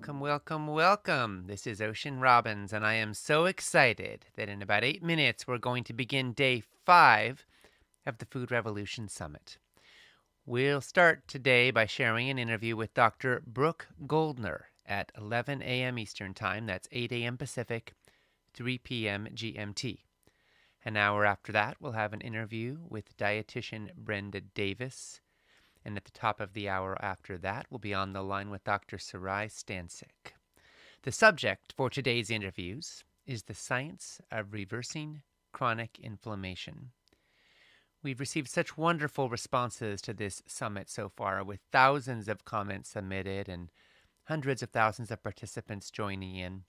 welcome. This is Ocean Robbins, and I am so excited that in about 8 minutes we're going to begin day 5 of the Food Revolution Summit. We'll start today by sharing an interview with Dr. Brooke Goldner at 11 a.m. Eastern Time. That's 8 a.m. Pacific, 3 p.m. GMT. An hour after that, we'll have an interview with dietitian Brenda Davis. And at the top of the hour after that, we'll be on the line with Dr. Sarai Stancic. The subject for today's interviews is the science of reversing chronic inflammation. We've received such wonderful responses to this summit so far, with thousands of comments submitted and hundreds of thousands of participants joining in.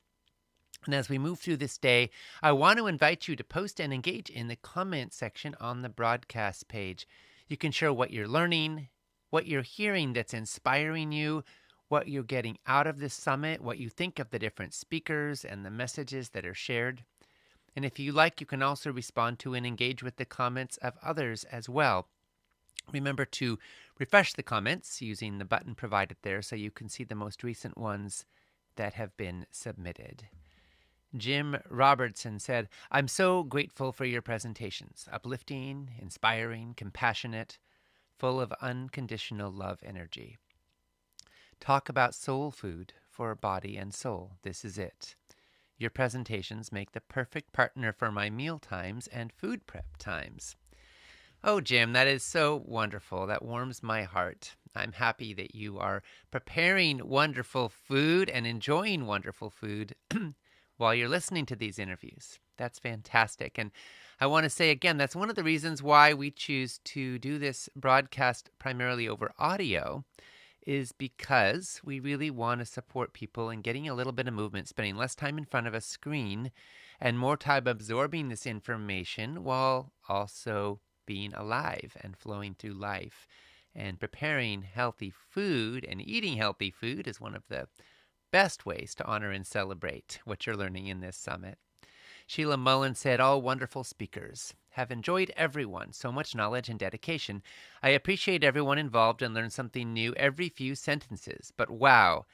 And as we move through this day, I want to invite you to post and engage in the comment section on the broadcast page. You can share what you're learning, what you're hearing that's inspiring you, what you're getting out of this summit, what you think of the different speakers and the messages that are shared. And if you like, you can also respond to and engage with the comments of others as well. Remember to refresh the comments using the button provided there so you can see the most recent ones that have been submitted. Jim Robertson said, "I'm so grateful for your presentations, uplifting, inspiring, compassionate, full of unconditional love energy. Talk about soul food for body and soul. This is it. Your presentations make the perfect partner for my meal times and food prep times." Oh, Jim, that is so wonderful. That warms my heart. I'm happy that you are preparing wonderful food and enjoying wonderful food while you're listening to these interviews. That's fantastic. And I want to say again, that's one of the reasons why we choose to do this broadcast primarily over audio, is because we really want to support people in getting a little bit of movement, spending less time in front of a screen and more time absorbing this information while also being alive and flowing through life. And preparing healthy food and eating healthy food is one of the best ways to honor and celebrate what you're learning in this summit. Sheila Mullen said, "All wonderful speakers. Have enjoyed everyone. So much knowledge and dedication. I appreciate everyone involved and learn something new every few sentences. But wow,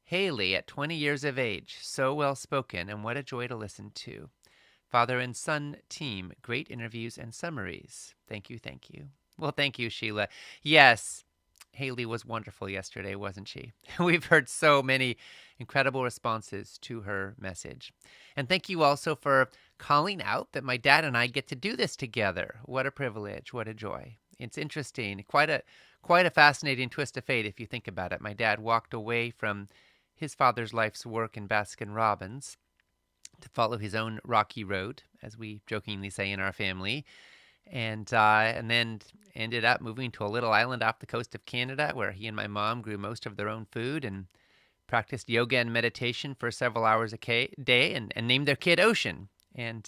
Haley at 20 years of age, so well spoken, and what a joy to listen to. Father and son team, great interviews and summaries. Thank you, thank you." Well, thank you, Sheila. Yes, Haley was wonderful yesterday, wasn't she? We've heard so many incredible responses to her message. And thank you also for calling out that my dad and I get to do this together. What a privilege, what a joy. It's interesting, quite a fascinating twist of fate if you think about it. My dad walked away from his father's life's work in Baskin-Robbins to follow his own rocky road, as we jokingly say in our family. And then ended up moving to a little island off the coast of Canada where he and my mom grew most of their own food and practiced yoga and meditation for several hours a day and named their kid Ocean. And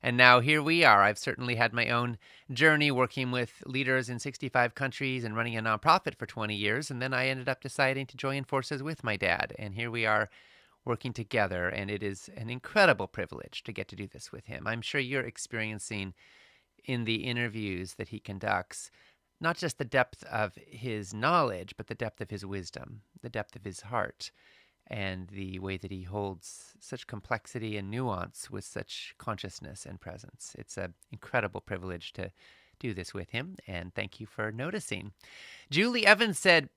now here we are. I've certainly had my own journey working with leaders in 65 countries and running a nonprofit for 20 years. And then I ended up deciding to join forces with my dad. And here we are working together. And it is an incredible privilege to get to do this with him. I'm sure you're experiencing in the interviews that he conducts, not just the depth of his knowledge, but the depth of his wisdom, the depth of his heart, and the way that he holds such complexity and nuance with such consciousness and presence. It's an incredible privilege to do this with him, and thank you for noticing. Julie Evans said,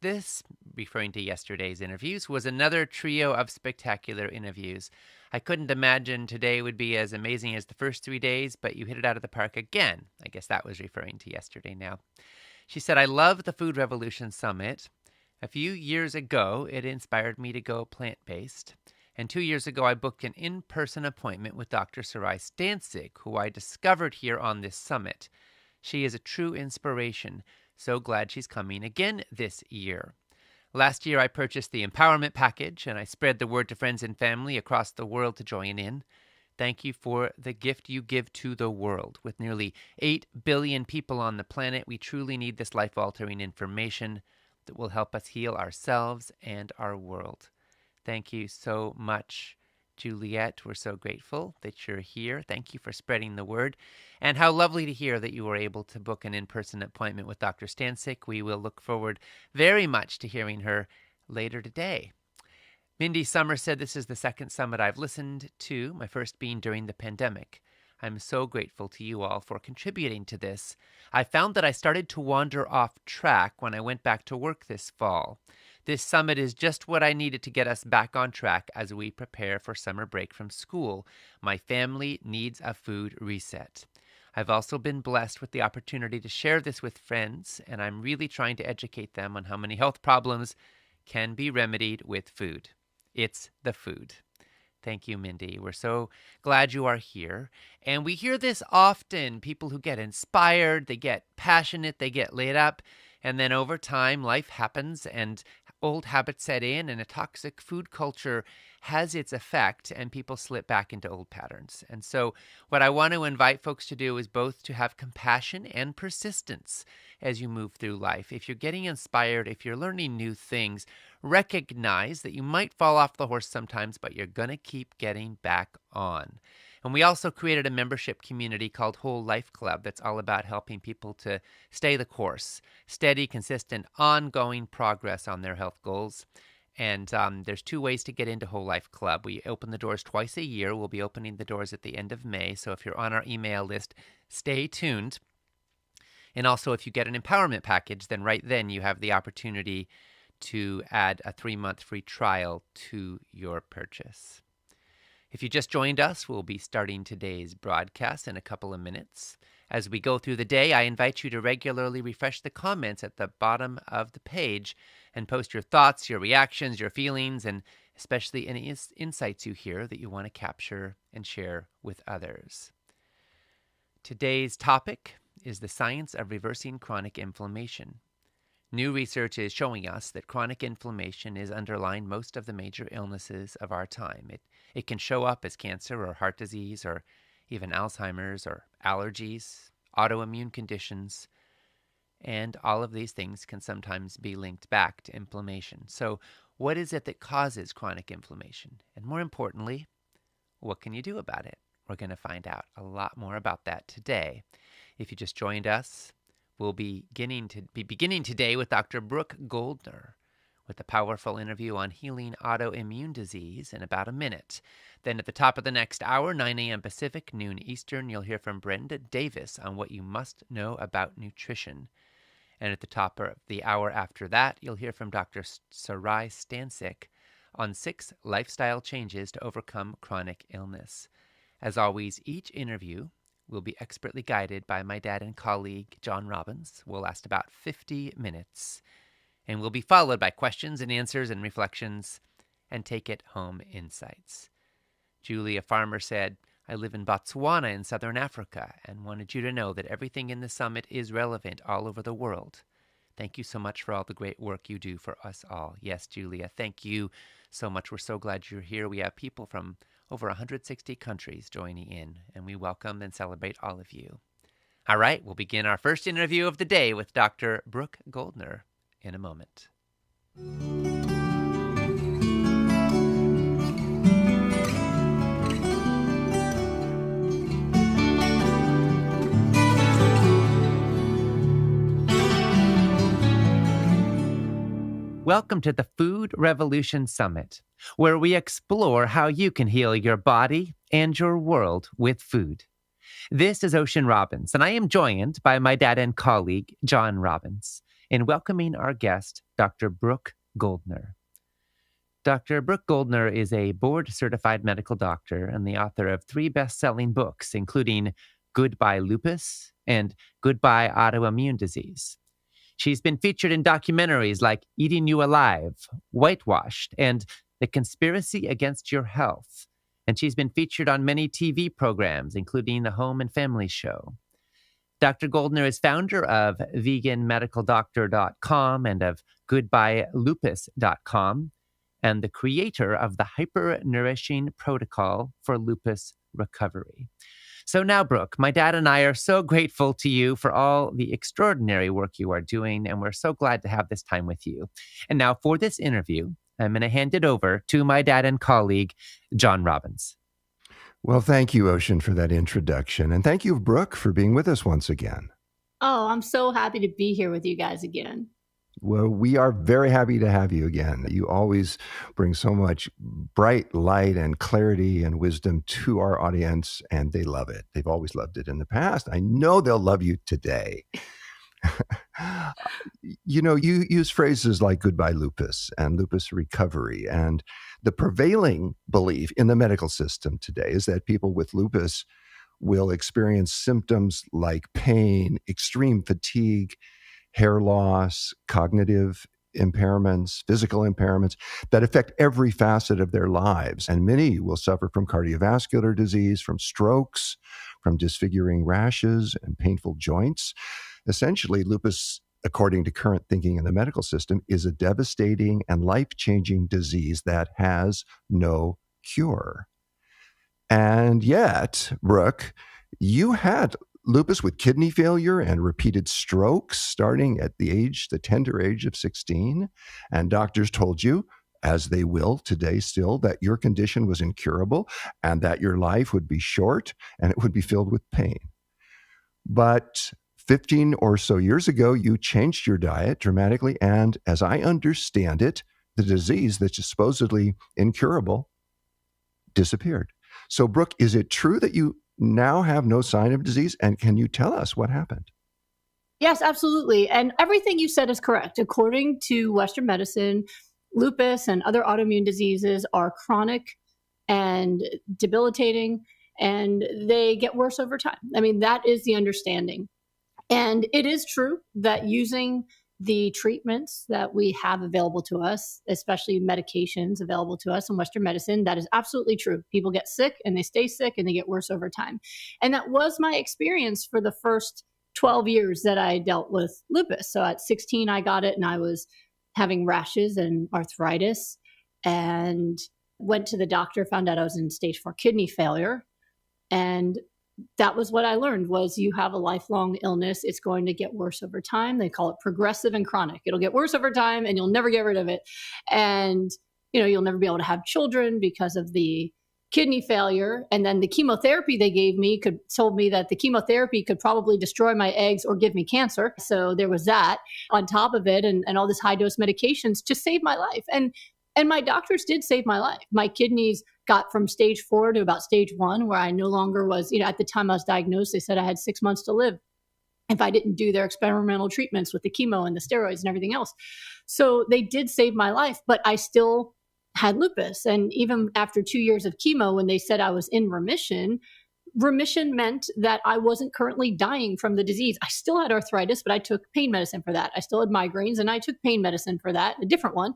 this, referring to yesterday's interviews, was another trio of spectacular interviews. I couldn't imagine today would be as amazing as the first 3 days, but you hit it out of the park again. I guess that was referring to yesterday now. She said, "I love the Food Revolution Summit. A few years ago, it inspired me to go plant-based. And 2 years ago, I booked an in-person appointment with Dr. Sarai Stancic, who I discovered here on this summit. She is a true inspiration. So glad she's coming again this year. Last year, I purchased the Empowerment Package, and I spread the word to friends and family across the world to join in. Thank you for the gift you give to the world. With nearly 8 billion people on the planet, we truly need this life-altering information that will help us heal ourselves and our world. Thank you so much, Juliet. We're so grateful that you're here. Thank you for spreading the word. And how lovely to hear that you were able to book an in-person appointment with Dr. Stancic. We will look forward very much to hearing her later today. Mindy Summers said this is the second summit I've listened to, my first being during the pandemic. I'm so grateful to you all for contributing to this. I found that I started to wander off track when I went back to work this fall. This summit is just what I needed to get us back on track as we prepare for summer break from school. My family needs a food reset. I've also been blessed with the opportunity to share this with friends, and I'm really trying to educate them on how many health problems can be remedied with food. It's the food. Thank you, Mindy. We're so glad you are here. And we hear this often. People who get inspired, they get passionate, they get lit up. And then over time, life happens and old habits set in, and a toxic food culture has its effect, and people slip back into old patterns. And so what I want to invite folks to do is both to have compassion and persistence as you move through life. If you're getting inspired, if you're learning new things, recognize that you might fall off the horse sometimes, but you're going to keep getting back on. And we also created a membership community called Whole Life Club that's all about helping people to stay the course, steady, consistent, ongoing progress on their health goals. And there's two ways to get into Whole Life Club. We open the doors twice a year. We'll be opening the doors at the end of May. So if you're on our email list, stay tuned. And also, if you get an empowerment package, then right then you have the opportunity to add a 3-month free trial to your purchase. If you just joined us, we'll be starting today's broadcast in a couple of minutes. As we go through the day, I invite you to regularly refresh the comments at the bottom of the page and post your thoughts, your reactions, your feelings, and especially any insights you hear that you want to capture and share with others. Today's topic is the science of reversing chronic inflammation. New research is showing us that chronic inflammation is underlying most of the major illnesses of our time. It can show up as cancer or heart disease or even Alzheimer's or allergies, autoimmune conditions, and all of these things can sometimes be linked back to inflammation. So what is it that causes chronic inflammation? And more importantly, what can you do about it? We're going to find out a lot more about that today. If you just joined us, we'll be beginning today with Dr. Brooke Goldner with a powerful interview on healing autoimmune disease in about a minute. Then at the top of the next hour, 9 a.m. Pacific, noon Eastern, you'll hear from Brenda Davis on what you must know about nutrition. And at the top of the hour after that, you'll hear from Dr. Sarai Stancic on 6 lifestyle changes to overcome chronic illness. As always, each interview will be expertly guided by my dad and colleague, John Robbins. We'll last about 50 minutes, and we'll be followed by questions and answers and reflections and take-it-home insights. Julia Farmer said, I live in Botswana in southern Africa and wanted you to know that everything in the summit is relevant all over the world. Thank you so much for all the great work you do for us all. Yes, Julia, thank you so much. We're so glad you're here. We have people from over 160 countries joining in, and we welcome and celebrate all of you. All right, we'll begin our first interview of the day with Dr. Brooke Goldner in a moment. Welcome to the Food Revolution Summit, where we explore how you can heal your body and your world with food. This is Ocean Robbins, and I am joined by my dad and colleague, John Robbins, in welcoming our guest, Dr. Brooke Goldner. Dr. Brooke Goldner is a board-certified medical doctor and the author of 3 best-selling books, including Goodbye Lupus and Goodbye Autoimmune Disease. She's been featured in documentaries like Eating You Alive, Whitewashed, and The Conspiracy Against Your Health. And she's been featured on many TV programs, including The Home and Family Show. Dr. Goldner is founder of veganmedicaldoctor.com and of goodbyelupus.com, and the creator of the Hyper-Nourishing Protocol for Lupus Recovery. So now, Brooke, my dad and I are so grateful to you for all the extraordinary work you are doing, and we're so glad to have this time with you. And now for this interview, I'm going to hand it over to my dad and colleague, John Robbins. Well, thank you, Ocean, for that introduction. And thank you, Brooke, for being with us once again. Oh, I'm so happy to be here with you guys again. Well, we are very happy to have you again. You always bring so much bright light and clarity and wisdom to our audience, and they love it. They've always loved it in the past. I know they'll love you today. You use phrases like goodbye lupus and lupus recovery. And the prevailing belief in the medical system today is that people with lupus will experience symptoms like pain, extreme fatigue, hair loss, cognitive impairments, physical impairments that affect every facet of their lives. And many will suffer from cardiovascular disease, from strokes, from disfiguring rashes and painful joints. Essentially, lupus, according to current thinking in the medical system, is a devastating and life-changing disease that has no cure. And yet, Brooke, you had lupus with kidney failure and repeated strokes starting at the tender age of 16. And doctors told you, as they will today still, that your condition was incurable and that your life would be short and it would be filled with pain. But 15 or so years ago, you changed your diet dramatically. And as I understand it, the disease that's supposedly incurable disappeared. So, Brooke, is it true that you now have no sign of disease? And can you tell us what happened? Yes, absolutely. And everything you said is correct. According to Western medicine, lupus and other autoimmune diseases are chronic and debilitating, and they get worse over time. I mean, that is the understanding. And it is true that using the treatments that we have available to us, especially medications available to us in Western medicine, that is absolutely true. People get sick and they stay sick and they get worse over time. And that was my experience for the first 12 years that I dealt with lupus. So at 16, I got it and I was having rashes and arthritis and went to the doctor, found out I was in stage 4 kidney failure. And that was what I learned was you have a lifelong illness. It's going to get worse over time. They call it progressive and chronic. It'll get worse over time and you'll never get rid of it. And, you'll never be able to have children because of the kidney failure. And then the chemotherapy they gave me told me that the chemotherapy could probably destroy my eggs or give me cancer. So there was that on top of it and all this high dose medications to save my life. And my doctors did save my life. My kidneys got from stage 4 to about stage 1, where I no longer was, at the time I was diagnosed, they said I had 6 months to live if I didn't do their experimental treatments with the chemo and the steroids and everything else. So they did save my life, but I still had lupus. And even after 2 years of chemo, when they said I was in remission meant that I wasn't currently dying from the disease. I still had arthritis, but I took pain medicine for that. I still had migraines and I took pain medicine for that, a different one.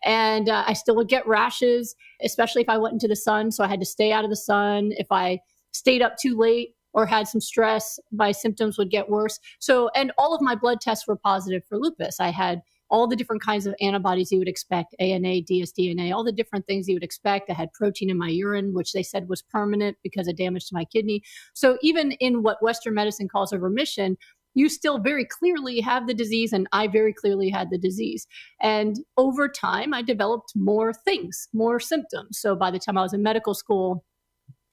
And I still would get rashes, especially if I went into the sun. So I had to stay out of the sun. If I stayed up too late or had some stress, my symptoms would get worse. So, and all of my blood tests were positive for lupus. I had all the different kinds of antibodies you would expect, ANA, dsDNA, all the different things you would expect. I had protein in my urine, which they said was permanent because of damage to my kidney. So even in what Western medicine calls a remission, you still very clearly have the disease, and I very clearly had the disease. And over time, I developed more things, more symptoms. So by the time I was in medical school,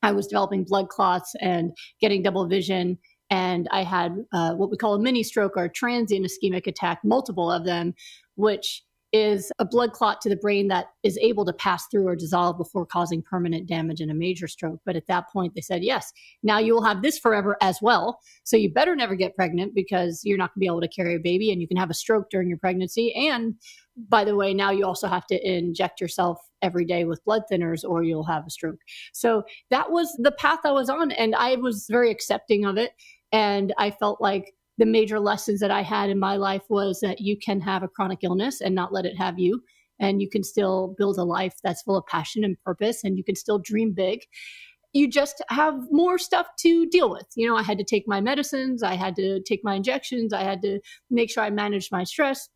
I was developing blood clots and getting double vision. And I had what we call a mini stroke or a transient ischemic attack, multiple of them, which is a blood clot to the brain that is able to pass through or dissolve before causing permanent damage in a major stroke. But at that point, they said, yes, now you will have this forever as well. So you better never get pregnant because you're not going to be able to carry a baby and you can have a stroke during your pregnancy. And by the way, now you also have to inject yourself every day with blood thinners or you'll have a stroke. So that was the path I was on. And I was very accepting of it. And I felt like the major lessons that I had in my life was that you can have a chronic illness and not let it have you. And you can still build a life that's full of passion and purpose, and you can still dream big. You just have more stuff to deal with. I had to take my medicines. I had to take my injections. I had to make sure I managed my stress.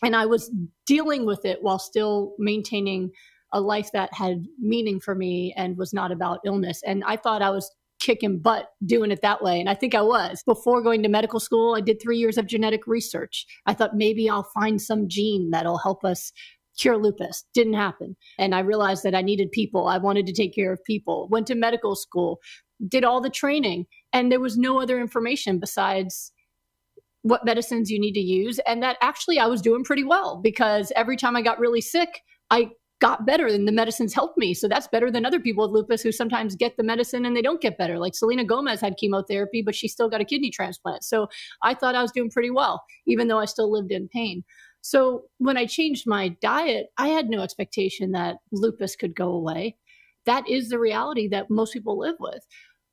And I was dealing with it while still maintaining a life that had meaning for me and was not about illness. And I thought I was kicking butt doing it that way. And I think I was. Before going to medical school, I did 3 years of genetic research. I thought maybe I'll find some gene that'll help us cure lupus. Didn't happen. And I realized that I needed people. I wanted to take care of people. Went to medical school, did all the training, and there was no other information besides what medicines you need to use, and that actually I was doing pretty well, because every time I got really sick, I got better and the medicines helped me. So that's better than other people with lupus who sometimes get the medicine and they don't get better. Like Selena Gomez had chemotherapy, but she still got a kidney transplant. So I thought I was doing pretty well, even though I still lived in pain. So when I changed my diet, I had no expectation that lupus could go away. That is the reality that most people live with.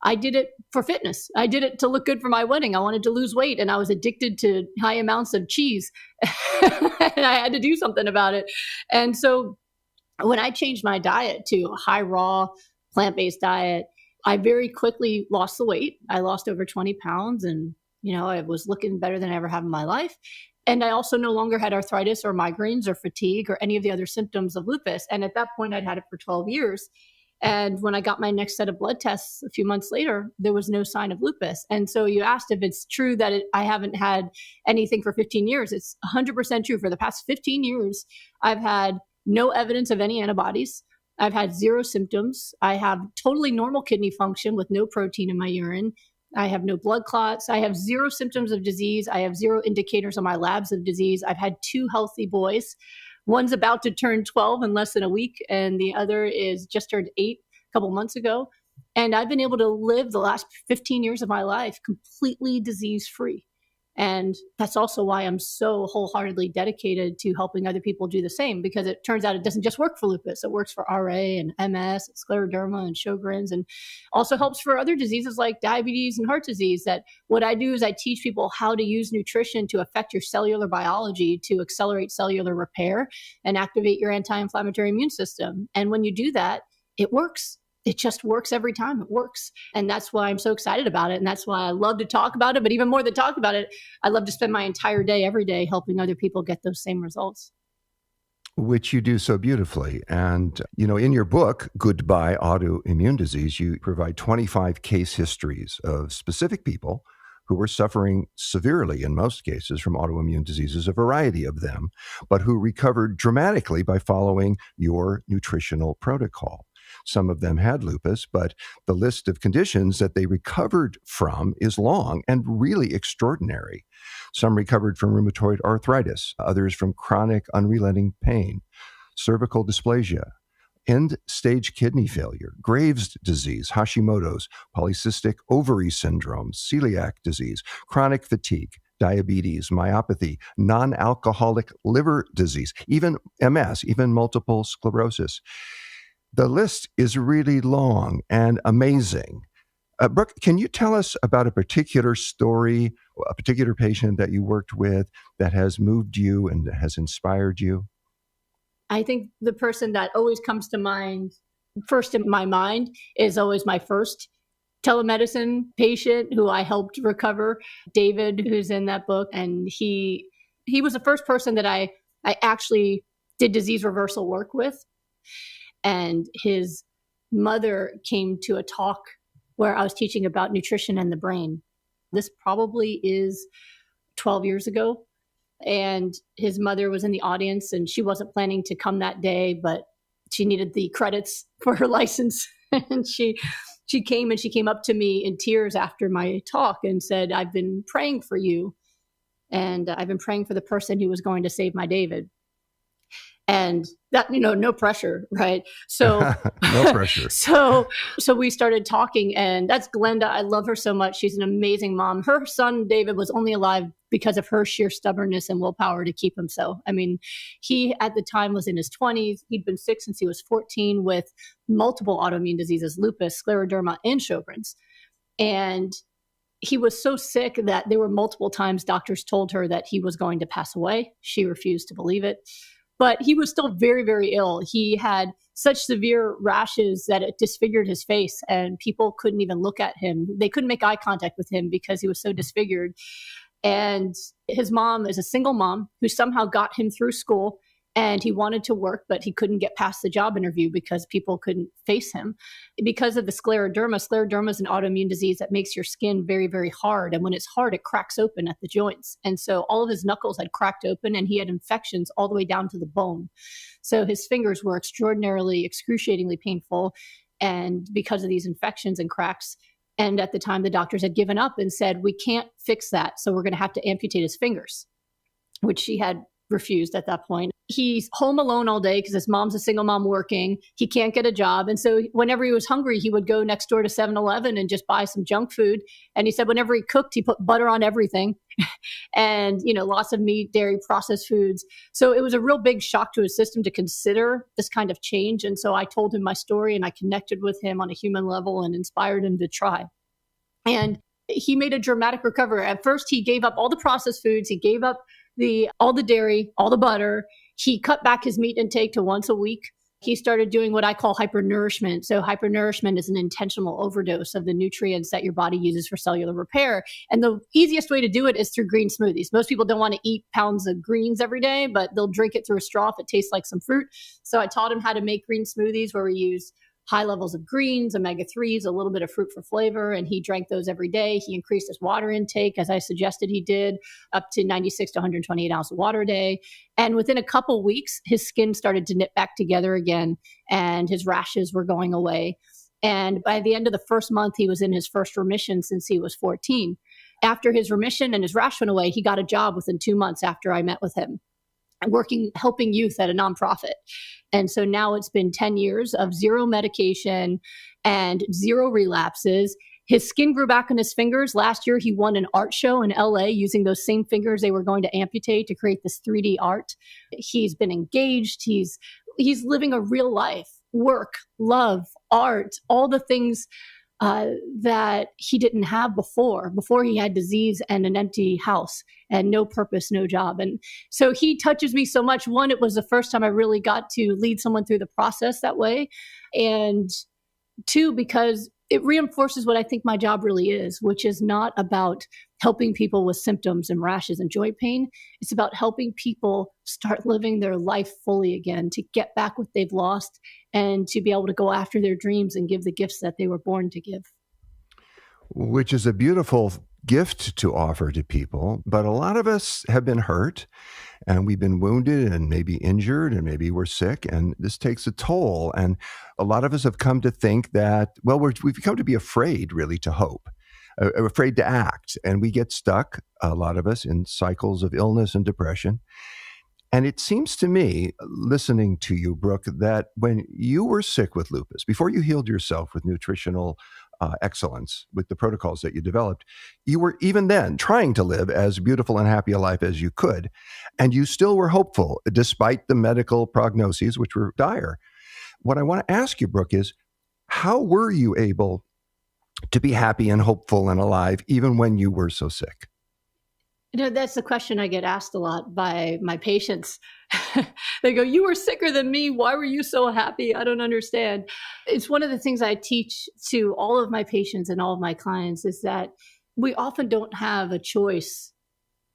I did it for fitness. I did it to look good for my wedding. I wanted to lose weight and I was addicted to high amounts of cheese. And I had to do something about it. And so when I changed my diet to a high raw, plant-based diet, I very quickly lost the weight. I lost over 20 pounds and, I was looking better than I ever have in my life. And I also no longer had arthritis or migraines or fatigue or any of the other symptoms of lupus. And at that point, I'd had it for 12 years. And when I got my next set of blood tests a few months later, there was no sign of lupus. And so you asked if it's true that I haven't had anything for 15 years. It's 100% true. For the past 15 years, I've had no evidence of any antibodies. I've had zero symptoms. I have totally normal kidney function with no protein in my urine. I have no blood clots. I have zero symptoms of disease. I have zero indicators on my labs of disease. I've had 2 healthy boys. One's about to turn 12 in less than a week, and the other is just turned 8 a couple months ago. And I've been able to live the last 15 years of my life completely disease-free. And that's also why I'm so wholeheartedly dedicated to helping other people do the same, because it turns out it doesn't just work for lupus. It works for RA and MS, and scleroderma and Sjogren's, and also helps for other diseases like diabetes and heart disease. That what I do is I teach people how to use nutrition to affect your cellular biology to accelerate cellular repair and activate your anti-inflammatory immune system. And when you do that, it works. It just works every time. It works. And that's why I'm so excited about it. And that's why I love to talk about it. But even more than talk about it, I love to spend my entire day, every day, helping other people get those same results. Which you do so beautifully. And, in your book, Goodbye Autoimmune Disease, you provide 25 case histories of specific people who were suffering severely, in most cases, from autoimmune diseases, a variety of them, but who recovered dramatically by following your nutritional protocol. Some of them had lupus, but the list of conditions that they recovered from is long and really extraordinary. Some recovered from rheumatoid arthritis, others from chronic unrelenting pain, cervical dysplasia, end-stage kidney failure, Graves' disease, Hashimoto's, polycystic ovary syndrome, celiac disease, chronic fatigue, diabetes, myopathy, non-alcoholic liver disease, even MS, even multiple sclerosis. The list is really long and amazing. Brooke, can you tell us about a particular story, a particular patient that you worked with that has moved you and has inspired you? I think the person that always comes to mind, first in my mind, is always my first telemedicine patient who I helped recover, David, who's in that book. And he was the first person that I actually did disease reversal work with. And his mother came to a talk where I was teaching about nutrition and the brain. This probably is 12 years ago. And his mother was in the audience and she wasn't planning to come that day, but she needed the credits for her license. And she came up to me in tears after my talk and said, "I've been praying for you. And I've been praying for the person who was going to save my David." And that, no pressure, right? So no pressure. So we started talking, and that's Glenda. I love her so much. She's an amazing mom. Her son, David, was only alive because of her sheer stubbornness and willpower to keep him so. I mean, he at the time was in his 20s. He'd been sick since he was 14 with multiple autoimmune diseases, lupus, scleroderma, and Sjogren's. And he was so sick that there were multiple times doctors told her that he was going to pass away. She refused to believe it. But he was still very, very ill. He had such severe rashes that it disfigured his face, and people couldn't even look at him. They couldn't make eye contact with him because he was so disfigured. And his mom is a single mom who somehow got him through school, and he wanted to work, but he couldn't get past the job interview because people couldn't face him. Because of the scleroderma is an autoimmune disease that makes your skin very, very hard. And when it's hard, it cracks open at the joints. And so all of his knuckles had cracked open and he had infections all the way down to the bone. So his fingers were excruciatingly painful. And because of these infections and cracks, And at the time, the doctors had given up and said, we can't fix that. So we're going to have to amputate his fingers, which she had refused at that point. He's home alone all day because his mom's a single mom working. He can't get a job. And so whenever he was hungry, he would go next door to 7-Eleven and just buy some junk food. And he said whenever he cooked, he put butter on everything and, lots of meat, dairy, processed foods. So it was a real big shock to his system to consider this kind of change. And so I told him my story and I connected with him on a human level and inspired him to try. And he made a dramatic recovery. At first, he gave up all the processed foods. He gave up all the dairy, all the butter. He cut back his meat intake to once a week. He started doing what I call hypernourishment. So hypernourishment is an intentional overdose of the nutrients that your body uses for cellular repair. And the easiest way to do it is through green smoothies. Most people don't want to eat pounds of greens every day, but they'll drink it through a straw if it tastes like some fruit. So I taught him how to make green smoothies where we use high levels of greens, omega-3s, a little bit of fruit for flavor, and he drank those every day. He increased his water intake, as I suggested he did, up to 96 to 128 ounces of water a day. And within a couple weeks, his skin started to knit back together again, and his rashes were going away. And by the end of the first month, he was in his first remission since he was 14. After his remission and his rash went away, he got a job within 2 months after I met with him, helping youth at a nonprofit. And so now it's been 10 years of zero medication and zero relapses. His skin grew back on his fingers. Last year, he won an art show in LA using those same fingers they were going to amputate to create this 3D art. He's been engaged. He's living a real life, work, love, art, all the things that he didn't have before he had disease and an empty house and no purpose, no job. And so he touches me so much. One, it was the first time I really got to lead someone through the process that way. And two, because it reinforces what I think my job really is, which is not about helping people with symptoms and rashes and joint pain. It's about helping people start living their life fully again, to get back what they've lost and to be able to go after their dreams and give the gifts that they were born to give. Which is a beautiful gift to offer to people. But a lot of us have been hurt and we've been wounded and maybe injured and maybe we're sick, and this takes a toll. And a lot of us have come to think that, well, we've come to be afraid really to hope, afraid to act. And we get stuck, a lot of us, in cycles of illness and depression. And it seems to me, listening to you, Brooke, that when you were sick with lupus, before you healed yourself with nutritional excellence, with the protocols that you developed, you were even then trying to live as beautiful and happy a life as you could. And you still were hopeful, despite the medical prognoses, which were dire. What I want to ask you, Brooke, is how were you able to be happy and hopeful and alive even when you were so sick? That's the question I get asked a lot by my patients. They go, "You were sicker than me. Why were you so happy? I don't understand." It's one of the things I teach to all of my patients and all of my clients is that we often don't have a choice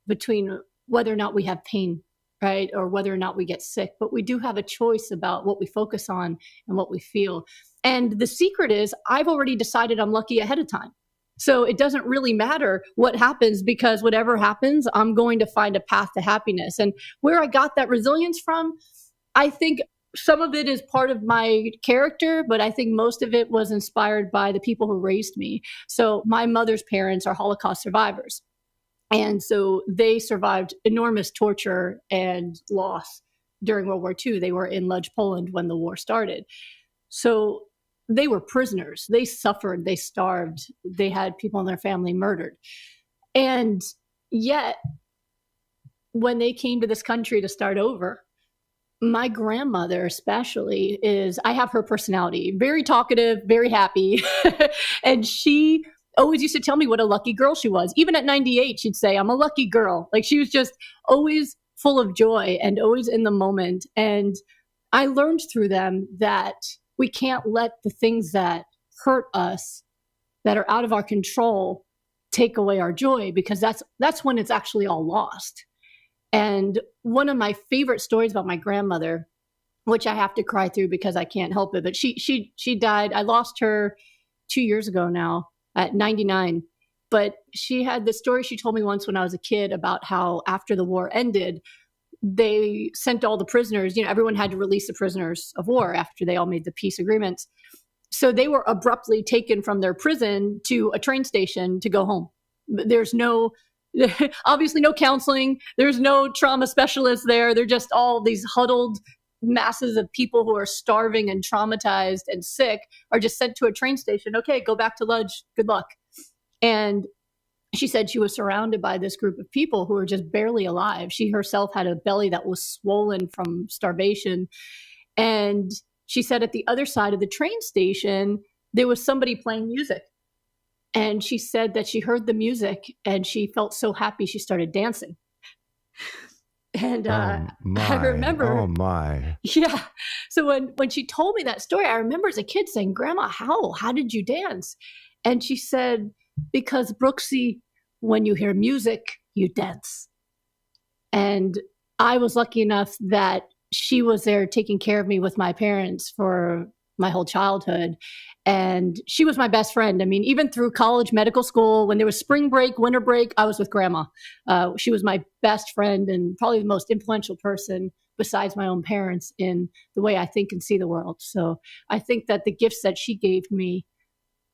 between whether or not we have pain, right? Or whether or not we get sick, but we do have a choice about what we focus on and what we feel. And the secret is I've already decided I'm lucky ahead of time. So it doesn't really matter what happens, because whatever happens, I'm going to find a path to happiness. And where I got that resilience from, I think some of it is part of my character, but I think most of it was inspired by the people who raised me. So my mother's parents are Holocaust survivors. And so they survived enormous torture and loss during World War II. They were in Lodz, Poland when the war started. So they were prisoners. They suffered. They starved. They had people in their family murdered. And yet, when they came to this country to start over, my grandmother especially I have her personality, very talkative, very happy. And she always used to tell me what a lucky girl she was. Even at 98, she'd say, "I'm a lucky girl." Like, she was just always full of joy and always in the moment. And I learned through them that we can't let the things that hurt us, that are out of our control, take away our joy, because that's when it's actually all lost. And one of my favorite stories about my grandmother, which I have to cry through because I can't help it, but she died. I lost her 2 years ago now at 99. But she had this story she told me once when I was a kid about how after the war ended, they sent all the prisoners, everyone had to release the prisoners of war after they all made the peace agreements. So they were abruptly taken from their prison to a train station to go home. There's obviously no counseling. There's no trauma specialists there. They're just all these huddled masses of people who are starving and traumatized and sick are just sent to a train station. Okay, go back to lunch. Good luck. And she said she was surrounded by this group of people who were just barely alive. She herself had a belly that was swollen from starvation. And she said at the other side of the train station, there was somebody playing music. And she said that she heard the music and she felt so happy she started dancing. And I remember. Oh, my. Yeah. So when she told me that story, I remember as a kid saying, Grandma, how did you dance? And she said, because Brooksy, when you hear music, you dance. And I was lucky enough that she was there taking care of me with my parents for my whole childhood. And she was my best friend. I mean, even through college, medical school, when there was spring break, winter break, I was with Grandma. She was my best friend and probably the most influential person besides my own parents in the way I think and see the world. So I think that the gifts that she gave me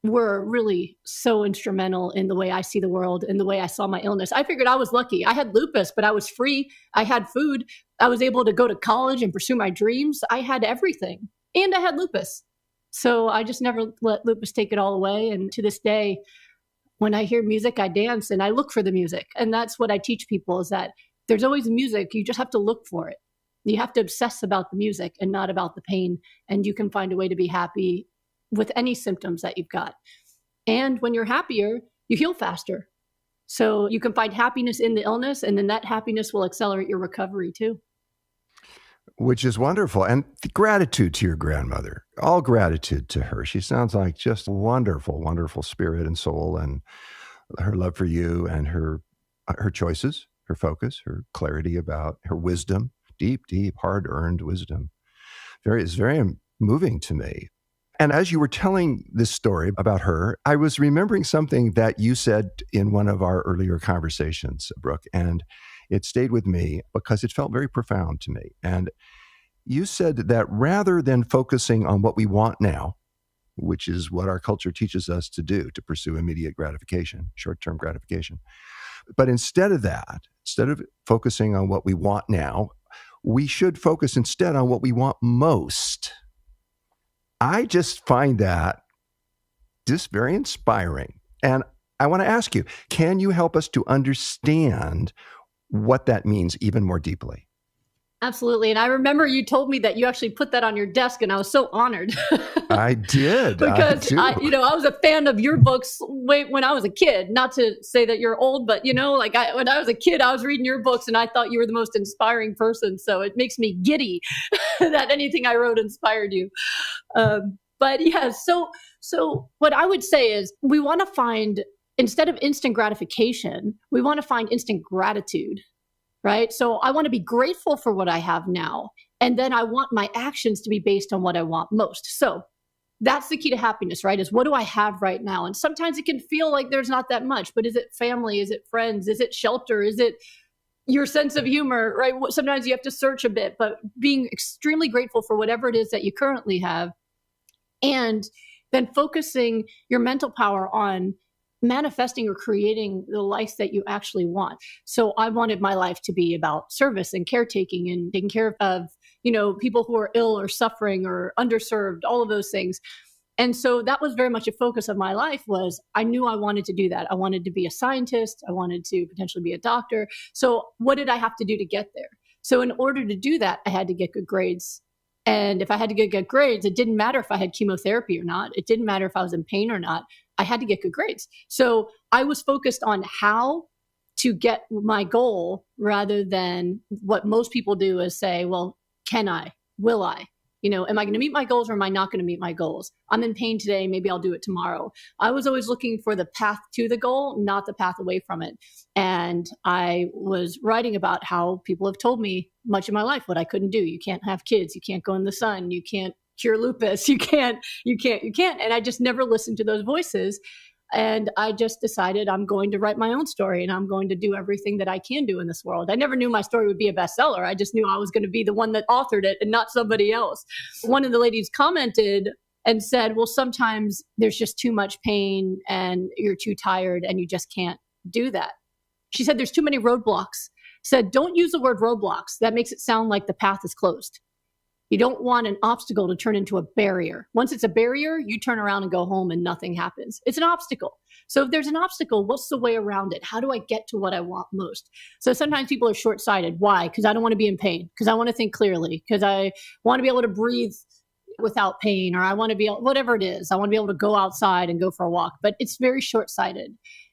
were really so instrumental in the way I see the world and the way I saw my illness. I figured I was lucky. I had lupus, but I was free. I had food. I was able to go to college and pursue my dreams. I had everything. And I had lupus. So I just never let lupus take it all away. And to this day, when I hear music, I dance and I look for the music. And that's what I teach people is that there's always music. You just have to look for it. You have to obsess about the music and not about the pain. And you can find a way to be happy with any symptoms that you've got. And when you're happier, you heal faster. So you can find happiness in the illness, and then that happiness will accelerate your recovery too. Which is wonderful. And gratitude to your grandmother, all gratitude to her. She sounds like just wonderful, wonderful spirit and soul, and her love for you and her choices, her focus, her clarity about her wisdom, deep, deep, hard-earned wisdom. It's very moving to me. And as you were telling this story about her, I was remembering something that you said in one of our earlier conversations, Brooke, and it stayed with me because it felt very profound to me. And you said that rather than focusing on what we want now, which is what our culture teaches us to do, to pursue immediate gratification, short-term gratification, but instead of focusing on what we want now, we should focus instead on what we want most. I just find that just very inspiring. And I want to ask you, can you help us to understand what that means even more deeply? Absolutely. And I remember you told me that you actually put that on your desk, and I was so honored. I did. Because I was a fan of your books when I was a kid. Not to say that you're old, but when I was a kid, I was reading your books and I thought you were the most inspiring person. So it makes me giddy that anything I wrote inspired you. But yeah, so what I would say is we want to find, instead of instant gratification, we want to find instant gratitude. Right? So I want to be grateful for what I have now. And then I want my actions to be based on what I want most. So that's the key to happiness, right? Is what do I have right now? And sometimes it can feel like there's not that much, but is it family? Is it friends? Is it shelter? Is it your sense of humor, right? Sometimes you have to search a bit, but being extremely grateful for whatever it is that you currently have. And then focusing your mental power on manifesting or creating the life that you actually want. So I wanted my life to be about service and caretaking and taking care of, people who are ill or suffering or underserved, all of those things. And so that was very much a focus of my life. Was I knew I wanted to do that. I wanted to be a scientist. I wanted to potentially be a doctor. So what did I have to do to get there? So in order to do that, I had to get good grades. And if I had to get good grades, it didn't matter if I had chemotherapy or not. It didn't matter if I was in pain or not. I had to get good grades. So I was focused on how to get my goal rather than what most people do is say, well, can I? Will I? Am I going to meet my goals or am I not going to meet my goals? I'm in pain today. Maybe I'll do it tomorrow. I was always looking for the path to the goal, not the path away from it. And I was writing about how people have told me much of my life what I couldn't do. You can't have kids. You can't go in the sun. You can't cure lupus. You can't. And I just never listened to those voices. And I just decided I'm going to write my own story and I'm going to do everything that I can do in this world. I never knew my story would be a bestseller. I just knew I was going to be the one that authored it and not somebody else. One of the ladies commented and said, well, sometimes there's just too much pain and you're too tired and you just can't do that. She said, there's too many roadblocks. Said, don't use the word roadblocks. That makes it sound like the path is closed. You don't want an obstacle to turn into a barrier. Once it's a barrier, you turn around and go home and nothing happens. It's an obstacle. So if there's an obstacle, what's the way around it? How do I get to what I want most? So sometimes people are short-sighted. Why? Because I don't want to be in pain. Because I want to think clearly. Because I want to be able to breathe without pain, or I want to be, whatever it is. I want to be able to go outside and go for a walk. But it's very short-sighted.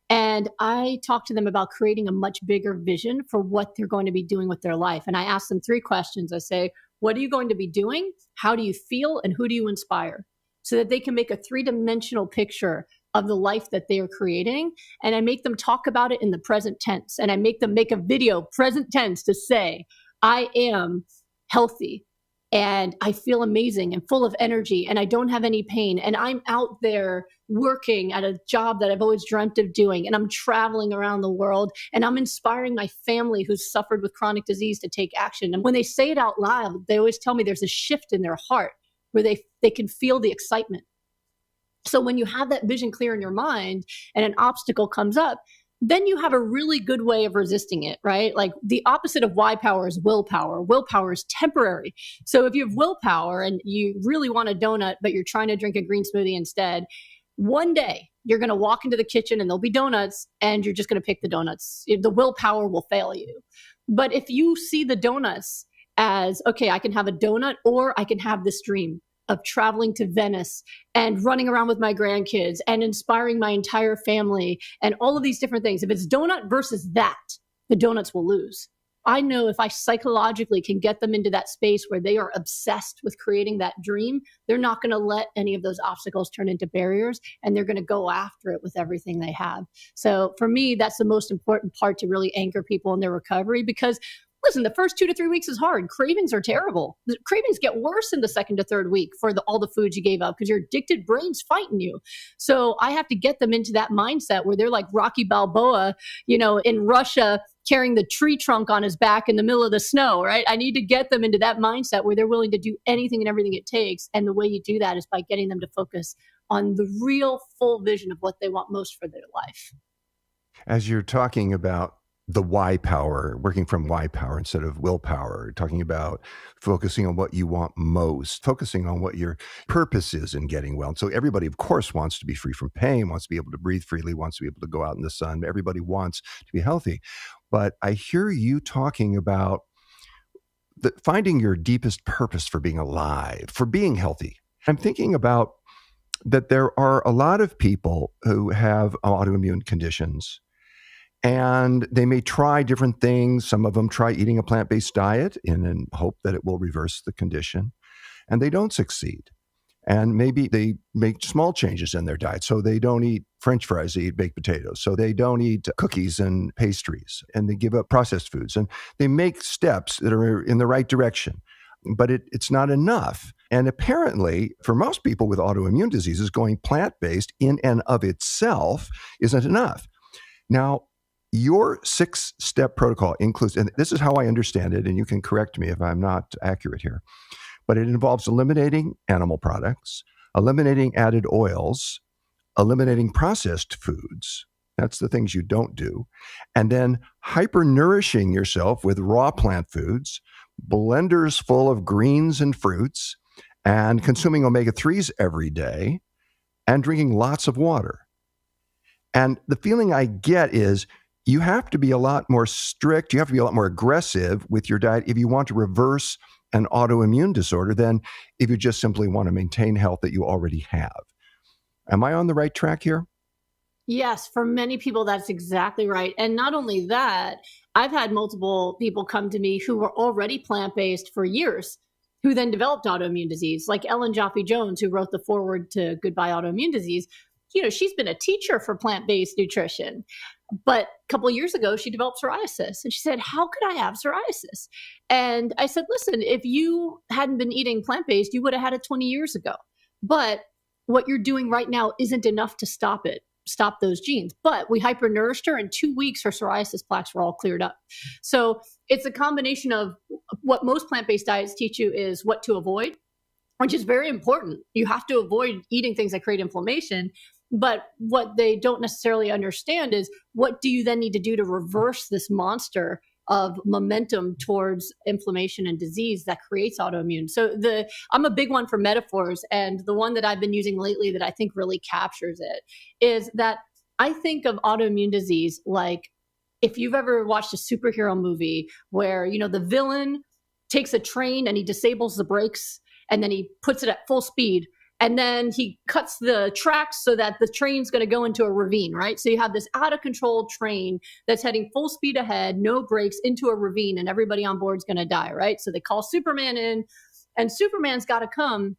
And I talk to them about creating a much bigger vision for what they're going to be doing with their life. And I ask them 3 questions. I say, what are you going to be doing? How do you feel? And who do you inspire? So that they can make a 3-dimensional picture of the life that they are creating. And I make them talk about it in the present tense. And I make them make a video present tense to say, I am healthy and I feel amazing and full of energy and I don't have any pain. And I'm out there working at a job that I've always dreamt of doing. And I'm traveling around the world and I'm inspiring my family who's suffered with chronic disease to take action. And when they say it out loud, they always tell me there's a shift in their heart where they can feel the excitement. So when you have that vision clear in your mind and an obstacle comes up, then you have a really good way of resisting it, right? Like the opposite of why power is willpower. Willpower is temporary. So if you have willpower and you really want a donut, but you're trying to drink a green smoothie instead, one day you're going to walk into the kitchen and there'll be donuts and you're just going to pick the donuts. The willpower will fail you. But if you see the donuts as, okay, I can have a donut or I can have this dream of traveling to Venice and running around with my grandkids and inspiring my entire family and all of these different things. If it's donut versus that, the donuts will lose. I know if I psychologically can get them into that space where they are obsessed with creating that dream, they're not going to let any of those obstacles turn into barriers and they're going to go after it with everything they have. So for me, that's the most important part to really anchor people in their recovery because listen, the first 2 to 3 weeks is hard. Cravings are terrible. The cravings get worse in the 2nd to 3rd week for all the foods you gave up because your addicted brain's fighting you. So I have to get them into that mindset where they're like Rocky Balboa, in Russia, carrying the tree trunk on his back in the middle of the snow, right? I need to get them into that mindset where they're willing to do anything and everything it takes. And the way you do that is by getting them to focus on the real full vision of what they want most for their life. As you're talking about the why power, working from why power instead of willpower, talking about focusing on what you want most, focusing on what your purpose is in getting well. And so everybody, of course, wants to be free from pain, wants to be able to breathe freely, wants to be able to go out in the sun. Everybody wants to be healthy. But I hear you talking about finding your deepest purpose for being alive, for being healthy. I'm thinking about that there are a lot of people who have autoimmune conditions and they may try different things. Some of them try eating a plant-based diet in hope that it will reverse the condition, and they don't succeed. And maybe they make small changes in their diet. So they don't eat French fries, they eat baked potatoes. So they don't eat cookies and pastries, and they give up processed foods. And they make steps that are in the right direction, but it's not enough. And apparently, for most people with autoimmune diseases, going plant-based in and of itself isn't enough. Now, your 6-step protocol includes, and this is how I understand it, and you can correct me if I'm not accurate here, but it involves eliminating animal products, eliminating added oils, eliminating processed foods. That's the things you don't do. And then hyper-nourishing yourself with raw plant foods, blenders full of greens and fruits, and consuming omega-3s every day, and drinking lots of water. And the feeling I get is you have to be a lot more strict, you have to be a lot more aggressive with your diet if you want to reverse an autoimmune disorder than if you just simply want to maintain health that you already have. Am I on the right track here? Yes, for many people, that's exactly right. And not only that, I've had multiple people come to me who were already plant-based for years, who then developed autoimmune disease, like Ellen Jaffe-Jones, who wrote the foreword to Goodbye Autoimmune Disease. She's been a teacher for plant-based nutrition. But a couple of years ago, she developed psoriasis. And she said, how could I have psoriasis? And I said, listen, if you hadn't been eating plant-based, you would have had it 20 years ago. But what you're doing right now isn't enough to stop those genes. But we hypernourished her. In 2 weeks, her psoriasis plaques were all cleared up. So it's a combination of what most plant-based diets teach you is what to avoid, which is very important. You have to avoid eating things that create inflammation. But what they don't necessarily understand is, what do you then need to do to reverse this monster of momentum towards inflammation and disease that creates autoimmune? So I'm a big one for metaphors. And the one that I've been using lately that I think really captures it is that I think of autoimmune disease like, if you've ever watched a superhero movie where, the villain takes a train and he disables the brakes and then he puts it at full speed. And then he cuts the tracks so that the train's going to go into a ravine, right? So you have this out of control train that's heading full speed ahead, no brakes, into a ravine, and everybody on board is going to die, right? So they call Superman in, and Superman's got to come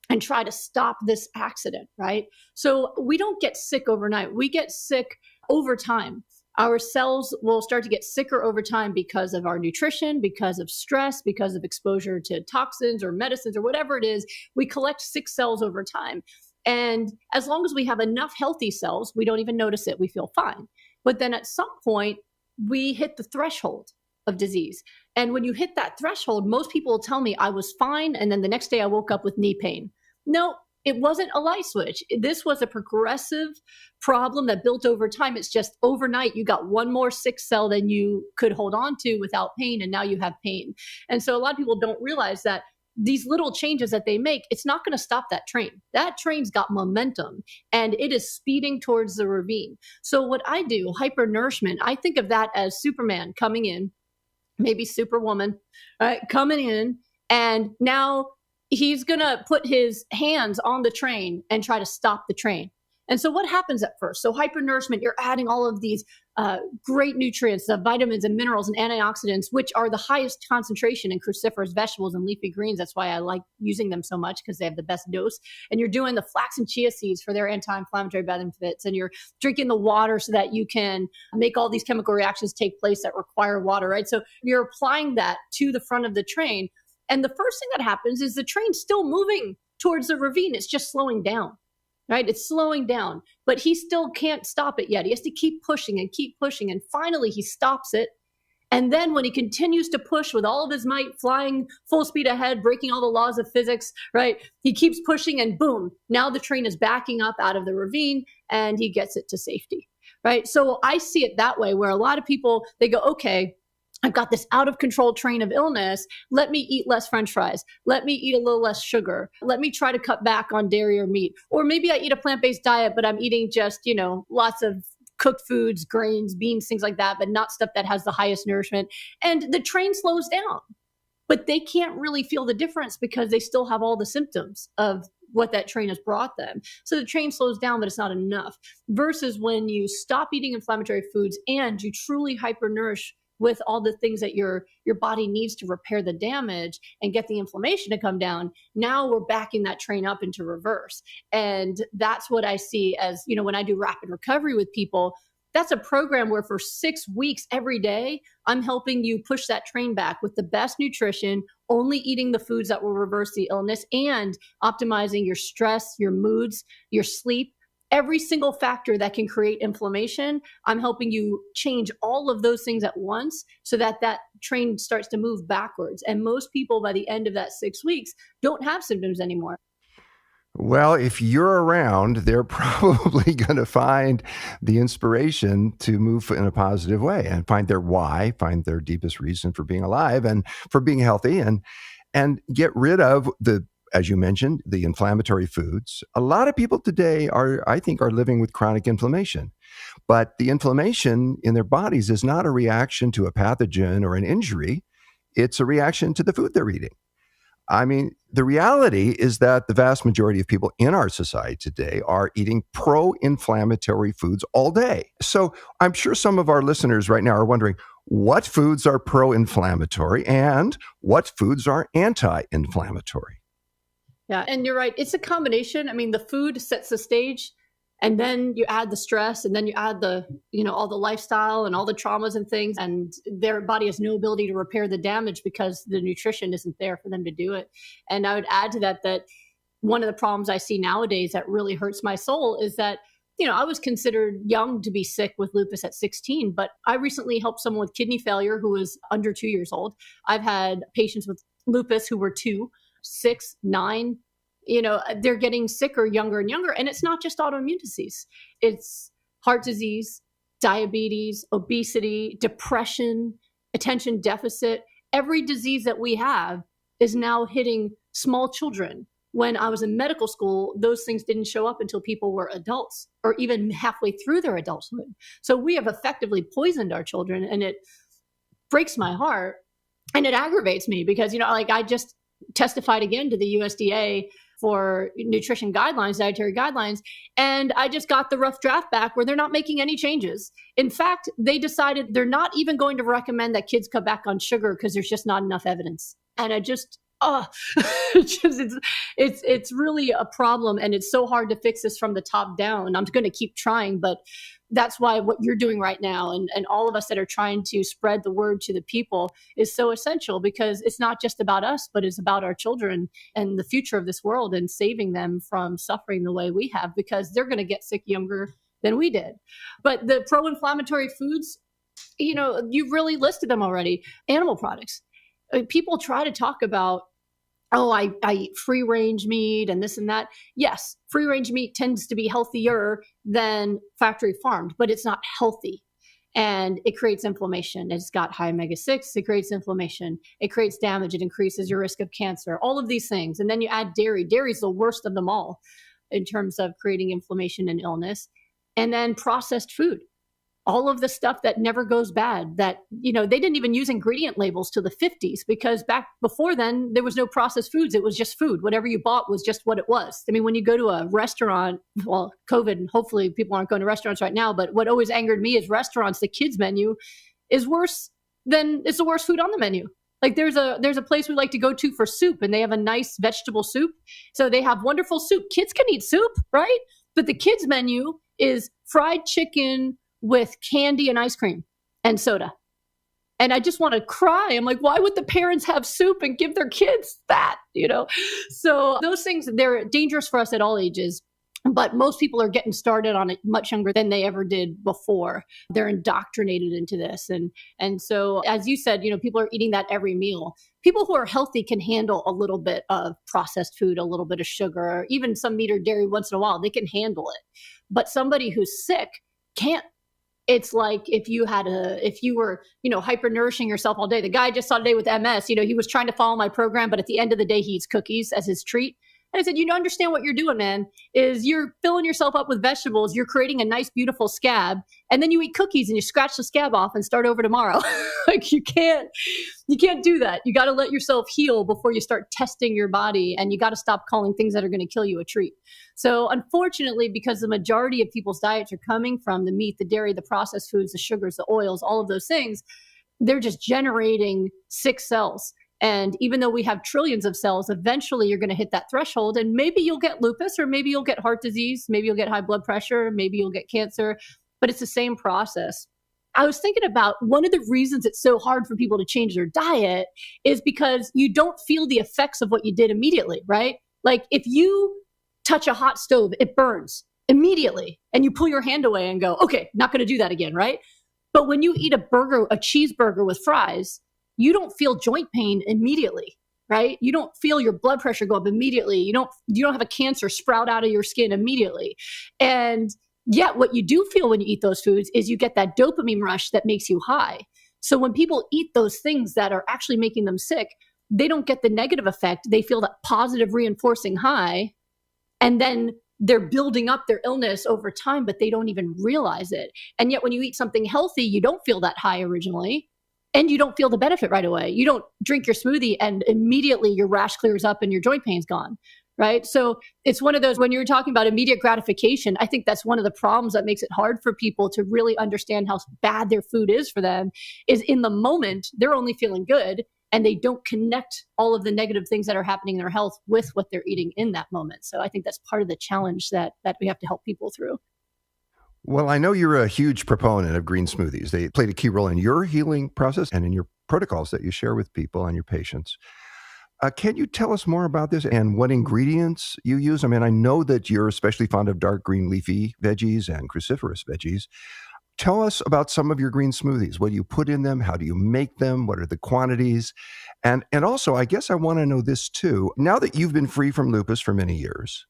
and try to stop this accident, right? So we don't get sick overnight. We get sick over time. Our cells will start to get sicker over time because of our nutrition, because of stress, because of exposure to toxins or medicines or whatever it is. We collect sick cells over time. And as long as we have enough healthy cells, we don't even notice it. We feel fine. But then at some point, we hit the threshold of disease. And when you hit that threshold, most people will tell me I was fine, and then the next day I woke up with knee pain. No, it wasn't a light switch. This was a progressive problem that built over time. It's just overnight, you got one more sick cell than you could hold on to without pain, and now you have pain. And so a lot of people don't realize that these little changes that they make, it's not going to stop that train. That train's got momentum, and it is speeding towards the ravine. So what I do, hypernourishment, I think of that as Superman coming in, maybe Superwoman, right, coming in, and now he's going to put his hands on the train and try to stop the train. And so what happens at first? So hypernourishment, you're adding all of these great nutrients, vitamins and minerals and antioxidants, which are the highest concentration in cruciferous vegetables and leafy greens. That's why I like using them so much, because they have the best dose. And you're doing the flax and chia seeds for their anti-inflammatory benefits. And you're drinking the water so that you can make all these chemical reactions take place that require water, right? So you're applying that to the front of the train. And the first thing that happens is the train's still moving towards the ravine. It's just slowing down, right? It's slowing down, but he still can't stop it yet. He has to keep pushing and keep pushing. And finally he stops it. And then when he continues to push with all of his might, flying full speed ahead, breaking all the laws of physics, right? He keeps pushing, and boom, now the train is backing up out of the ravine and he gets it to safety, right? So I see it that way, where a lot of people, they go, okay, I've got this out of control train of illness. Let me eat less French fries. Let me eat a little less sugar. Let me try to cut back on dairy or meat. Or maybe I eat a plant-based diet, but I'm eating just, lots of cooked foods, grains, beans, things like that, but not stuff that has the highest nourishment. And the train slows down, but they can't really feel the difference because they still have all the symptoms of what that train has brought them. So the train slows down, but it's not enough. Versus when you stop eating inflammatory foods and you truly hypernourish with all the things that your body needs to repair the damage and get the inflammation to come down, now we're backing that train up into reverse. And that's what I see as, when I do rapid recovery with people, that's a program where for 6 weeks every day, I'm helping you push that train back with the best nutrition, only eating the foods that will reverse the illness, and optimizing your stress, your moods, your sleep. Every single factor that can create inflammation, I'm helping you change all of those things at once so that that train starts to move backwards. And most people by the end of that 6 weeks don't have symptoms anymore. Well, if you're around, they're probably going to find the inspiration to move in a positive way and find their why, find their deepest reason for being alive and for being healthy, and get rid of as you mentioned, the inflammatory foods. A lot of people today are living with chronic inflammation, but the inflammation in their bodies is not a reaction to a pathogen or an injury. It's a reaction to the food they're eating. I mean, the reality is that the vast majority of people in our society today are eating pro-inflammatory foods all day. So I'm sure some of our listeners right now are wondering, what foods are pro-inflammatory and what foods are anti-inflammatory? Yeah, and you're right. It's a combination. I mean, the food sets the stage, and then you add the stress, and then you add the, all the lifestyle and all the traumas and things, and their body has no ability to repair the damage because the nutrition isn't there for them to do it. And I would add to that one of the problems I see nowadays that really hurts my soul is that, I was considered young to be sick with lupus at 16, but I recently helped someone with kidney failure who was under 2 years old. I've had patients with lupus who were 2, 6, 9, they're getting sicker younger and younger. And it's not just autoimmune disease. It's heart disease, diabetes, obesity, depression, attention deficit. Every disease that we have is now hitting small children. When I was in medical school, those things didn't show up until people were adults or even halfway through their adulthood. So we have effectively poisoned our children, and it breaks my heart and it aggravates me because, I just testified again to the USDA for nutrition guidelines, dietary guidelines, and I just got the rough draft back where they're not making any changes. In fact, they decided they're not even going to recommend that kids cut back on sugar because there's just not enough evidence. And it's really a problem, and it's so hard to fix this from the top down. I'm going to keep trying, but that's why what you're doing right now and all of us that are trying to spread the word to the people is so essential, because it's not just about us, but it's about our children and the future of this world and saving them from suffering the way we have, because they're going to get sick younger than we did. But the pro-inflammatory foods, you've really listed them already. Animal products. People try to talk about, I eat free-range meat and this and that. Yes, free-range meat tends to be healthier than factory-farmed, but it's not healthy. And it creates inflammation. It's got high omega-6. It creates inflammation. It creates damage. It increases your risk of cancer, all of these things. And then you add dairy. Dairy is the worst of them all in terms of creating inflammation and illness. And then processed food. All of the stuff that never goes bad, that, they didn't even use ingredient labels till the 50s, because back before then, there was no processed foods. It was just food. Whatever you bought was just what it was. I mean, when you go to a restaurant, well, COVID, and hopefully people aren't going to restaurants right now, but what always angered me is restaurants, the kids menu is it's the worst food on the menu. Like there's a place we like to go to for soup, and they have a nice vegetable soup. So they have wonderful soup. Kids can eat soup, right? But the kids menu is fried chicken with candy and ice cream and soda. And I just want to cry. I'm like, why would the parents have soup and give their kids that, So those things, they're dangerous for us at all ages. But most people are getting started on it much younger than they ever did before. They're indoctrinated into this. And so, as you said, people are eating that every meal. People who are healthy can handle a little bit of processed food, a little bit of sugar, or even some meat or dairy once in a while. They can handle it. But somebody who's sick can't. It's like if you were, hyper-nourishing yourself all day. The guy I just saw today with MS, he was trying to follow my program, but at the end of the day, he eats cookies as his treat. And I said, you don't understand what you're doing, man, is you're filling yourself up with vegetables. You're creating a nice, beautiful scab. And then you eat cookies and you scratch the scab off and start over tomorrow. Like you can't do that. You got to let yourself heal before you start testing your body. And you got to stop calling things that are going to kill you a treat. So unfortunately, because the majority of people's diets are coming from the meat, the dairy, the processed foods, the sugars, the oils, all of those things, they're just generating sick cells. And even though we have trillions of cells, eventually you're going to hit that threshold, and maybe you'll get lupus, or maybe you'll get heart disease, maybe you'll get high blood pressure, maybe you'll get cancer, but it's the same process. I was thinking about one of the reasons it's so hard for people to change their diet is because you don't feel the effects of what you did immediately, right? Like if you touch a hot stove, it burns immediately, and you pull your hand away and go, okay, not going to do that again, right? But when you eat a cheeseburger with fries, you don't feel joint pain immediately, right? You don't feel your blood pressure go up immediately. You don't have a cancer sprout out of your skin immediately. And yet what you do feel when you eat those foods is you get that dopamine rush that makes you high. So when people eat those things that are actually making them sick, they don't get the negative effect. They feel that positive reinforcing high, and then they're building up their illness over time, but they don't even realize it. And yet when you eat something healthy, you don't feel that high originally. And you don't feel the benefit right away. You don't drink your smoothie and immediately your rash clears up and your joint pain's gone, right? So it's one of those, when you're talking about immediate gratification, I think that's one of the problems that makes it hard for people to really understand how bad their food is for them, is in the moment, they're only feeling good and they don't connect all of the negative things that are happening in their health with what they're eating in that moment. So I think that's part of the challenge that we have to help people through. Well, I know you're a huge proponent of green smoothies. They played a key role in your healing process and in your protocols that you share with people and your patients. Can you tell us more about this and what ingredients you use? I mean, I know that you're especially fond of dark green leafy veggies and cruciferous veggies. Tell us about some of your green smoothies. What do you put in them? How do you make them? What are the quantities? And also, I guess I want to know this too. Now that you've been free from lupus for many years,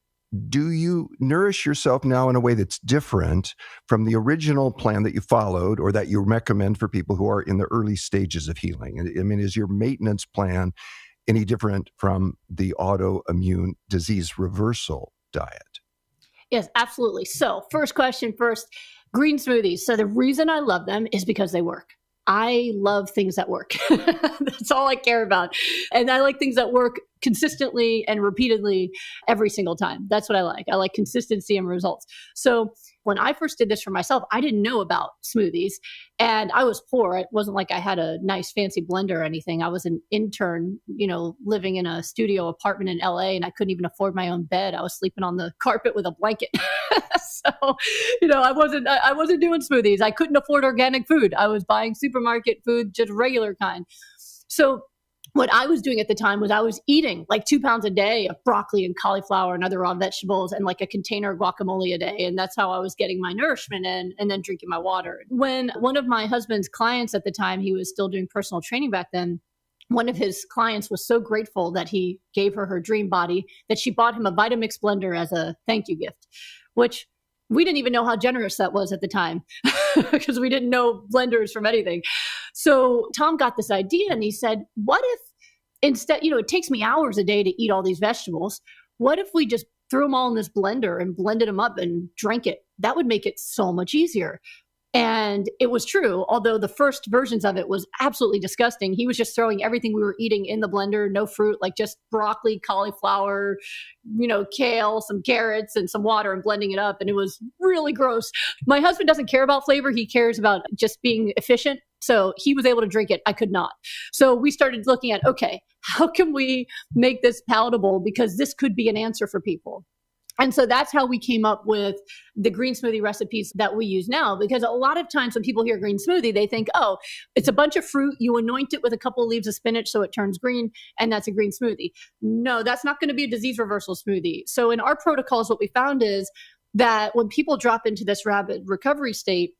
do you nourish yourself now in a way that's different from the original plan that you followed or that you recommend for people who are in the early stages of healing? I mean, is your maintenance plan any different from the autoimmune disease reversal diet? Yes, absolutely. So first question first, green smoothies. So the reason I love them is because they work. I love things that work. That's all I care about. And I like things that work consistently and repeatedly every single time. That's what I like. I like consistency and results. So when I first did this for myself, I didn't know about smoothies and I was poor. It wasn't like I had a nice fancy blender or anything. I was an intern, living in a studio apartment in LA and I couldn't even afford my own bed. I was sleeping on the carpet with a blanket. So, I wasn't doing smoothies. I couldn't afford organic food. I was buying supermarket food, just regular kind. So what I was doing at the time was I was eating like 2 pounds a day of broccoli and cauliflower and other raw vegetables and like a container of guacamole a day. And that's how I was getting my nourishment in and then drinking my water. When one of my husband's clients at the time, he was still doing personal training back then, one of his clients was so grateful that he gave her dream body that she bought him a Vitamix blender as a thank you gift, which we didn't even know how generous that was at the time because we didn't know blenders from anything. So Tom got this idea and he said, what if instead, it takes me hours a day to eat all these vegetables. What if we just threw them all in this blender and blended them up and drank it? That would make it so much easier. And it was true, although the first versions of it was absolutely disgusting. He was just throwing everything we were eating in the blender, no fruit, like just broccoli, cauliflower, kale, some carrots and some water and blending it up. And it was really gross. My husband doesn't care about flavor. He cares about just being efficient. So he was able to drink it. I could not. So we started looking at, okay, how can we make this palatable? Because this could be an answer for people. And so that's how we came up with the green smoothie recipes that we use now. Because a lot of times when people hear green smoothie, they think, oh, it's a bunch of fruit. You anoint it with a couple of leaves of spinach so it turns green, and that's a green smoothie. No, that's not going to be a disease reversal smoothie. So in our protocols, what we found is that when people drop into this rapid recovery state,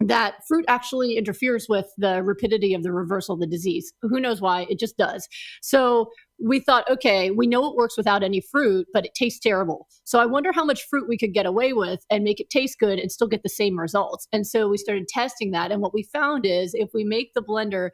that fruit actually interferes with the rapidity of the reversal of the disease. Who knows why? It just does. So we thought, okay, we know it works without any fruit, but it tastes terrible. So I wonder how much fruit we could get away with and make it taste good and still get the same results. And so we started testing that. And what we found is if we make the blender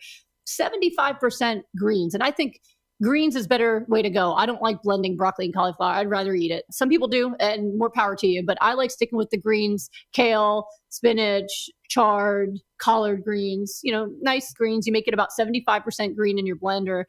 75% greens, and I think greens is a better way to go. I don't like blending broccoli and cauliflower. I'd rather eat it. Some people do, and more power to you. But I like sticking with the greens, kale, spinach, chard, collard greens, nice greens. You make it about 75% green in your blender.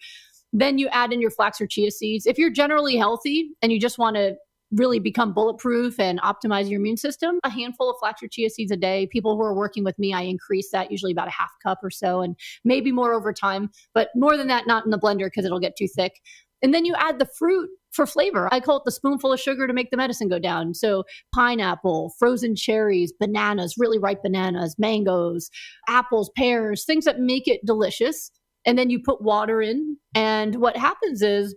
Then you add in your flax or chia seeds. If you're generally healthy and you just want to really become bulletproof and optimize your immune system, a handful of flax or chia seeds a day. People who are working with me, I increase that usually about a half cup or so, and maybe more over time, but more than that, not in the blender because it'll get too thick. And then you add the fruit for flavor. I call it the spoonful of sugar to make the medicine go down. So pineapple, frozen cherries, bananas, really ripe bananas, mangoes, apples, pears, things that make it delicious. And then you put water in. And what happens is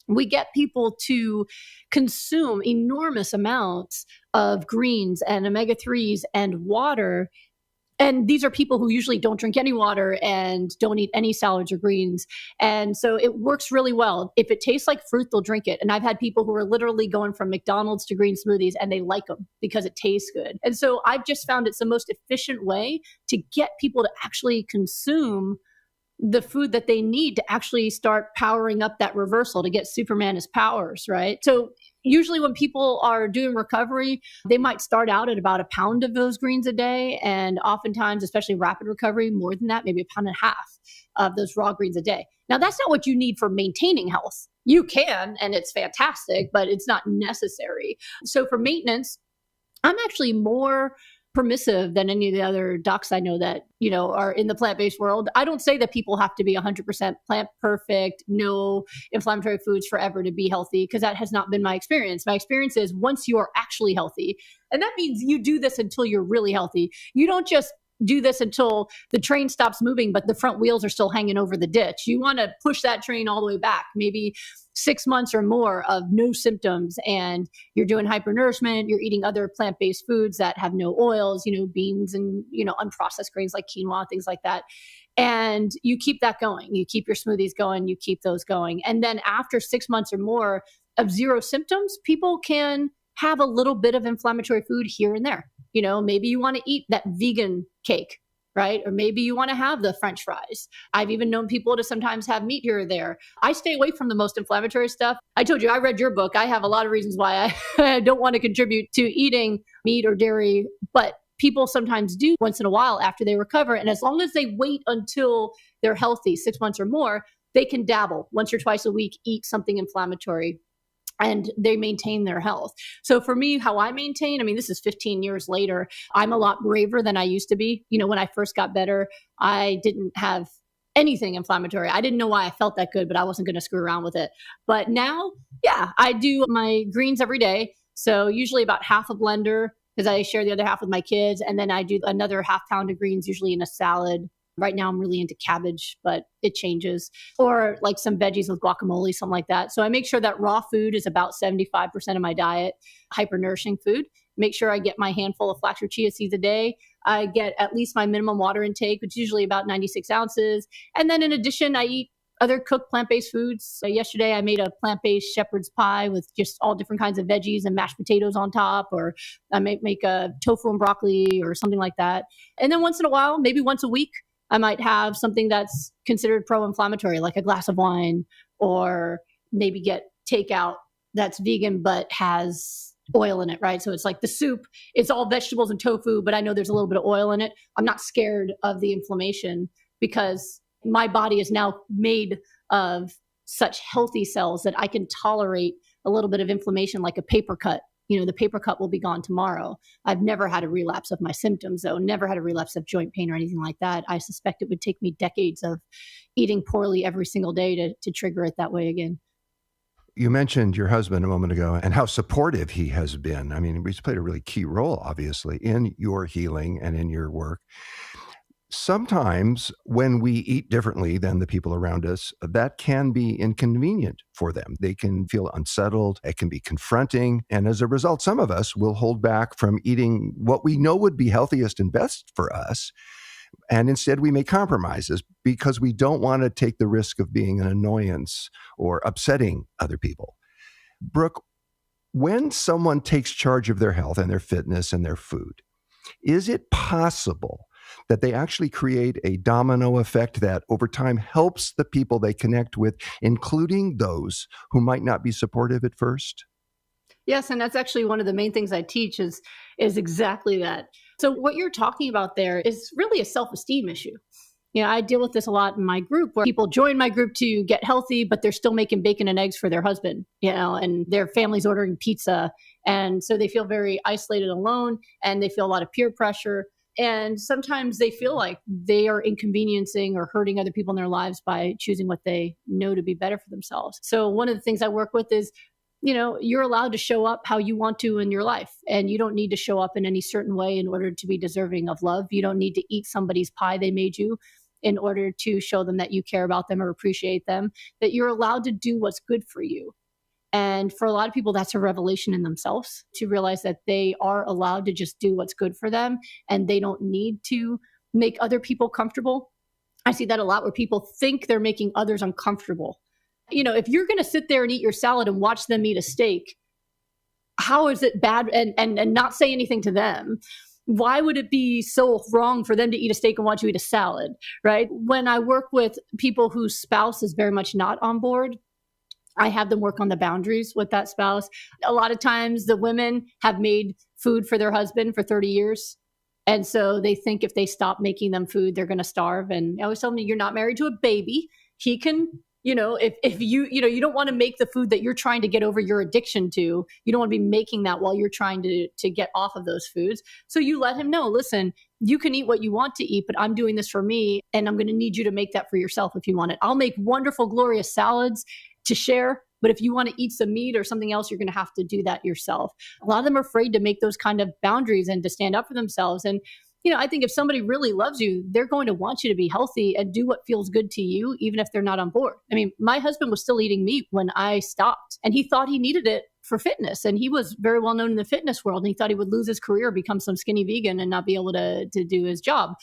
we get people to consume enormous amounts of greens and omega-3s and water. And these are people who usually don't drink any water and don't eat any salads or greens. And so it works really well. If it tastes like fruit, they'll drink it. And I've had people who are literally going from McDonald's to green smoothies and they like them because it tastes good. And so I've just found it's the most efficient way to get people to actually consume the food that they need to actually start powering up that reversal to get Superman his powers, right? So usually when people are doing recovery, they might start out at about a pound of those greens a day. And oftentimes, especially rapid recovery, more than that, maybe a pound and a half of those raw greens a day. Now, that's not what you need for maintaining health. You can, and it's fantastic, but it's not necessary. So for maintenance, I'm actually more permissive than any of the other docs I know that, are in the plant-based world. I don't say that people have to be 100% plant perfect, no inflammatory foods forever to be healthy, because that has not been my experience. My experience is once you are actually healthy, and that means you do this until you're really healthy. You don't just do this until the train stops moving, but the front wheels are still hanging over the ditch. You want to push that train all the way back, maybe 6 months or more of no symptoms, and you're doing hypernourishment, you're eating other plant-based foods that have no oils, beans and, unprocessed grains like quinoa, things like that. And you keep that going. You keep your smoothies going, you keep those going. And then after 6 months or more of zero symptoms, people can have a little bit of inflammatory food here and there. Maybe you want to eat that vegan cake, right? Or maybe you want to have the French fries. I've even known people to sometimes have meat here or there. I stay away from the most inflammatory stuff. I told you, I read your book. I have a lot of reasons why I don't want to contribute to eating meat or dairy, but people sometimes do once in a while after they recover. And as long as they wait until they're healthy, 6 months or more, they can dabble once or twice a week, eat something inflammatory, and they maintain their health. So for me, how I maintain, this is 15 years later, I'm a lot braver than I used to be. When I first got better, I didn't have anything inflammatory. I didn't know why I felt that good, but I wasn't going to screw around with it. But now, I do my greens every day. So usually about half a blender, because I share the other half with my kids. And then I do another half pound of greens, usually in a salad. Right now, I'm really into cabbage, but it changes. Or like some veggies with guacamole, something like that. So I make sure that raw food is about 75% of my diet, hyper-nourishing food. Make sure I get my handful of flax or chia seeds a day. I get at least my minimum water intake, which is usually about 96 ounces. And then in addition, I eat other cooked plant-based foods. So yesterday, I made a plant-based shepherd's pie with just all different kinds of veggies and mashed potatoes on top, or I might make a tofu and broccoli or something like that. And then once in a while, maybe once a week, I might have something that's considered pro-inflammatory, like a glass of wine, or maybe get takeout that's vegan but has oil in it, right? So it's like the soup, it's all vegetables and tofu, but I know there's a little bit of oil in it. I'm not scared of the inflammation because my body is now made of such healthy cells that I can tolerate a little bit of inflammation like a paper cut. The paper cut will be gone tomorrow. I've never had a relapse of my symptoms, though. Never had a relapse of joint pain or anything like that. I suspect it would take me decades of eating poorly every single day to trigger it that way again. You mentioned your husband a moment ago and how supportive he has been. He's played a really key role, obviously, in your healing and in your work. Sometimes when we eat differently than the people around us, that can be inconvenient for them. They can feel unsettled. It can be confronting. And as a result, some of us will hold back from eating what we know would be healthiest and best for us. And instead, we make compromises because we don't want to take the risk of being an annoyance or upsetting other people. Brooke, when someone takes charge of their health and their fitness and their food, is it possible that they actually create a domino effect that over time helps the people they connect with, including those who might not be supportive at first? Yes, and that's actually one of the main things I teach is exactly that. So what you're talking about there is really a self-esteem issue. I deal with this a lot in my group where people join my group to get healthy, but they're still making bacon and eggs for their husband, and their family's ordering pizza. And so they feel very isolated, alone, and they feel a lot of peer pressure. And sometimes they feel like they are inconveniencing or hurting other people in their lives by choosing what they know to be better for themselves. So one of the things I work with is, you're allowed to show up how you want to in your life. And you don't need to show up in any certain way in order to be deserving of love. You don't need to eat somebody's pie they made you in order to show them that you care about them or appreciate them, that you're allowed to do what's good for you. And for a lot of people, that's a revelation in themselves to realize that they are allowed to just do what's good for them and they don't need to make other people comfortable. I see that a lot where people think they're making others uncomfortable. If you're going to sit there and eat your salad and watch them eat a steak, how is it bad and not say anything to them? Why would it be so wrong for them to eat a steak and watch you eat a salad, right? When I work with people whose spouse is very much not on board, I have them work on the boundaries with that spouse. A lot of times the women have made food for their husband for 30 years. And so they think if they stop making them food, they're going to starve. And I always tell them, you're not married to a baby. He can, if you don't want to make the food that you're trying to get over your addiction to, you don't want to be making that while you're trying to get off of those foods. So you let him know, listen, you can eat what you want to eat, but I'm doing this for me. And I'm going to need you to make that for yourself if you want it. I'll make wonderful, glorious salads to share. But if you want to eat some meat or something else, you're going to have to do that yourself. A lot of them are afraid to make those kind of boundaries and to stand up for themselves. And I think if somebody really loves you, they're going to want you to be healthy and do what feels good to you, even if they're not on board. I mean, my husband was still eating meat when I stopped, and he thought he needed it for fitness. And he was very well known in the fitness world. And he thought he would lose his career, become some skinny vegan and not be able to do his job.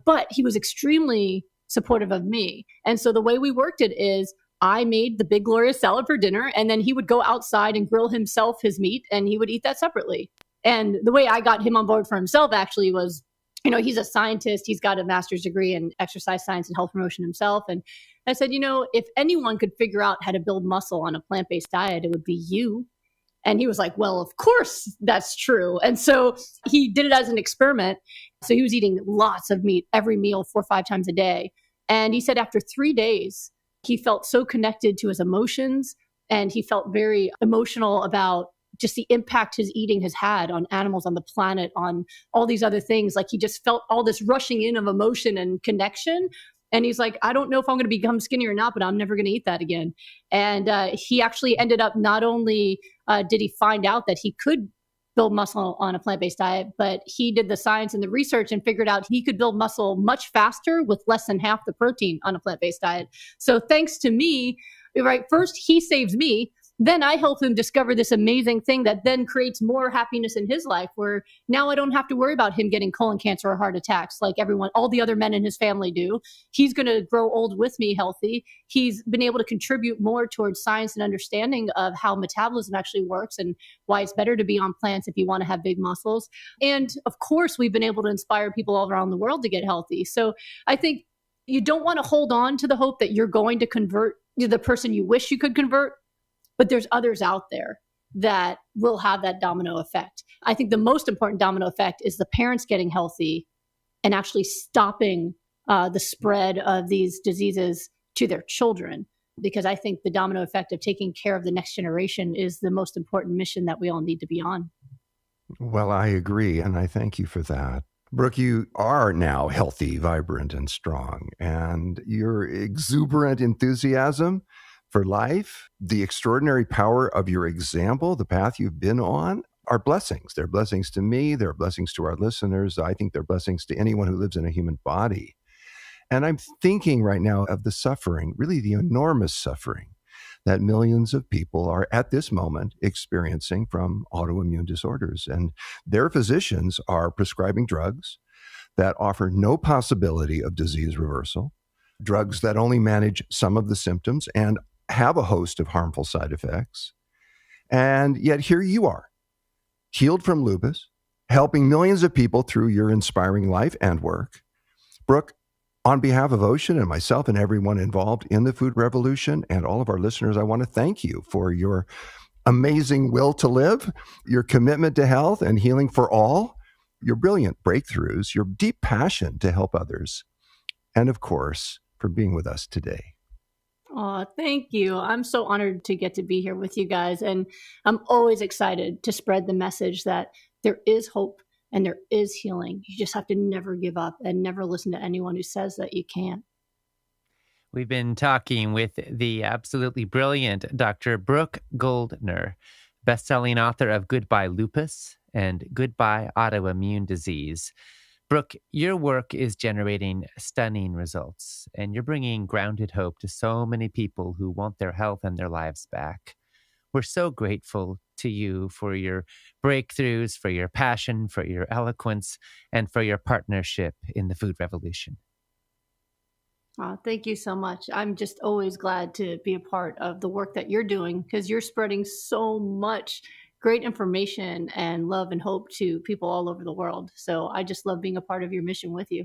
But he was extremely supportive of me. And so the way we worked it is I made the big glorious salad for dinner, and then he would go outside and grill himself his meat, and he would eat that separately. And the way I got him on board for himself actually was, he's a scientist. He's got a master's degree in exercise science and health promotion himself. And I said, if anyone could figure out how to build muscle on a plant-based diet, it would be you. And he was like, well, of course that's true. And so he did it as an experiment. So he was eating lots of meat, every meal, 4 or 5 times a day. And he said after 3 days, he felt so connected to his emotions, and he felt very emotional about just the impact his eating has had on animals, on the planet, on all these other things. Like he just felt all this rushing in of emotion and connection. And he's like, I don't know if I'm going to become skinny or not, but I'm never going to eat that again. And he actually ended up, not only did he find out that he could build muscle on a plant-based diet, but he did the science and the research and figured out he could build muscle much faster with less than half the protein on a plant-based diet. So thanks to me, right, first he saves me, then I help him discover this amazing thing that then creates more happiness in his life, where now I don't have to worry about him getting colon cancer or heart attacks like all the other men in his family do. He's going to grow old with me healthy. He's been able to contribute more towards science and understanding of how metabolism actually works and why it's better to be on plants if you want to have big muscles. And of course, we've been able to inspire people all around the world to get healthy. So I think you don't want to hold on to the hope that you're going to convert the person you wish you could convert. But there's others out there that will have that domino effect. I think the most important domino effect is the parents getting healthy and actually stopping the spread of these diseases to their children. Because I think the domino effect of taking care of the next generation is the most important mission that we all need to be on. Well, I agree, and I thank you for that. Brooke, you are now healthy, vibrant, and strong, and your exuberant enthusiasm for life, the extraordinary power of your example, the path you've been on, are blessings. They're blessings to me. They're blessings to our listeners. I think they're blessings to anyone who lives in a human body. And I'm thinking right now of the suffering, really the enormous suffering that millions of people are at this moment experiencing from autoimmune disorders. And their physicians are prescribing drugs that offer no possibility of disease reversal, drugs that only manage some of the symptoms and have a host of harmful side effects. And yet here you are, healed from lupus, helping millions of people through your inspiring life and work. Brooke, on behalf of Ocean and myself and everyone involved in the food revolution and all of our listeners, I want to thank you for your amazing will to live, your commitment to health and healing for all, your brilliant breakthroughs, your deep passion to help others, and of course, for being with us today. Oh, thank you. I'm so honored to get to be here with you guys. And I'm always excited to spread the message that there is hope and there is healing. You just have to never give up and never listen to anyone who says that you can't. We've been talking with the absolutely brilliant Dr. Brooke Goldner, best-selling author of Goodbye Lupus and Goodbye Autoimmune Disease. Brooke, your work is generating stunning results, and you're bringing grounded hope to so many people who want their health and their lives back. We're so grateful to you for your breakthroughs, for your passion, for your eloquence, and for your partnership in the food revolution. Oh, thank you so much. I'm just always glad to be a part of the work that you're doing, because you're spreading so much great information and love and hope to people all over the world. So I just love being a part of your mission with you.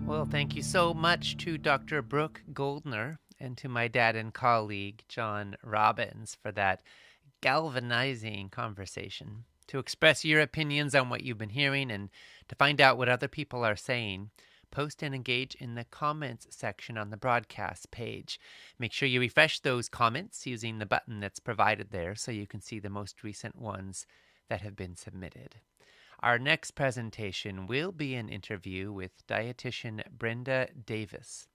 Well, thank you so much to Dr. Brooke Goldner and to my dad and colleague, John Robbins, for that galvanizing conversation. To express your opinions on what you've been hearing and to find out what other people are saying, post and engage in the comments section on the broadcast page. Make sure you refresh those comments using the button that's provided there so you can see the most recent ones that have been submitted. Our next presentation will be an interview with dietitian Brenda Davis.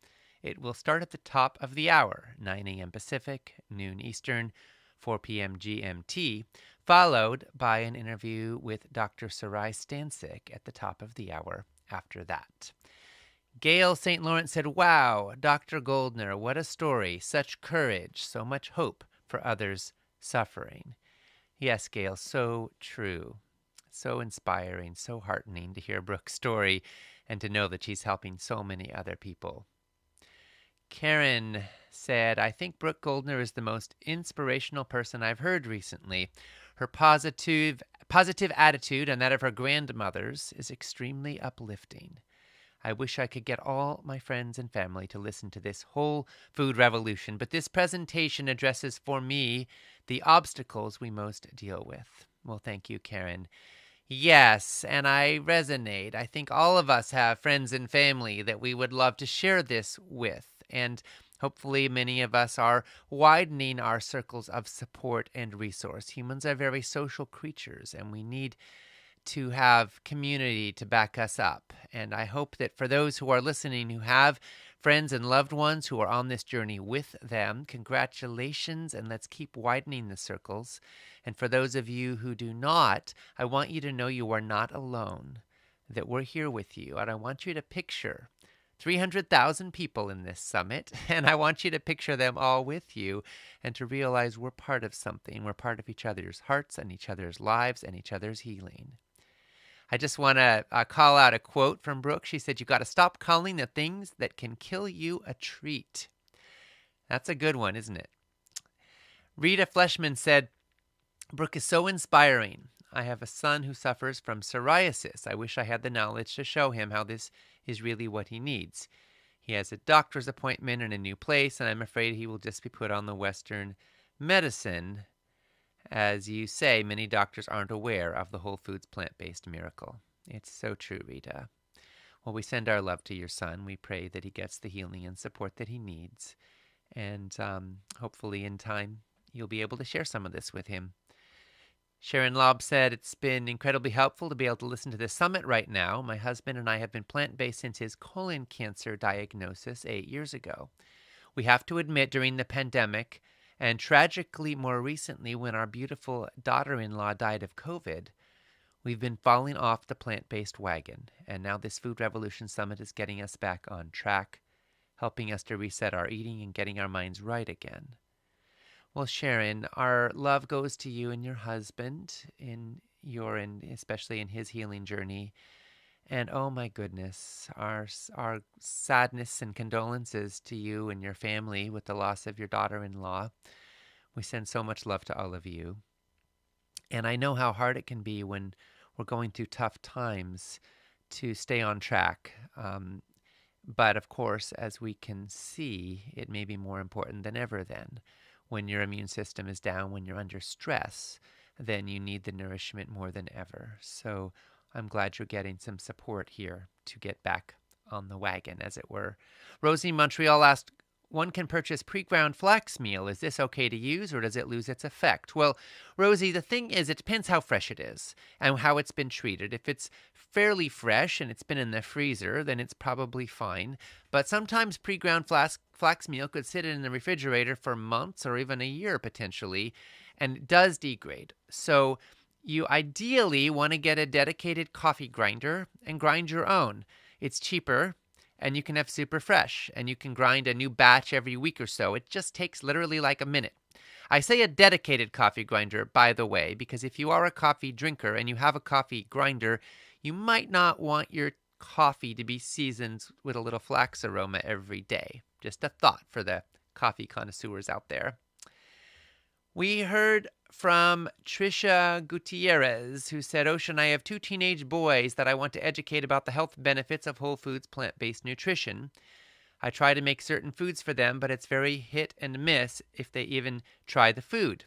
It will start at the top of the hour, 9 a.m. Pacific, noon Eastern, 4 p.m. GMT, followed by an interview with Dr. Sarai Stancic at the top of the hour after that. Gail St. Lawrence said, "Wow, Dr. Goldner, what a story. Such courage, so much hope for others suffering." Yes, Gail, so true. So inspiring, so heartening to hear Brooke's story and to know that she's helping so many other people. Karen said, "I think Brooke Goldner is the most inspirational person I've heard recently. Her positive attitude and that of her grandmothers is extremely uplifting. I wish I could get all my friends and family to listen to this whole food revolution, but this presentation addresses for me the obstacles we most deal with." Well, thank you, Karen. Yes, and I resonate. I think all of us have friends and family that we would love to share this with, and hopefully many of us are widening our circles of support and resource. Humans are very social creatures, and we need to have community to back us up. And I hope that for those who are listening who have friends and loved ones who are on this journey with them, congratulations, and let's keep widening the circles. And for those of you who do not, I want you to know you are not alone, that we're here with you. And I want you to picture 300,000 people in this summit, and I want you to picture them all with you and to realize we're part of something. We're part of each other's hearts and each other's lives and each other's healing. I just want to call out a quote from Brooke. She said, "You got to stop calling the things that can kill you a treat." That's a good one, isn't it? Rita Fleshman said, "Brooke is so inspiring. I have a son who suffers from psoriasis. I wish I had the knowledge to show him how this is really what he needs. He has a doctor's appointment in a new place, and I'm afraid he will just be put on the Western medicine. As you say, many doctors aren't aware of the whole foods plant-based miracle." It's so true, Rita. Well, we send our love to your son. We pray that he gets the healing and support that he needs. And hopefully in time, you'll be able to share some of this with him. Sharon Lobb said, "It's been incredibly helpful to be able to listen to this summit right now. My husband and I have been plant-based since his colon cancer diagnosis 8 years ago. We have to admit during the pandemic, and tragically more recently when our beautiful daughter-in-law died of COVID, we've been falling off the plant-based wagon. And now this Food Revolution Summit is getting us back on track, helping us to reset our eating and getting our minds right again." Well, Sharon, our love goes to you and your husband especially in his healing journey. And oh my goodness, our sadness and condolences to you and your family with the loss of your daughter-in-law. We send so much love to all of you. And I know how hard it can be when we're going through tough times to stay on track. But of course, as we can see, it may be more important than ever then. When your immune system is down, when you're under stress, then you need the nourishment more than ever. So I'm glad you're getting some support here to get back on the wagon, as it were. Rosie Montreal asked, "One can purchase pre-ground flax meal. Is this okay to use, or does it lose its effect?" Well, Rosie, the thing is, it depends how fresh it is and how it's been treated. If it's fairly fresh and it's been in the freezer, then it's probably fine. But sometimes pre-ground flax meal could sit in the refrigerator for months or even a year potentially, and it does degrade. So you ideally want to get a dedicated coffee grinder and grind your own. It's cheaper, and you can have super fresh, and you can grind a new batch every week or so. It just takes literally like a minute. I say a dedicated coffee grinder, by the way, because if you are a coffee drinker and you have a coffee grinder, you might not want your coffee to be seasoned with a little flax aroma every day. Just a thought for the coffee connoisseurs out there. We heard from Trisha Gutierrez, who said, "Ocean, I have 2 teenage boys that I want to educate about the health benefits of whole foods plant-based nutrition. I try to make certain foods for them, but it's very hit and miss if they even try the food.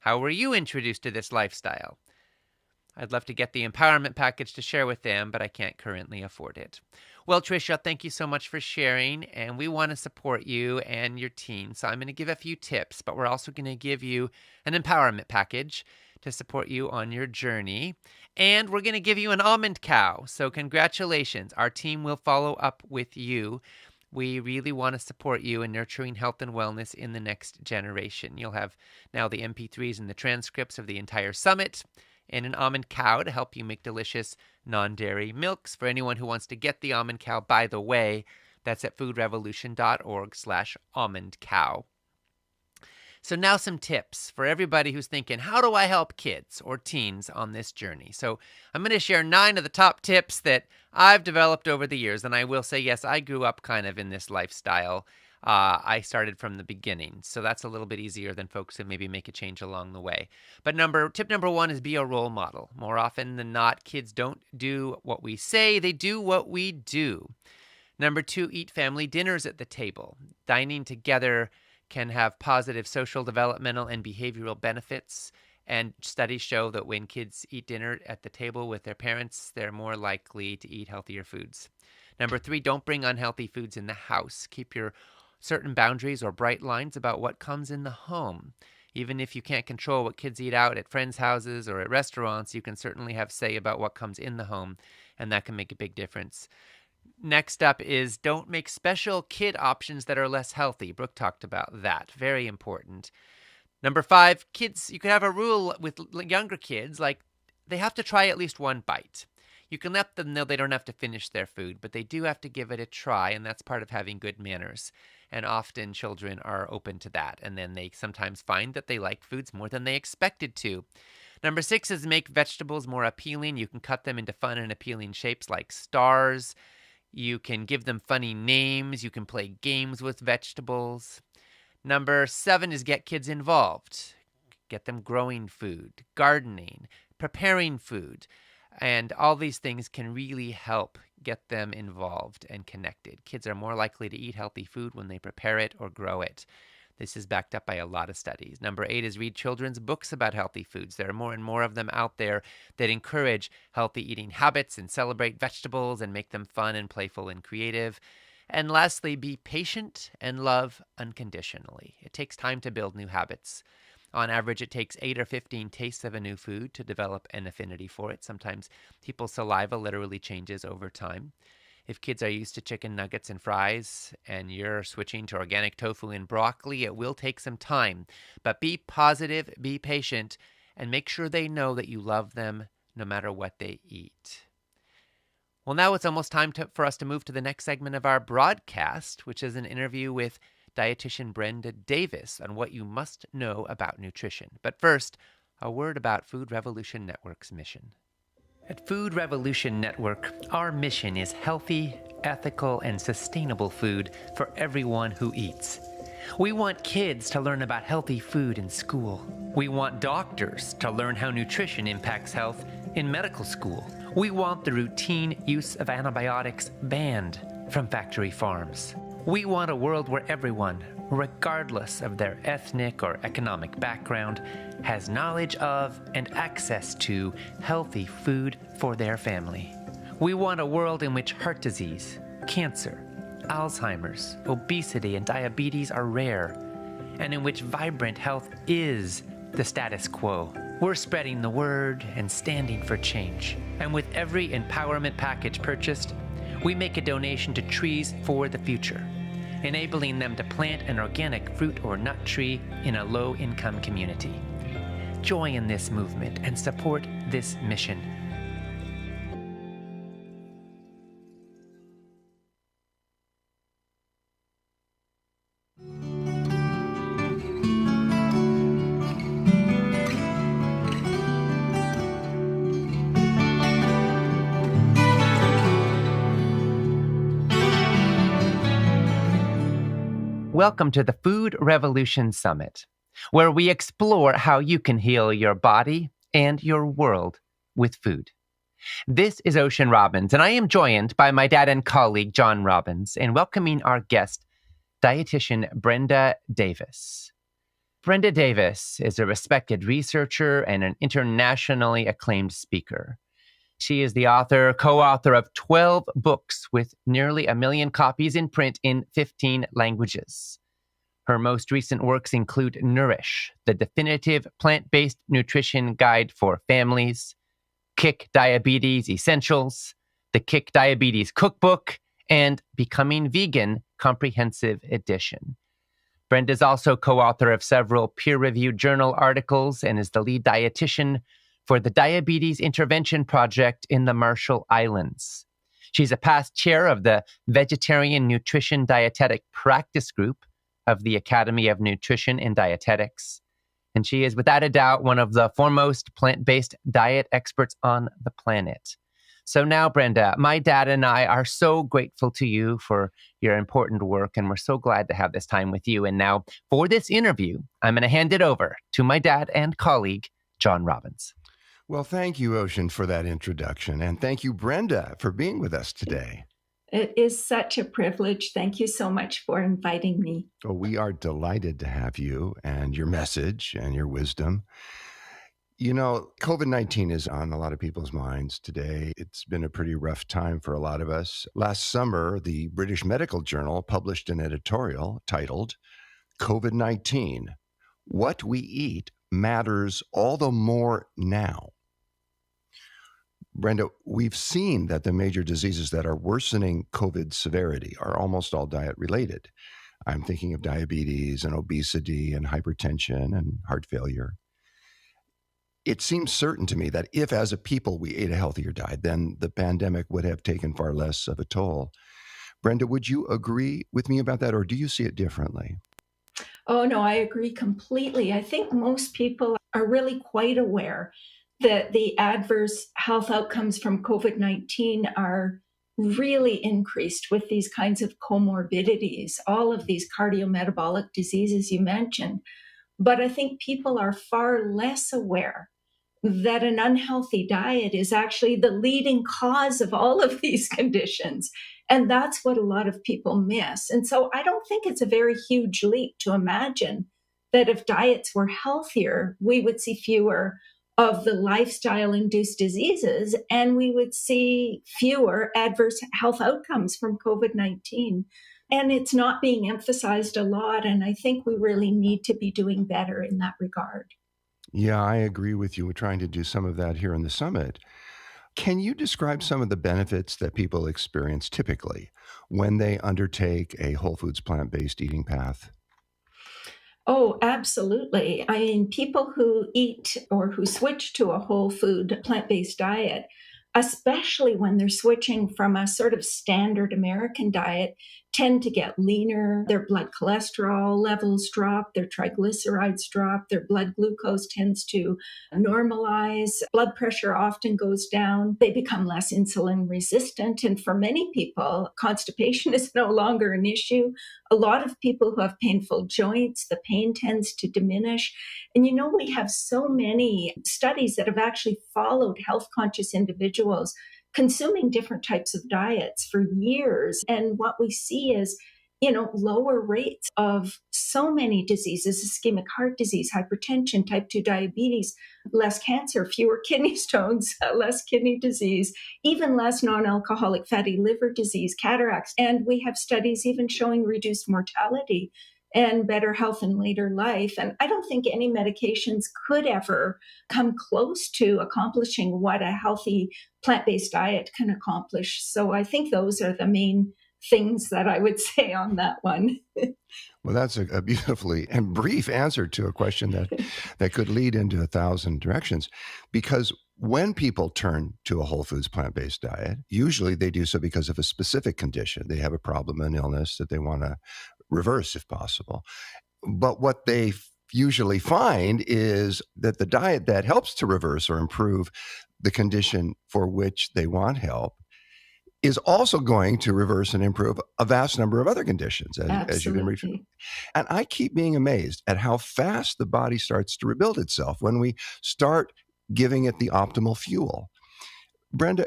How were you introduced to this lifestyle? I'd love to get the empowerment package to share with them, but I can't currently afford it." Well, Trisha, thank you so much for sharing, and we want to support you and your team. So I'm going to give a few tips, but we're also going to give you an empowerment package to support you on your journey. And we're going to give you an almond cow. So congratulations. Our team will follow up with you. We really want to support you in nurturing health and wellness in the next generation. You'll have now the MP3s and the transcripts of the entire summit and an almond cow to help you make delicious non-dairy milks. For anyone who wants to get the almond cow, by the way, that's at foodrevolution.org/almond cow. So now some tips for everybody who's thinking, how do I help kids or teens on this journey? So I'm going to share 9 of the top tips that I've developed over the years. And I will say, yes, I grew up kind of in this lifestyle. I started from the beginning. So that's a little bit easier than folks who maybe make a change along the way. But tip number 1 is be a role model. More often than not, kids don't do what we say, they do what we do. Number 2, eat family dinners at the table. Dining together can have positive social, developmental, and behavioral benefits. And studies show that when kids eat dinner at the table with their parents, they're more likely to eat healthier foods. Number 3, don't bring unhealthy foods in the house. Keep your certain boundaries or bright lines about what comes in the home. Even if you can't control what kids eat out at friends' houses or at restaurants, you can certainly have say about what comes in the home, and that can make a big difference. Next up is don't make special kid options that are less healthy. Brooke talked about that. Very important. Number 5, kids, you can have a rule with younger kids, like they have to try at least one bite. You can let them know they don't have to finish their food, but they do have to give it a try, and that's part of having good manners. And often children are open to that, and then they sometimes find that they like foods more than they expected to. Number 6 is make vegetables more appealing. You can cut them into fun and appealing shapes like stars. You can give them funny names. You can play games with vegetables. Number 7 is get kids involved. Get them growing food, gardening, preparing food. And all these things can really help get them involved and connected. Kids are more likely to eat healthy food when they prepare it or grow it. This is backed up by a lot of studies. Number 8 is read children's books about healthy foods. There are more and more of them out there that encourage healthy eating habits and celebrate vegetables and make them fun and playful and creative. And lastly, be patient and love unconditionally. It takes time to build new habits. On average, it takes 8 or 15 tastes of a new food to develop an affinity for it. Sometimes people's saliva literally changes over time. If kids are used to chicken nuggets and fries and you're switching to organic tofu and broccoli, it will take some time. But be positive, be patient, and make sure they know that you love them no matter what they eat. Well, now it's almost time for us to move to the next segment of our broadcast, which is an interview with dietitian Brenda Davis on what you must know about nutrition. But first, a word about Food Revolution Network's mission. At Food Revolution Network, our mission is healthy, ethical, and sustainable food for everyone who eats. We want kids to learn about healthy food in school. We want doctors to learn how nutrition impacts health in medical school. We want the routine use of antibiotics banned from factory farms. We want a world where everyone, regardless of their ethnic or economic background, has knowledge of and access to healthy food for their family. We want a world in which heart disease, cancer, Alzheimer's, obesity, and diabetes are rare, and in which vibrant health is the status quo. We're spreading the word and standing for change. And with every empowerment package purchased, we make a donation to Trees for the Future, enabling them to plant an organic fruit or nut tree in a low-income community. Join this movement and support this mission. Welcome to the Food Revolution Summit, where we explore how you can heal your body and your world with food. This is Ocean Robbins, and I am joined by my dad and colleague, John Robbins, and welcoming our guest, dietitian Brenda Davis. Brenda Davis is a respected researcher and an internationally acclaimed speaker. She is the co-author of 12 books with nearly 1 million copies in print in 15 languages. Her most recent works include Nourish, the definitive plant-based nutrition guide for families, Kick Diabetes Essentials, the Kick Diabetes Cookbook, and Becoming Vegan Comprehensive Edition. Brenda is also co-author of several peer-reviewed journal articles and is the lead dietitian for the Diabetes Intervention Project in the Marshall Islands. She's a past chair of the Vegetarian Nutrition Dietetic Practice Group of the Academy of Nutrition and Dietetics. And she is, without a doubt, one of the foremost plant-based diet experts on the planet. So now, Brenda, my dad and I are so grateful to you for your important work, and we're so glad to have this time with you. And now, for this interview, I'm going to hand it over to my dad and colleague, John Robbins. Well, thank you, Ocean, for that introduction. And thank you, Brenda, for being with us today. It is such a privilege. Thank you so much for inviting me. Well, we are delighted to have you and your message and your wisdom. You know, COVID-19 is on a lot of people's minds today. It's been a pretty rough time for a lot of us. Last summer, the British Medical Journal published an editorial titled, COVID-19, What We Eat Matters All the More Now. Brenda, we've seen that the major diseases that are worsening COVID severity are almost all diet related. I'm thinking of diabetes and obesity and hypertension and heart failure. It seems certain to me that if as a people we ate a healthier diet, then the pandemic would have taken far less of a toll. Brenda, would you agree with me about that, or do you see it differently? Oh, no, I agree completely. I think most people are really quite aware that the adverse health outcomes from COVID-19 are really increased with these kinds of comorbidities, all of these cardiometabolic diseases you mentioned. But I think people are far less aware that an unhealthy diet is actually the leading cause of all of these conditions. And that's what a lot of people miss. And so I don't think it's a very huge leap to imagine that if diets were healthier, we would see fewer of the lifestyle-induced diseases, and we would see fewer adverse health outcomes from COVID-19. And it's not being emphasized a lot, and I think we really need to be doing better in that regard. Yeah, I agree with you. We're trying to do some of that here in the summit. Can you describe some of the benefits that people experience typically when they undertake a whole foods plant-based eating path? Oh, absolutely. I mean, people who eat or who switch to a whole food plant-based diet, especially when they're switching from a sort of standard American diet, tend to get leaner, their blood cholesterol levels drop, their triglycerides drop, their blood glucose tends to normalize, blood pressure often goes down, they become less insulin resistant. And for many people, constipation is no longer an issue. A lot of people who have painful joints, the pain tends to diminish. And you know, we have so many studies that have actually followed health conscious individuals consuming different types of diets for years. And what we see is, you know, lower rates of so many diseases, ischemic heart disease, hypertension, type 2 diabetes, less cancer, fewer kidney stones, less kidney disease, even less non-alcoholic fatty liver disease, cataracts. And we have studies even showing reduced mortality and better health in later life. And I don't think any medications could ever come close to accomplishing what a healthy plant-based diet can accomplish. So I think those are the main things that I would say on that one. Well, that's a beautifully and brief answer to a question that could lead into 1,000 directions. Because when people turn to a whole foods plant-based diet, usually they do so because of a specific condition. They have a problem, an illness that they want to reverse if possible. But what they usually find is that the diet that helps to reverse or improve the condition for which they want help is also going to reverse and improve a vast number of other conditions, as you can reach. And I keep being amazed at how fast the body starts to rebuild itself when we start giving it the optimal fuel. Brenda,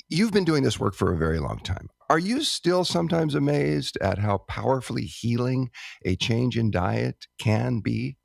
you've been doing this work for a very long time. Are you still sometimes amazed at how powerfully healing a change in diet can be?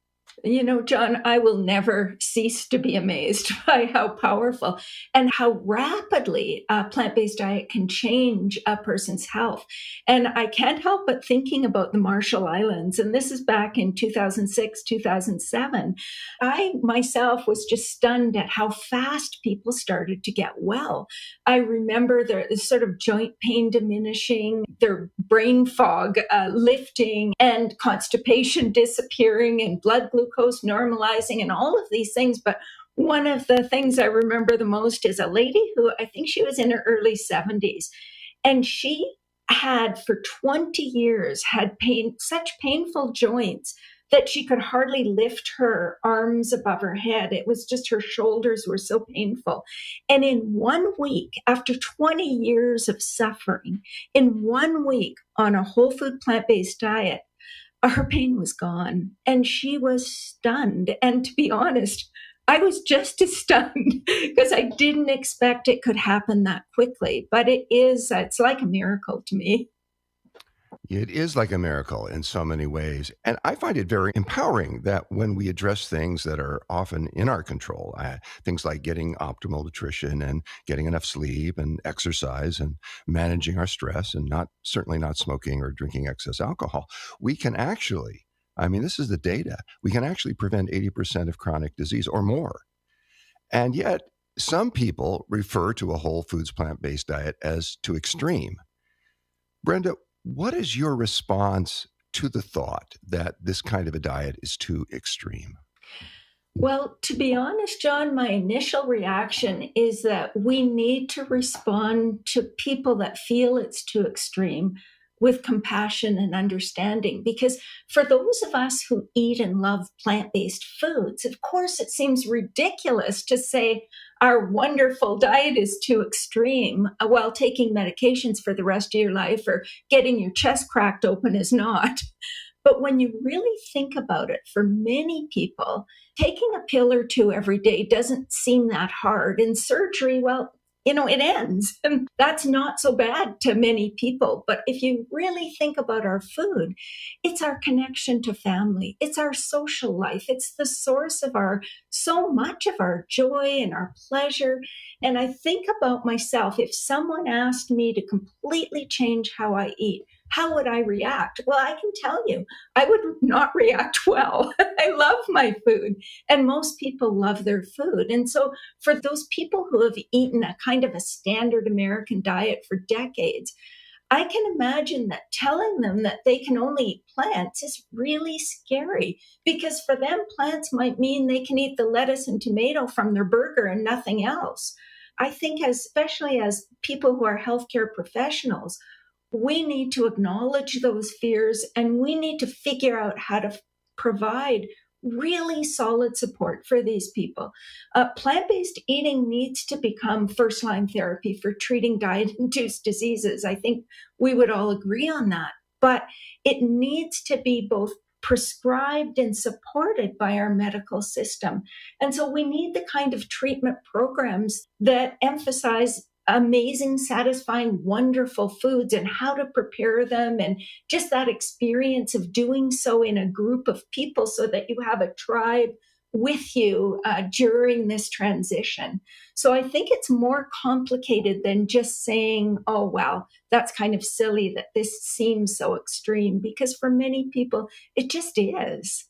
You know, John, I will never cease to be amazed by how powerful and how rapidly a plant-based diet can change a person's health. And I can't help but thinking about the Marshall Islands. And this is back in 2006, 2007. I myself was just stunned at how fast people started to get well. I remember the sort of joint pain diminishing, their brain fog lifting, and constipation disappearing, and blood glucose normalizing, and all of these things. But one of the things I remember the most is a lady who, I think she was in her early 70s, and she had for 20 years had such painful joints that she could hardly lift her arms above her head. It was just her shoulders were so painful. And in 1 week, after 20 years of suffering, in 1 week on a whole food plant-based diet, her pain was gone. And she was stunned. And to be honest, I was just as stunned because I didn't expect it could happen that quickly. But it's like a miracle to me. It is like a miracle in so many ways. And I find it very empowering that when we address things that are often in our control, things like getting optimal nutrition and getting enough sleep and exercise and managing our stress and certainly not smoking or drinking excess alcohol, we can actually, this is the data, we can actually prevent 80% of chronic disease or more. And yet some people refer to a whole foods plant-based diet as too extreme. Brenda, what is your response to the thought that this kind of a diet is too extreme? Well, to be honest, John, my initial reaction is that we need to respond to people that feel it's too extreme with compassion and understanding. Because for those of us who eat and love plant-based foods, of course, it seems ridiculous to say our wonderful diet is too extreme while taking medications for the rest of your life, or getting your chest cracked open is not. But when you really think about it, for many people, taking a pill or two every day doesn't seem that hard. And surgery, well, it ends. And that's not so bad to many people. But if you really think about our food, it's our connection to family. It's our social life. It's the source of so much of our joy and our pleasure. And I think about myself, if someone asked me to completely change how I eat, how would I react? Well, I can tell you, I would not react well. I love my food, and most people love their food. And so for those people who have eaten a kind of a standard American diet for decades, I can imagine that telling them that they can only eat plants is really scary, because for them, plants might mean they can eat the lettuce and tomato from their burger and nothing else. I think especially as people who are healthcare professionals, we need to acknowledge those fears, and we need to figure out how to provide really solid support for these people. Plant-based eating needs to become first-line therapy for treating diet-induced diseases. I think we would all agree on that. But it needs to be both prescribed and supported by our medical system. And so we need the kind of treatment programs that emphasize amazing, satisfying, wonderful foods and how to prepare them, and just that experience of doing so in a group of people so that you have a tribe with you during this transition. So I think it's more complicated than just saying, oh, well, that's kind of silly that this seems so extreme, because for many people, it just is.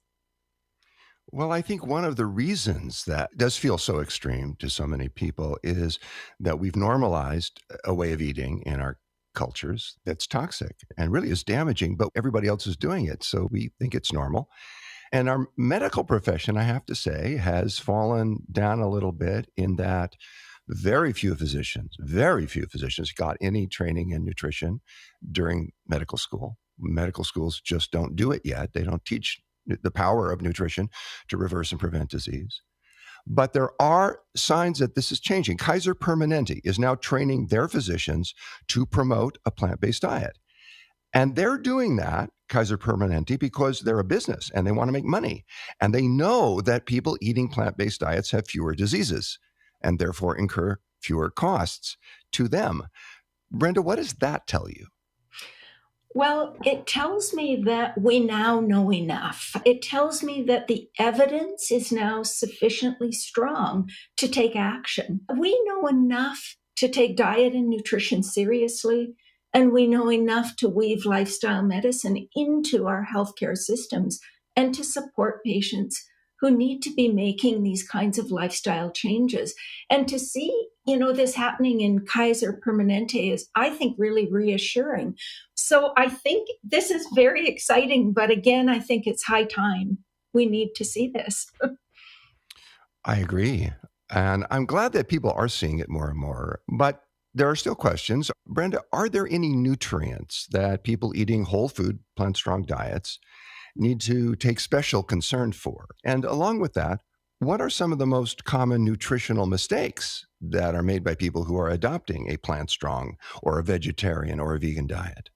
Well, I think one of the reasons that does feel so extreme to so many people is that we've normalized a way of eating in our cultures that's toxic and really is damaging, but everybody else is doing it, so we think it's normal. And our medical profession, I have to say, has fallen down a little bit in that very few physicians got any training in nutrition during medical school. Medical schools just don't do it yet. They don't teach the power of nutrition to reverse and prevent disease. But there are signs that this is changing. Kaiser Permanente is now training their physicians to promote a plant-based diet. And they're doing that, Kaiser Permanente, because they're a business and they want to make money. And they know that people eating plant-based diets have fewer diseases and therefore incur fewer costs to them. Brenda, what does that tell you? Well, it tells me that we now know enough. It tells me that the evidence is now sufficiently strong to take action. We know enough to take diet and nutrition seriously, and we know enough to weave lifestyle medicine into our healthcare systems and to support patients who need to be making these kinds of lifestyle changes. And to see, this happening in Kaiser Permanente is, I think, really reassuring. So I think this is very exciting, but again, I think it's high time. We need to see this. I agree. And I'm glad that people are seeing it more and more. But there are still questions. Brenda, are there any nutrients that people eating whole food, plant strong diets need to take special concern for? And along with that, what are some of the most common nutritional mistakes that are made by people who are adopting a plant strong or a vegetarian or a vegan diet?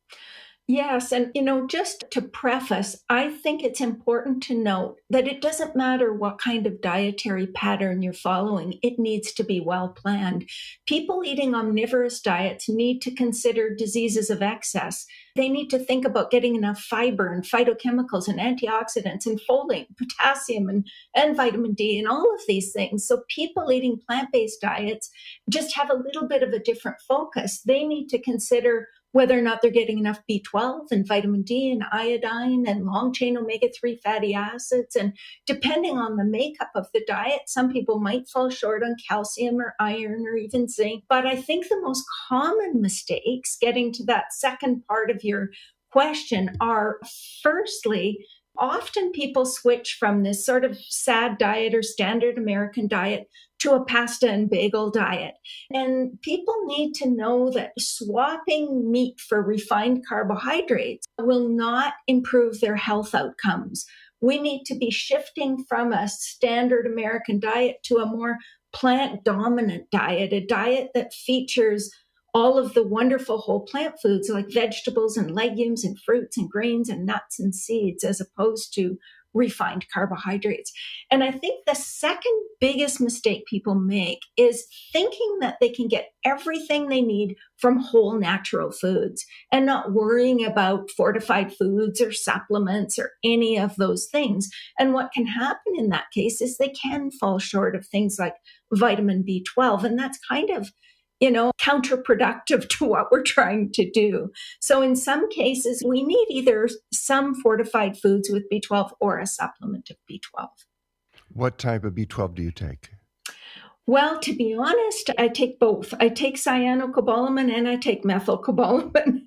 Yes. And, just to preface, I think it's important to note that it doesn't matter what kind of dietary pattern you're following, it needs to be well planned. People eating omnivorous diets need to consider diseases of excess. They need to think about getting enough fiber and phytochemicals and antioxidants and folate, potassium and vitamin D and all of these things. So people eating plant-based diets just have a little bit of a different focus. They need to consider whether or not they're getting enough B12 and vitamin D and iodine and long chain omega-3 fatty acids. And depending on the makeup of the diet, some people might fall short on calcium or iron or even zinc. But I think the most common mistakes, getting to that second part of your question, are firstly, often people switch from this sort of sad diet or standard American diet to a pasta and bagel diet. And people need to know that swapping meat for refined carbohydrates will not improve their health outcomes. We need to be shifting from a standard American diet to a more plant-dominant diet, a diet that features all of the wonderful whole plant foods like vegetables and legumes and fruits and grains and nuts and seeds, as opposed to refined carbohydrates. And I think the second biggest mistake people make is thinking that they can get everything they need from whole natural foods and not worrying about fortified foods or supplements or any of those things. And what can happen in that case is they can fall short of things like vitamin B12. And that's kind of counterproductive to what we're trying to do. So in some cases, we need either some fortified foods with B12 or a supplement of B12. What type of B12 do you take? Well, to be honest, I take both. I take cyanocobalamin and I take methylcobalamin.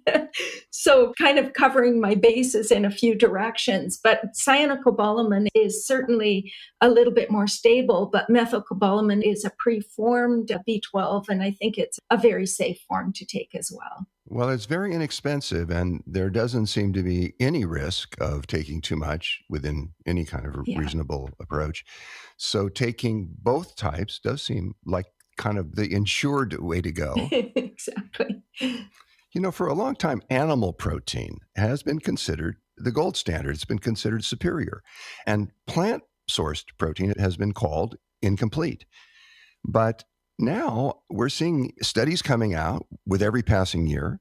So kind of covering my bases in a few directions. But cyanocobalamin is certainly a little bit more stable, but methylcobalamin is a preformed B12, and I think it's a very safe form to take as well. Well, it's very inexpensive, and there doesn't seem to be any risk of taking too much within any kind of reasonable approach. So taking both types does seem like kind of the insured way to go. Exactly. For a long time, animal protein has been considered the gold standard. It's been considered superior. And plant-sourced protein has been called incomplete. But now we're seeing studies coming out with every passing year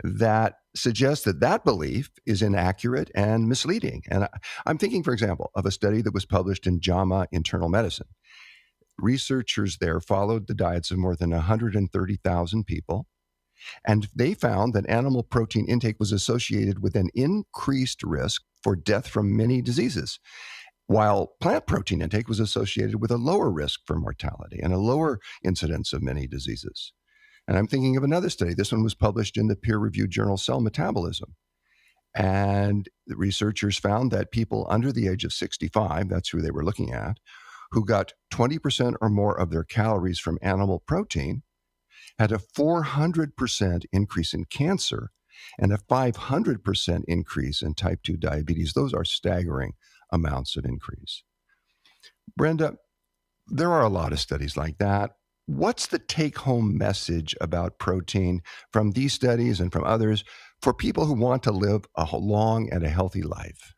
that suggest that belief is inaccurate and misleading. And I'm thinking, for example, of a study that was published in JAMA Internal Medicine. Researchers there followed the diets of more than 130,000 people, and they found that animal protein intake was associated with an increased risk for death from many diseases, while plant protein intake was associated with a lower risk for mortality and a lower incidence of many diseases. And I'm thinking of another study. This one was published in the peer-reviewed journal Cell Metabolism. And the researchers found that people under the age of 65, that's who they were looking at, who got 20% or more of their calories from animal protein, had a 400% increase in cancer and a 500% increase in type 2 diabetes. Those are staggering amounts of increase. Brenda, there are a lot of studies like that. What's the take-home message about protein from these studies and from others for people who want to live a long and a healthy life?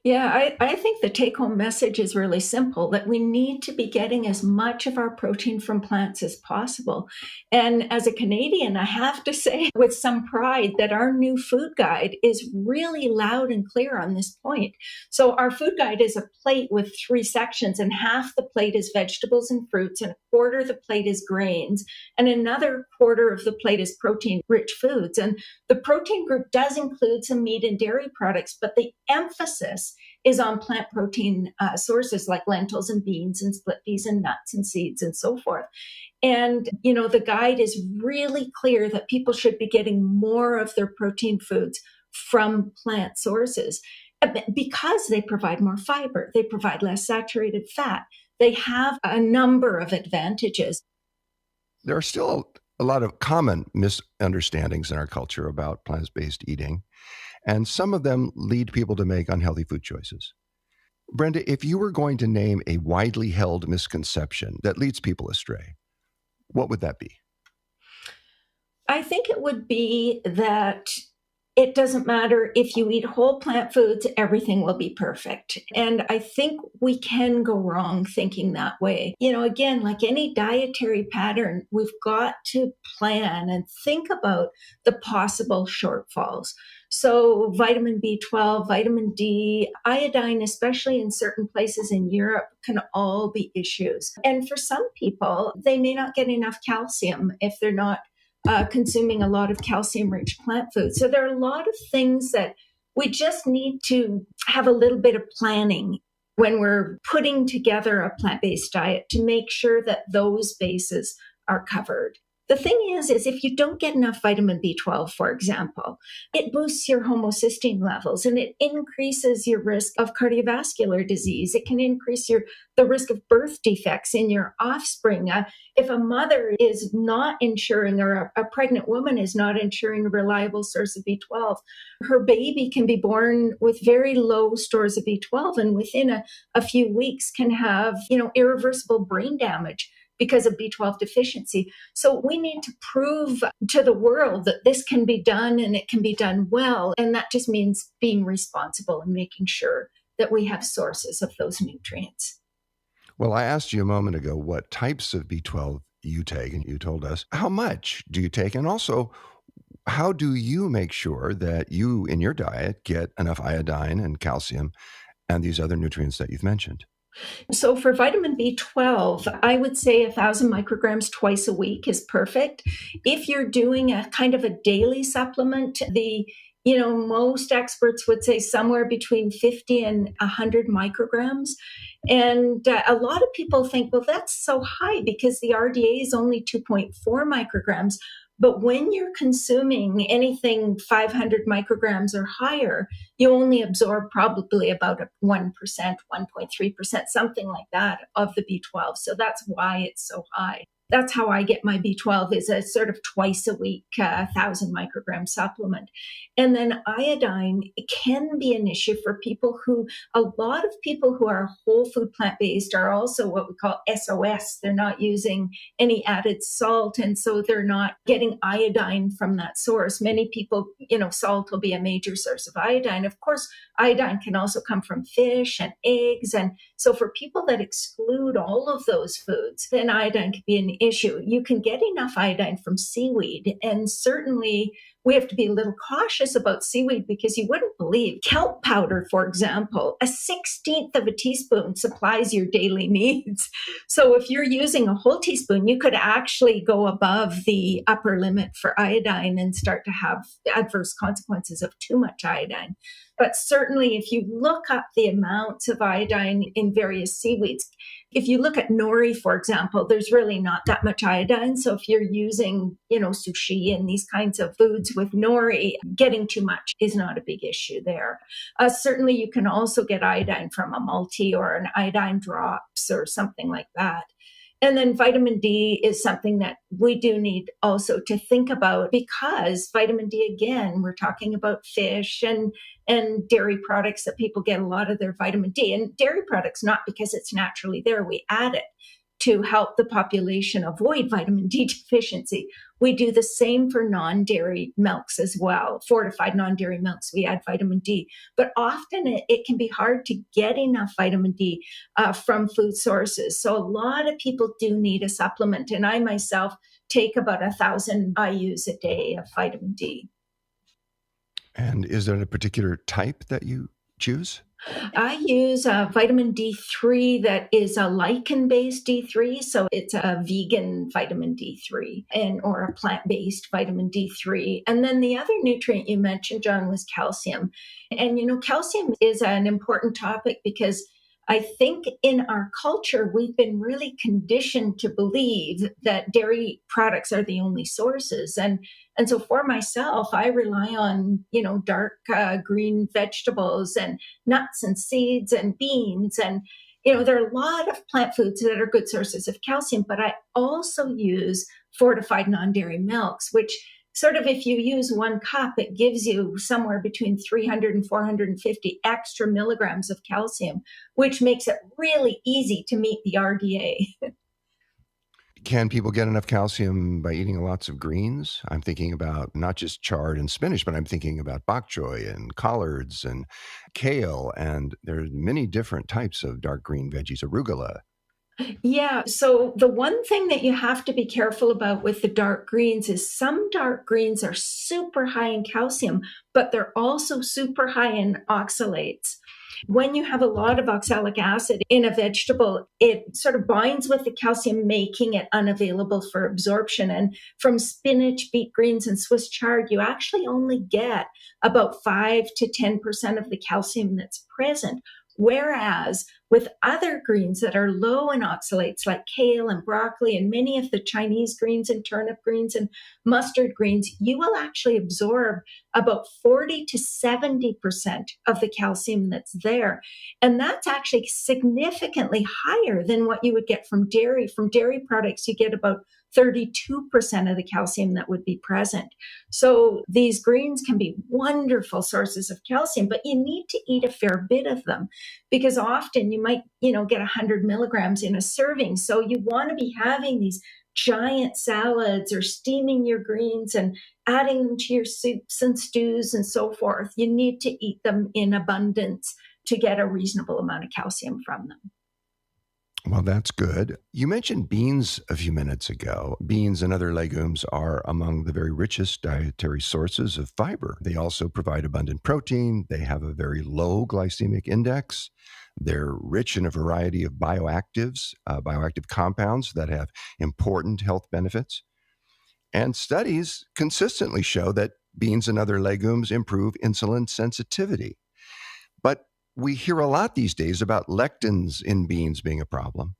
Yeah, I think the take-home message is really simple, that we need to be getting as much of our protein from plants as possible. And as a Canadian, I have to say with some pride that our new food guide is really loud and clear on this point. So our food guide is a plate with 3 sections, and half the plate is vegetables and fruits, and a quarter of the plate is grains, and another quarter of the plate is protein-rich foods. And the protein group does include some meat and dairy products, but the emphasis is on plant protein sources like lentils and beans and split peas and nuts and seeds and so forth. And, the guide is really clear that people should be getting more of their protein foods from plant sources because they provide more fiber, they provide less saturated fat, they have a number of advantages. There are still a lot of common misunderstandings in our culture about plant-based eating, and some of them lead people to make unhealthy food choices. Brenda, if you were going to name a widely held misconception that leads people astray, what would that be? I think it would be that it doesn't matter if you eat whole plant foods, everything will be perfect. And I think we can go wrong thinking that way. Again, like any dietary pattern, we've got to plan and think about the possible shortfalls. So vitamin B12, vitamin D, iodine, especially in certain places in Europe, can all be issues. And for some people, they may not get enough calcium if they're not consuming a lot of calcium-rich plant foods. So there are a lot of things that we just need to have a little bit of planning when we're putting together a plant-based diet to make sure that those bases are covered. The thing is if you don't get enough vitamin B12, for example, it boosts your homocysteine levels and it increases your risk of cardiovascular disease. It can increase the risk of birth defects in your offspring. If a mother is not ensuring, or a pregnant woman is not ensuring a reliable source of B12, her baby can be born with very low stores of B12 and within a few weeks can have, irreversible brain damage because of B12 deficiency. So we need to prove to the world that this can be done and it can be done well. And that just means being responsible and making sure that we have sources of those nutrients. Well, I asked you a moment ago what types of B12 you take, and you told us. How much do you take? And also, how do you make sure that you, in your diet, get enough iodine and calcium and these other nutrients that you've mentioned? So for vitamin B12, I would say 1,000 micrograms twice a week is perfect. If you're doing a kind of a daily supplement, most experts would say somewhere between 50 and 100 micrograms. And a lot of people think, well, that's so high because the RDA is only 2.4 micrograms. But when you're consuming anything 500 micrograms or higher, you only absorb probably about 1%, 1.3%, something like that of the B12. So that's why it's so high. That's how I get my B12, is a sort of twice a week, 1,000 microgram supplement. And then iodine can be an issue for a lot of people who are whole food plant-based are also what we call SOS. They're not using any added salt. And so they're not getting iodine from that source. Many people, salt will be a major source of iodine. Of course, iodine can also come from fish and eggs. And so for people that exclude all of those foods, then iodine can be an issue. You can get enough iodine from seaweed, and certainly we have to be a little cautious about seaweed because you wouldn't believe kelp powder, for example, a 1/16 of a teaspoon supplies your daily needs. So if you're using a whole teaspoon, you could actually go above the upper limit for iodine and start to have adverse consequences of too much iodine. But certainly if you look up the amounts of iodine in various seaweeds, if you look at nori, for example, there's really not that much iodine. So if you're using, sushi and these kinds of foods with nori, getting too much is not a big issue there. Certainly you can also get iodine from a multi or an iodine drops or something like that. And then vitamin D is something that we do need also to think about, because vitamin D, again, we're talking about fish and dairy products that people get a lot of their vitamin D. And dairy products, not because it's naturally there, we add it to help the population avoid vitamin D deficiency. We do the same for non-dairy milks as well. Fortified non-dairy milks, we add vitamin D. But often it can be hard to get enough vitamin D from food sources. So a lot of people do need a supplement. And I myself take about 1,000 IUs a day of vitamin D. And is there a particular type that you choose? I use vitamin D3 that is a lichen-based D3, so it's a vegan vitamin D3 or a plant-based vitamin D3. And then the other nutrient you mentioned, John, was calcium. And, calcium is an important topic because I think in our culture, we've been really conditioned to believe that dairy products are the only sources. And so for myself, I rely on, dark green vegetables and nuts and seeds and beans. And, there are a lot of plant foods that are good sources of calcium, but I also use fortified non-dairy milks, which sort of, if you use 1 cup, it gives you somewhere between 300 and 450 extra milligrams of calcium, which makes it really easy to meet the RDA. Can people get enough calcium by eating lots of greens? I'm thinking about not just chard and spinach, but I'm thinking about bok choy and collards and kale. And there's many different types of dark green veggies, arugula. Yeah. So the one thing that you have to be careful about with the dark greens is some dark greens are super high in calcium, but they're also super high in oxalates. When you have a lot of oxalic acid in a vegetable, it sort of binds with the calcium, making it unavailable for absorption. And from spinach, beet greens, and Swiss chard, you actually only get about 5 to 10% of the calcium that's present. Whereas with other greens that are low in oxalates, like kale and broccoli and many of the Chinese greens and turnip greens and mustard greens, you will actually absorb about 40 to 70% of the calcium that's there. And that's actually significantly higher than what you would get from dairy. From dairy products, you get about 32% of the calcium that would be present. So these greens can be wonderful sources of calcium, but you need to eat a fair bit of them because often you might, get 100 milligrams in a serving. So you want to be having these giant salads or steaming your greens and adding them to your soups and stews and so forth. You need to eat them in abundance to get a reasonable amount of calcium from them. Well, that's good. You mentioned beans a few minutes ago. Beans and other legumes are among the very richest dietary sources of fiber. They also provide abundant protein. They have a very low glycemic index. They're rich in a variety of bioactive compounds that have important health benefits. And studies consistently show that beans and other legumes improve insulin sensitivity. But we hear a lot these days about lectins in beans being a problem.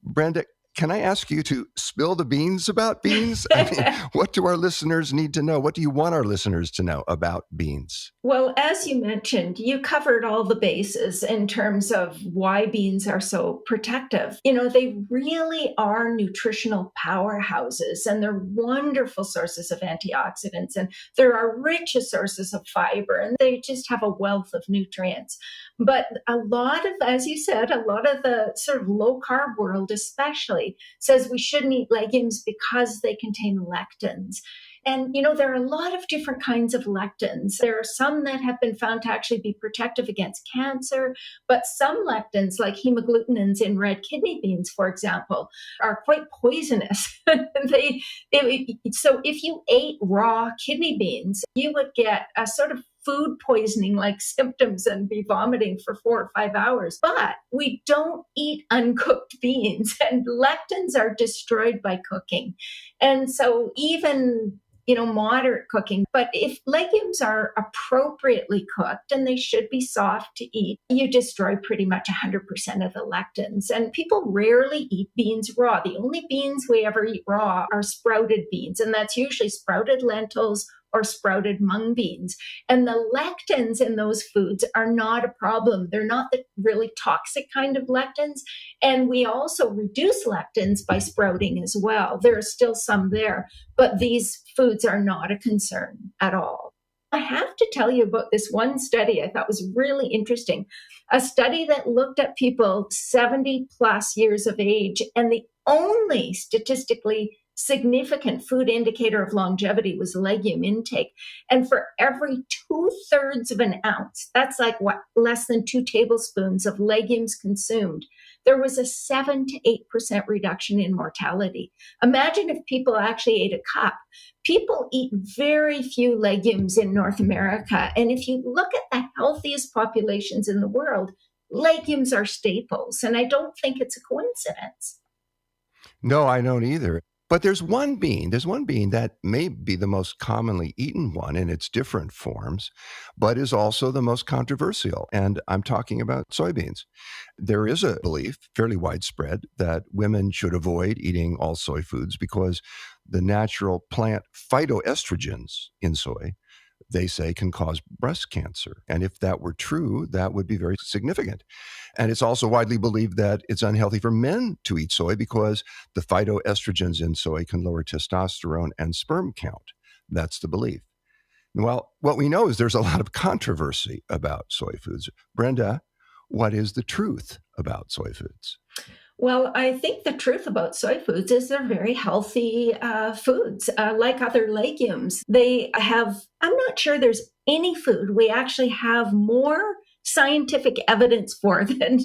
Brenda, can I ask you to spill the beans about beans? I mean, what do our listeners need to know? What do you want our listeners to know about beans? Well, as you mentioned, you covered all the bases in terms of why beans are so protective. They really are nutritional powerhouses and they're wonderful sources of antioxidants and they're our richest sources of fiber and they just have a wealth of nutrients. But a lot of, as you said, a lot of the sort of low carb world especially says we shouldn't eat legumes because they contain lectins. And, there are a lot of different kinds of lectins. There are some that have been found to actually be protective against cancer, but some lectins, like hemagglutinins in red kidney beans, for example, are quite poisonous. So if you ate raw kidney beans, you would get a sort of food poisoning like symptoms and be vomiting for 4 or 5 hours. But we don't eat uncooked beans and lectins are destroyed by cooking. And so even moderate cooking. But if legumes are appropriately cooked, and they should be soft to eat, you destroy pretty much 100% of the lectins. And people rarely eat beans raw. The only beans we ever eat raw are sprouted beans, and that's usually sprouted lentils or sprouted mung beans. And the lectins in those foods are not a problem. They're not the really toxic kind of lectins. And we also reduce lectins by sprouting as well. There are still some there, but these foods are not a concern at all. I have to tell you about this one study I thought was really interesting. A study that looked at people 70 plus years of age, and the only statistically significant food indicator of longevity was legume intake. And for every 2/3 of an ounce, that's like less than 2 tablespoons of legumes consumed, there was a 7 to 8% reduction in mortality. Imagine if people actually ate a cup. People eat very few legumes in North America. And if you look at the healthiest populations in the world, legumes are staples. And I don't think it's a coincidence. No, I don't either. But there's one bean that may be the most commonly eaten one in its different forms, but is also the most controversial. And I'm talking about soybeans. There is a belief, fairly widespread, that women should avoid eating all soy foods because the natural plant phytoestrogens in soy, they say, can cause breast cancer. And if that were true, that would be very significant. And it's also widely believed that it's unhealthy for men to eat soy because the phytoestrogens in soy can lower testosterone and sperm count. That's the belief. Well, what we know is there's a lot of controversy about soy foods. Brenda, what is the truth about soy foods? Well, I think the truth about soy foods is they're very healthy foods, like other legumes. They have, I'm not sure there's any food we actually have more scientific evidence for than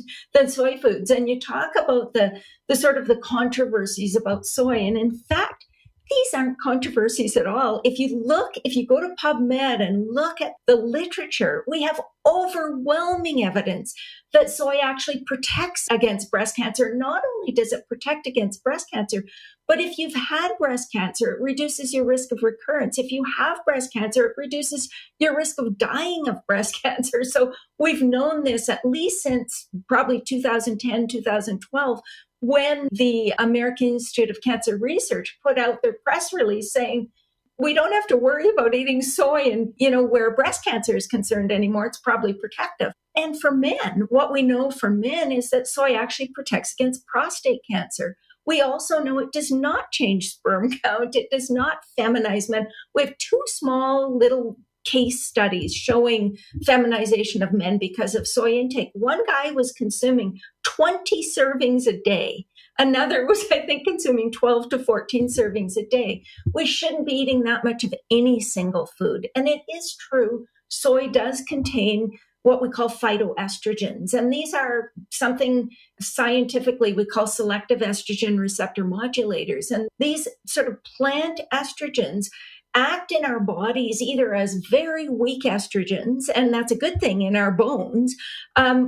soy foods. And you talk about the sort of the controversies about soy. And in fact, these aren't controversies at all. If you go to PubMed and look at the literature, we have overwhelming evidence that soy actually protects against breast cancer. Not only does it protect against breast cancer, but if you've had breast cancer, it reduces your risk of recurrence. If you have breast cancer, it reduces your risk of dying of breast cancer. So we've known this at least since probably 2010, 2012, when the American Institute of Cancer Research put out their press release saying, we don't have to worry about eating soy and, where breast cancer is concerned anymore. It's probably protective. And for men, what we know for men is that soy actually protects against prostate cancer. We also know it does not change sperm count. It does not feminize men. We have 2 small little case studies showing feminization of men because of soy intake. One guy was consuming 20 servings a day. Another was, I think, consuming 12 to 14 servings a day. We shouldn't be eating that much of any single food. And it is true, soy does contain what we call phytoestrogens. And these are something scientifically we call selective estrogen receptor modulators. And these sort of plant estrogens act in our bodies either as very weak estrogens, and that's a good thing in our bones,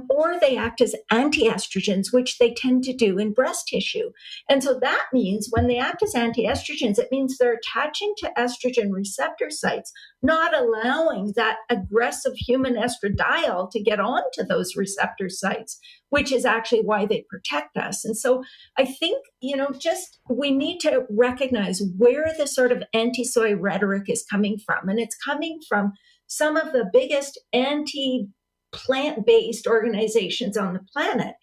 or they act as anti-estrogens, which they tend to do in breast tissue. And so that means when they act as anti-estrogens, it means they're attaching to estrogen receptor sites, not allowing that aggressive human estradiol to get onto those receptor sites, which is actually why they protect us. And so I think, we need to recognize where the sort of anti-soy rhetoric is coming from. And it's coming from some of the biggest anti-plant-based organizations on the planet.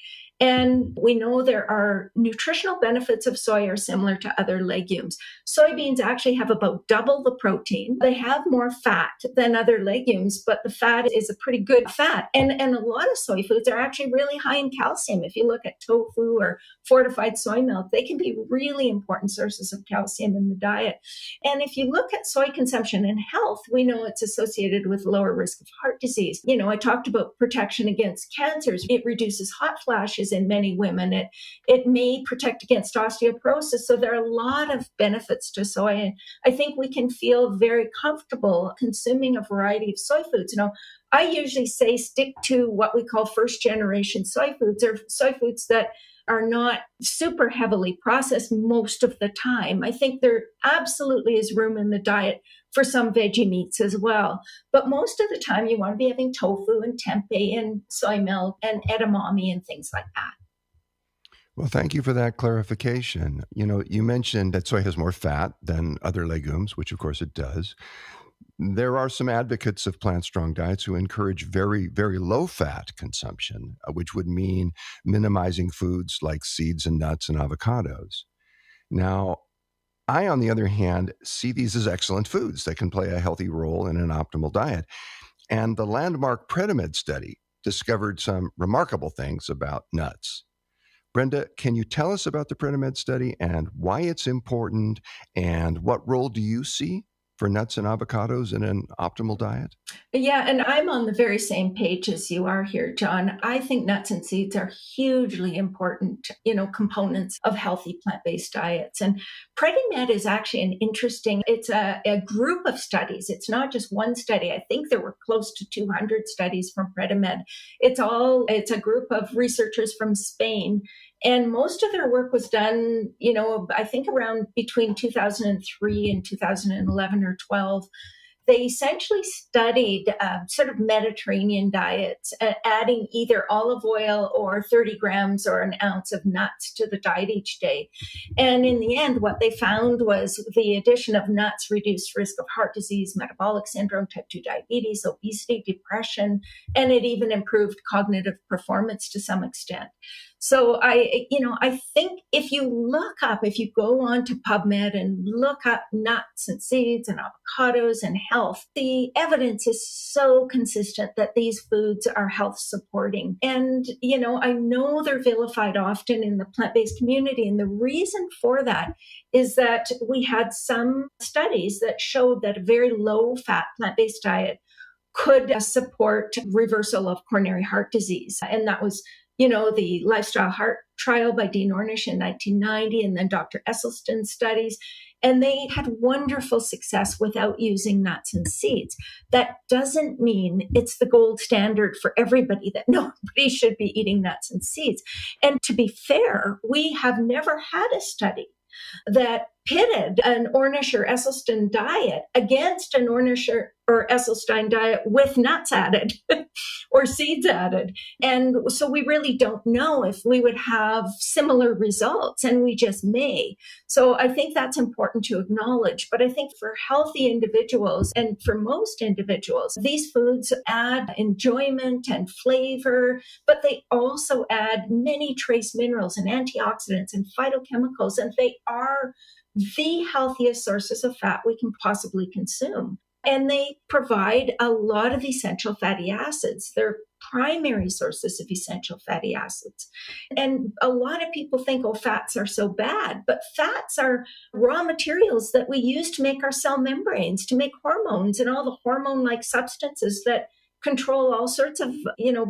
And we know there are nutritional benefits of soy are similar to other legumes. Soybeans actually have about double the protein. They have more fat than other legumes, but the fat is a pretty good fat. And a lot of soy foods are actually really high in calcium. If you look at tofu or fortified soy milk, they can be really important sources of calcium in the diet. And if you look at soy consumption and health, we know it's associated with lower risk of heart disease. I talked about protection against cancers. It reduces hot flashes in many women. It may protect against osteoporosis. So there are a lot of benefits to soy. And I think we can feel very comfortable consuming a variety of soy foods. I usually say stick to what we call first generation soy foods, or soy foods that are not super heavily processed most of the time. I think there absolutely is room in the diet for some veggie meats as well. But most of the time you want to be having tofu and tempeh and soy milk and edamame and things like that. Well, thank you for that clarification. You mentioned that soy has more fat than other legumes, which of course it does. There are some advocates of plant-strong diets who encourage very, very low-fat consumption, which would mean minimizing foods like seeds and nuts and avocados. Now, I, on the other hand, see these as excellent foods that can play a healthy role in an optimal diet. And the landmark Predimed study discovered some remarkable things about nuts. Brenda, can you tell us about the Predimed study and why it's important, and what role do you see for nuts and avocados in an optimal diet? Yeah, and I'm on the very same page as you are here, John. I think nuts and seeds are hugely important, components of healthy plant-based diets. And PreadiMed is actually it's a group of studies. It's not just one study. I think there were close to 200 studies from PreadiMed. It's a group of researchers from Spain. And most of their work was done, I think around between 2003 and 2011 or 12. They essentially studied sort of Mediterranean diets, adding either olive oil or 30 grams or an ounce of nuts to the diet each day. And in the end, what they found was the addition of nuts reduced risk of heart disease, metabolic syndrome, type 2 diabetes, obesity, depression, and it even improved cognitive performance to some extent. So I think if you go on to PubMed and look up nuts and seeds and avocados and health, the evidence is so consistent that these foods are health supporting. And, I know they're vilified often in the plant-based community. And the reason for that is that we had some studies that showed that a very low fat plant-based diet could support reversal of coronary heart disease. And that was the Lifestyle Heart Trial by Dean Ornish in 1990, and then Dr. Esselstyn's studies. And they had wonderful success without using nuts and seeds. That doesn't mean it's the gold standard for everybody, that nobody should be eating nuts and seeds. And to be fair, we have never had a study that pitted an Ornish or Esselstyn diet against an Ornish or Esselstyn diet with nuts added or seeds added. And so we really don't know if we would have similar results, and we just may. So I think that's important to acknowledge. But I think for healthy individuals, and for most individuals, these foods add enjoyment and flavor, but they also add many trace minerals and antioxidants and phytochemicals, and they are the healthiest sources of fat we can possibly consume. And they provide a lot of essential fatty acids. They're primary sources of essential fatty acids. And a lot of people think, fats are so bad, but fats are raw materials that we use to make our cell membranes, to make hormones and all the hormone-like substances that control all sorts of,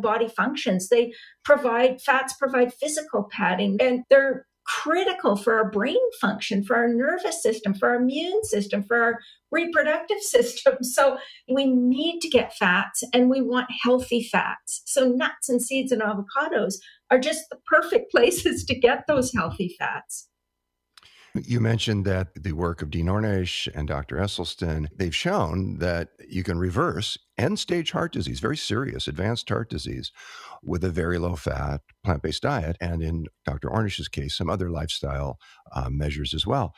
body functions. Fats provide physical padding, and they're critical for our brain function, for our nervous system, for our immune system, for our reproductive system. So we need to get fats, and we want healthy fats. So nuts and seeds and avocados are just the perfect places to get those healthy fats. You mentioned that the work of Dean Ornish and Dr. Esselstyn, they've shown that you can reverse end-stage heart disease, very serious advanced heart disease, with a very low-fat plant-based diet, and in Dr. Ornish's case, some other lifestyle measures as well.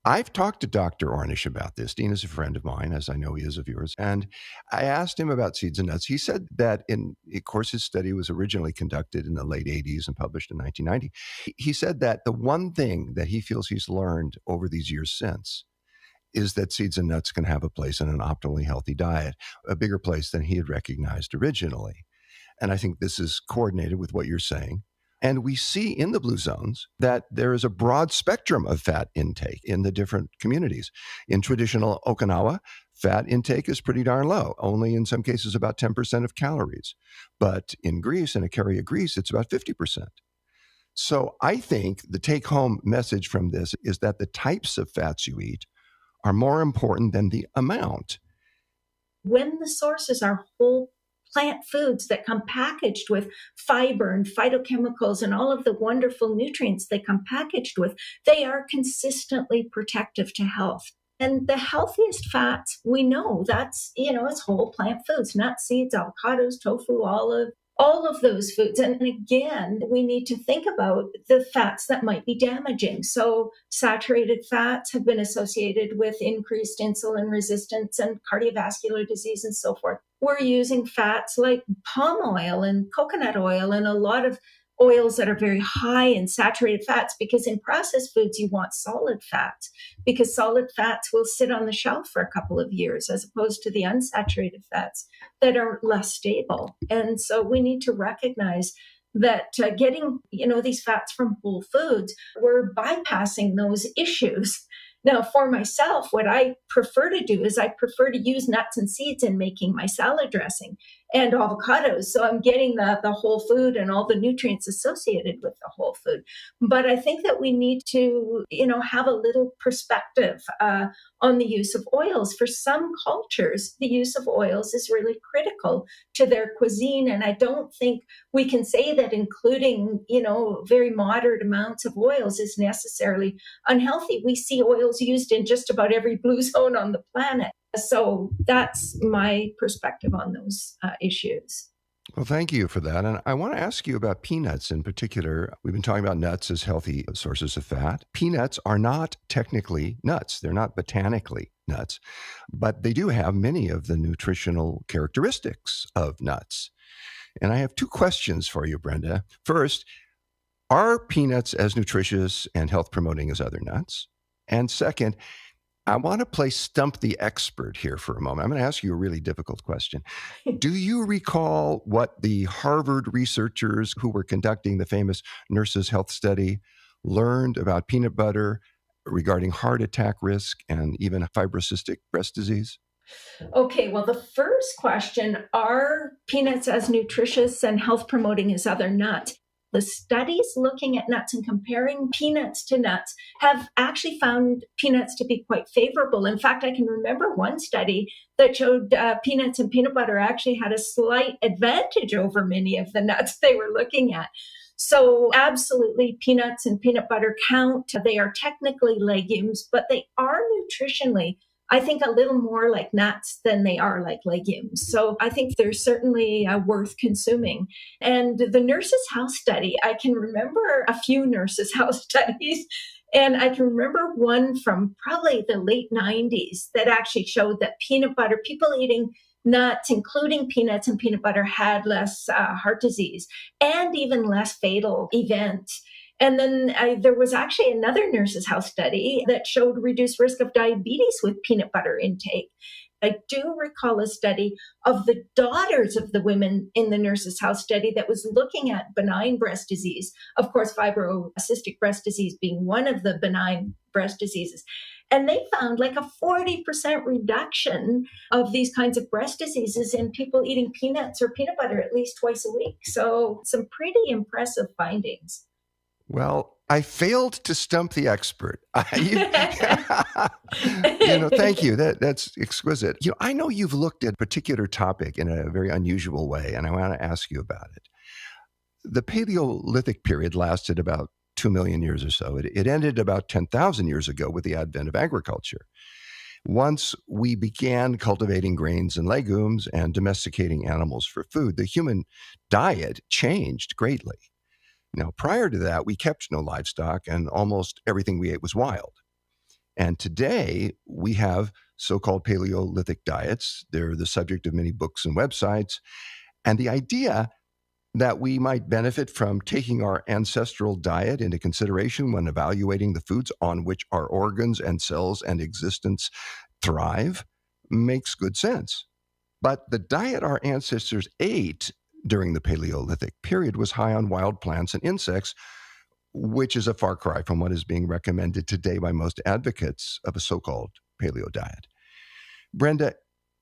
I've talked to Dr. Ornish about this. Dean is a friend of mine, as I know he is of yours. And I asked him about seeds and nuts. He said that, of course, his study was originally conducted in the late 80s and published in 1990. He said that the one thing that he feels he's learned over these years since is that seeds and nuts can have a place in an optimally healthy diet, a bigger place than he had recognized originally. And I think this is coordinated with what you're saying. And we see in the blue zones that there is a broad spectrum of fat intake in the different communities. In traditional Okinawa, fat intake is pretty darn low, only in some cases about 10% of calories. But in Greece, in Ikaria, Greece, it's about 50%. So I think the take-home message from this is that the types of fats you eat are more important than the amount. When the sources are whole plant foods that come packaged with fiber and phytochemicals and all of the wonderful nutrients they come packaged with, they are consistently protective to health. And the healthiest fats, we know it's whole plant foods, nuts, seeds, avocados, tofu, olive, all of those foods. And again, we need to think about the fats that might be damaging. So saturated fats have been associated with increased insulin resistance and cardiovascular disease and so forth. We're using fats like palm oil and coconut oil and a lot of oils that are very high in saturated fats, because in processed foods, you want solid fats, because solid fats will sit on the shelf for a couple of years, as opposed to the unsaturated fats that are less stable. And so we need to recognize that getting, these fats from whole foods, we're bypassing those issues. Now, for myself, what I prefer to do is I prefer to use nuts and seeds in making my salad dressing and avocados. So I'm getting the whole food and all the nutrients associated with the whole food. But I think that we need to, have a little perspective on the use of oils. For some cultures, the use of oils is really critical to their cuisine. And I don't think we can say that including, very moderate amounts of oils is necessarily unhealthy. We see oils used in just about every blue zone on the planet. So that's my perspective on those issues. Well, thank you for that. And I want to ask you about peanuts in particular. We've been talking about nuts as healthy sources of fat. Peanuts are not technically nuts. They're not botanically nuts, but they do have many of the nutritional characteristics of nuts. And I have two questions for you, Brenda. First, are peanuts as nutritious and health promoting as other nuts? And second, I want to play Stump the Expert here for a moment. I'm going to ask you a really difficult question. Do you recall what the Harvard researchers who were conducting the famous nurses' health study learned about peanut butter regarding heart attack risk and even fibrocystic breast disease? Okay, well, the first question, are peanuts as nutritious and health promoting as other nuts? The studies looking at nuts and comparing peanuts to nuts have actually found peanuts to be quite favorable. In fact, I can remember one study that showed peanuts and peanut butter actually had a slight advantage over many of the nuts they were looking at. So absolutely, peanuts and peanut butter count. They are technically legumes, but they are nutritionally, I think, a little more like nuts than they are like legumes. So I think they're certainly worth consuming. And the nurses' house study, I can remember a few nurses' house studies. And I can remember one from probably the late 90s that actually showed that peanut butter, people eating nuts, including peanuts and peanut butter, had less heart disease and even less fatal events. And then there was actually another nurses' house study that showed reduced risk of diabetes with peanut butter intake. I do recall a study of the daughters of the women in the nurses' house study that was looking at benign breast disease. Of course, fibrocystic breast disease being one of the benign breast diseases. And they found like a 40% reduction of these kinds of breast diseases in people eating peanuts or peanut butter at least twice a week. So some pretty impressive findings. Well, I failed to stump the expert. Thank you. That's exquisite. I know you've looked at a particular topic in a very unusual way, and I want to ask you about it. The Paleolithic period lasted about 2 million years or so. It ended about 10,000 years ago with the advent of agriculture. Once we began cultivating grains and legumes and domesticating animals for food, the human diet changed greatly. Now, prior to that, we kept no livestock and almost everything we ate was wild. And today we have so-called Paleolithic diets. They're the subject of many books and websites. And the idea that we might benefit from taking our ancestral diet into consideration when evaluating the foods on which our organs and cells and existence thrive makes good sense. But the diet our ancestors ate during the Paleolithic period was high on wild plants and insects, which is a far cry from what is being recommended today by most advocates of a so-called paleo diet. Brenda,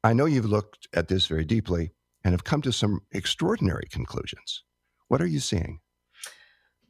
I know you've looked at this very deeply and have come to some extraordinary conclusions. What are you seeing?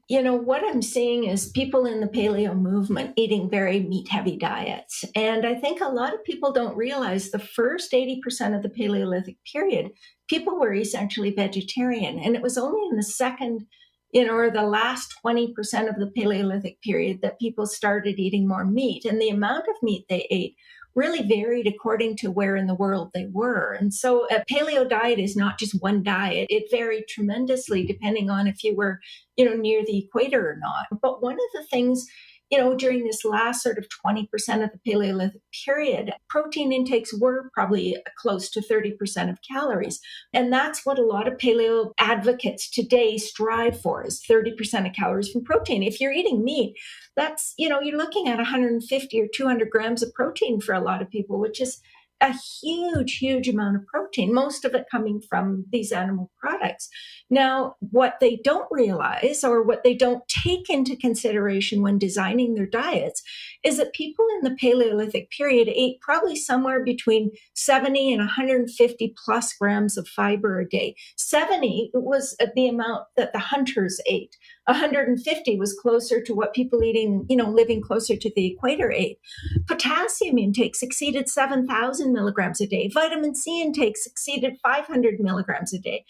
What I'm seeing is people in the paleo movement eating very meat-heavy diets. And I think a lot of people don't realize the first 80% of the Paleolithic period, people were essentially vegetarian. And it was only in the second, or the last 20% of the Paleolithic period that people started eating more meat. And the amount of meat they ate really varied according to where in the world they were. And so a paleo diet is not just one diet. It varied tremendously depending on if you were, near the equator or not. But one of the things during this last sort of 20% of the Paleolithic period, protein intakes were probably close to 30% of calories. And that's what a lot of paleo advocates today strive for, is 30% of calories from protein. If you're eating meat, that's, you're looking at 150 or 200 grams of protein for a lot of people, which is a huge, huge amount of protein, most of it coming from these animal products. Now, what they don't realize, or what they don't take into consideration when designing their diets, is that people in the Paleolithic period ate probably somewhere between 70 and 150 plus grams of fiber a day. 70 was the amount that the hunters ate. 150 was closer to what people eating, living closer to the equator ate. Potassium intakes exceeded 7,000 milligrams a day. Vitamin C intakes exceeded 500 milligrams a day.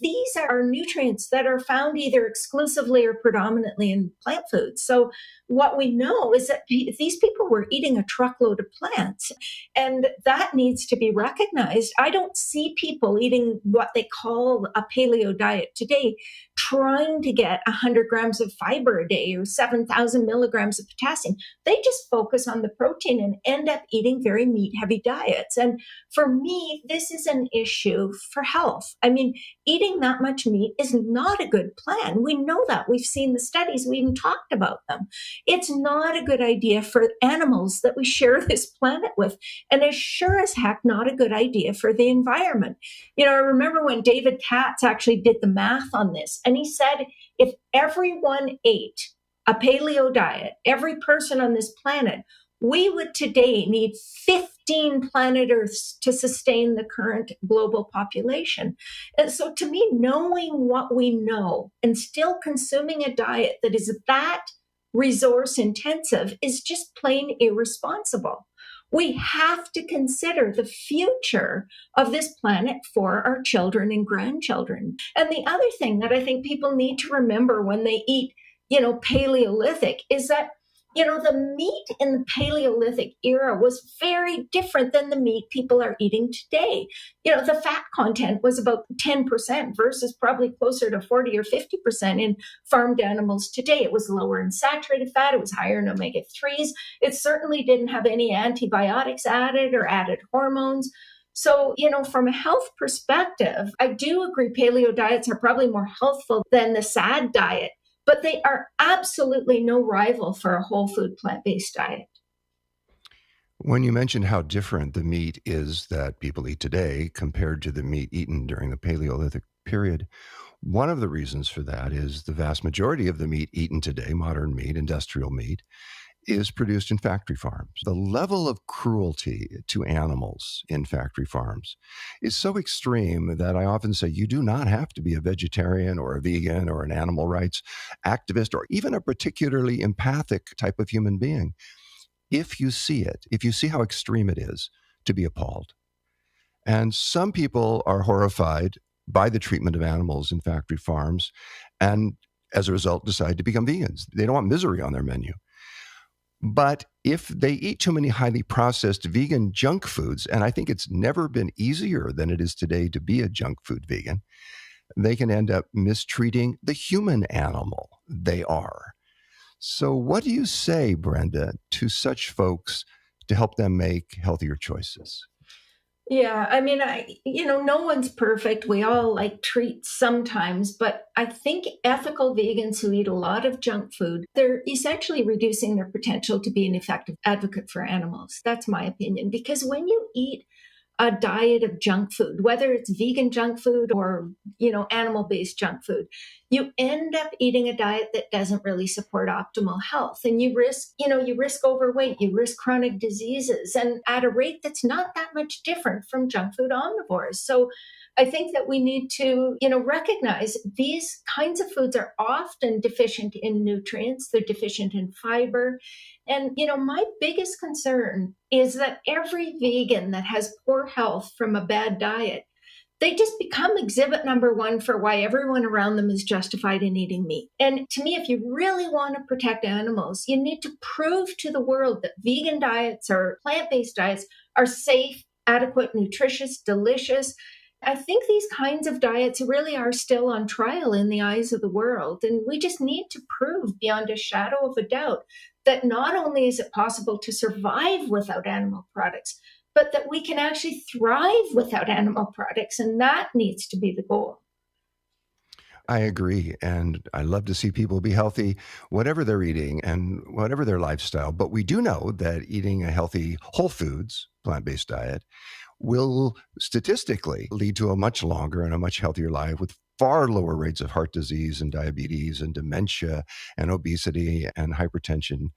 These are nutrients that are found either exclusively or predominantly in plant foods. So what we know is that these people were eating a truckload of plants, and that needs to be recognized. I don't see people eating what they call a paleo diet today trying to get 100 grams of fiber a day or 7,000 milligrams of potassium. They just focus on the protein and end up eating very meat-heavy diets. And for me, this is an issue for health. I mean, eating that much meat is not a good plan. We know that. We've seen the studies. We even talked about them. It's not a good idea for animals that we share this planet with. And it's sure as heck not a good idea for the environment. I remember when David Katz actually did the math on this, and he said, if everyone ate a paleo diet, every person on this planet, we would today need 15 planet Earths to sustain the current global population. And so to me, knowing what we know and still consuming a diet that is that resource intensive is just plain irresponsible. We have to consider the future of this planet for our children and grandchildren. And the other thing that I think people need to remember when they eat, Paleolithic, is that the meat in the Paleolithic era was very different than the meat people are eating today. The fat content was about 10% versus probably closer to 40 or 50% in farmed animals today. It was lower in saturated fat. It was higher in omega-3s. It certainly didn't have any antibiotics added or added hormones. So, from a health perspective, I do agree paleo diets are probably more healthful than the SAD diet, but they are absolutely no rival for a whole food plant-based diet. When you mentioned how different the meat is that people eat today compared to the meat eaten during the Paleolithic period, one of the reasons for that is the vast majority of the meat eaten today, modern meat, industrial meat, is produced in factory farms. The level of cruelty to animals in factory farms is so extreme that I often say you do not have to be a vegetarian or a vegan or an animal rights activist or even a particularly empathic type of human being. If you see it, if you see how extreme it is, to be appalled. And some people are horrified by the treatment of animals in factory farms and as a result decide to become vegans. They don't want misery on their menu. But if they eat too many highly processed vegan junk foods, and I think it's never been easier than it is today to be a junk food vegan, they can end up mistreating the human animal they are. So what do you say, Brenda, to such folks to help them make healthier choices? Yeah, I mean, no one's perfect. We all like treats sometimes, but I think ethical vegans who eat a lot of junk food, they're essentially reducing their potential to be an effective advocate for animals. That's my opinion. Because when you eat a diet of junk food, whether it's vegan junk food or, animal-based junk food, you end up eating a diet that doesn't really support optimal health. And you risk overweight, you risk chronic diseases, and at a rate that's not that much different from junk food omnivores. So I think that we need to, recognize these kinds of foods are often deficient in nutrients. They're deficient in fiber. And, my biggest concern is that every vegan that has poor health from a bad diet, they just become exhibit number one for why everyone around them is justified in eating meat. And to me, if you really want to protect animals, you need to prove to the world that vegan diets or plant-based diets are safe, adequate, nutritious, delicious. I think these kinds of diets really are still on trial in the eyes of the world. And we just need to prove beyond a shadow of a doubt that not only is it possible to survive without animal products, but that we can actually thrive without animal products. And that needs to be the goal. I agree. And I love to see people be healthy, whatever they're eating and whatever their lifestyle. But we do know that eating a healthy, whole foods, plant-based diet will statistically lead to a much longer and a much healthier life with far lower rates of heart disease and diabetes and dementia and obesity and hypertension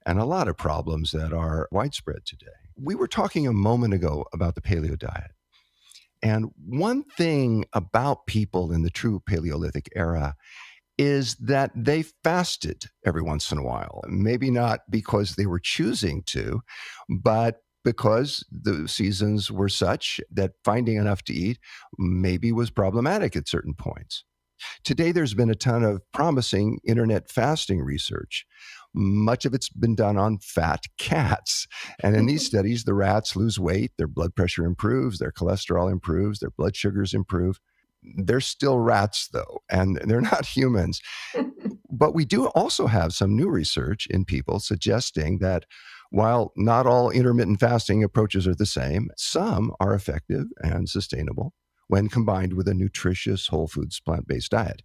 and a lot of problems that are widespread today. We were talking a moment ago about the paleo diet. And one thing about people in the true Paleolithic era is that they fasted every once in a while. Maybe not because they were choosing to, but because the seasons were such that finding enough to eat maybe was problematic at certain points. Today, there's been a ton of promising internet fasting research. Much of it's been done on fat cats. And in these studies, the rats lose weight, their blood pressure improves, their cholesterol improves, their blood sugars improve. They're still rats, though, and they're not humans. But we do also have some new research in people suggesting that while not all intermittent fasting approaches are the same, some are effective and sustainable when combined with a nutritious whole foods plant-based diet.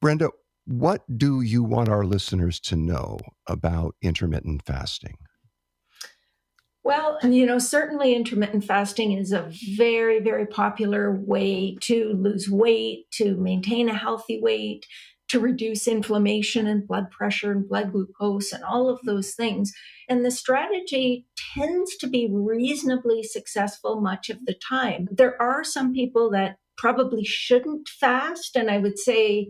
Brenda, what do you want our listeners to know about intermittent fasting? Well, certainly intermittent fasting is a very, very popular way to lose weight, to maintain a healthy weight, to reduce inflammation and blood pressure and blood glucose and all of those things. And the strategy tends to be reasonably successful much of the time. There are some people that probably shouldn't fast. And I would say,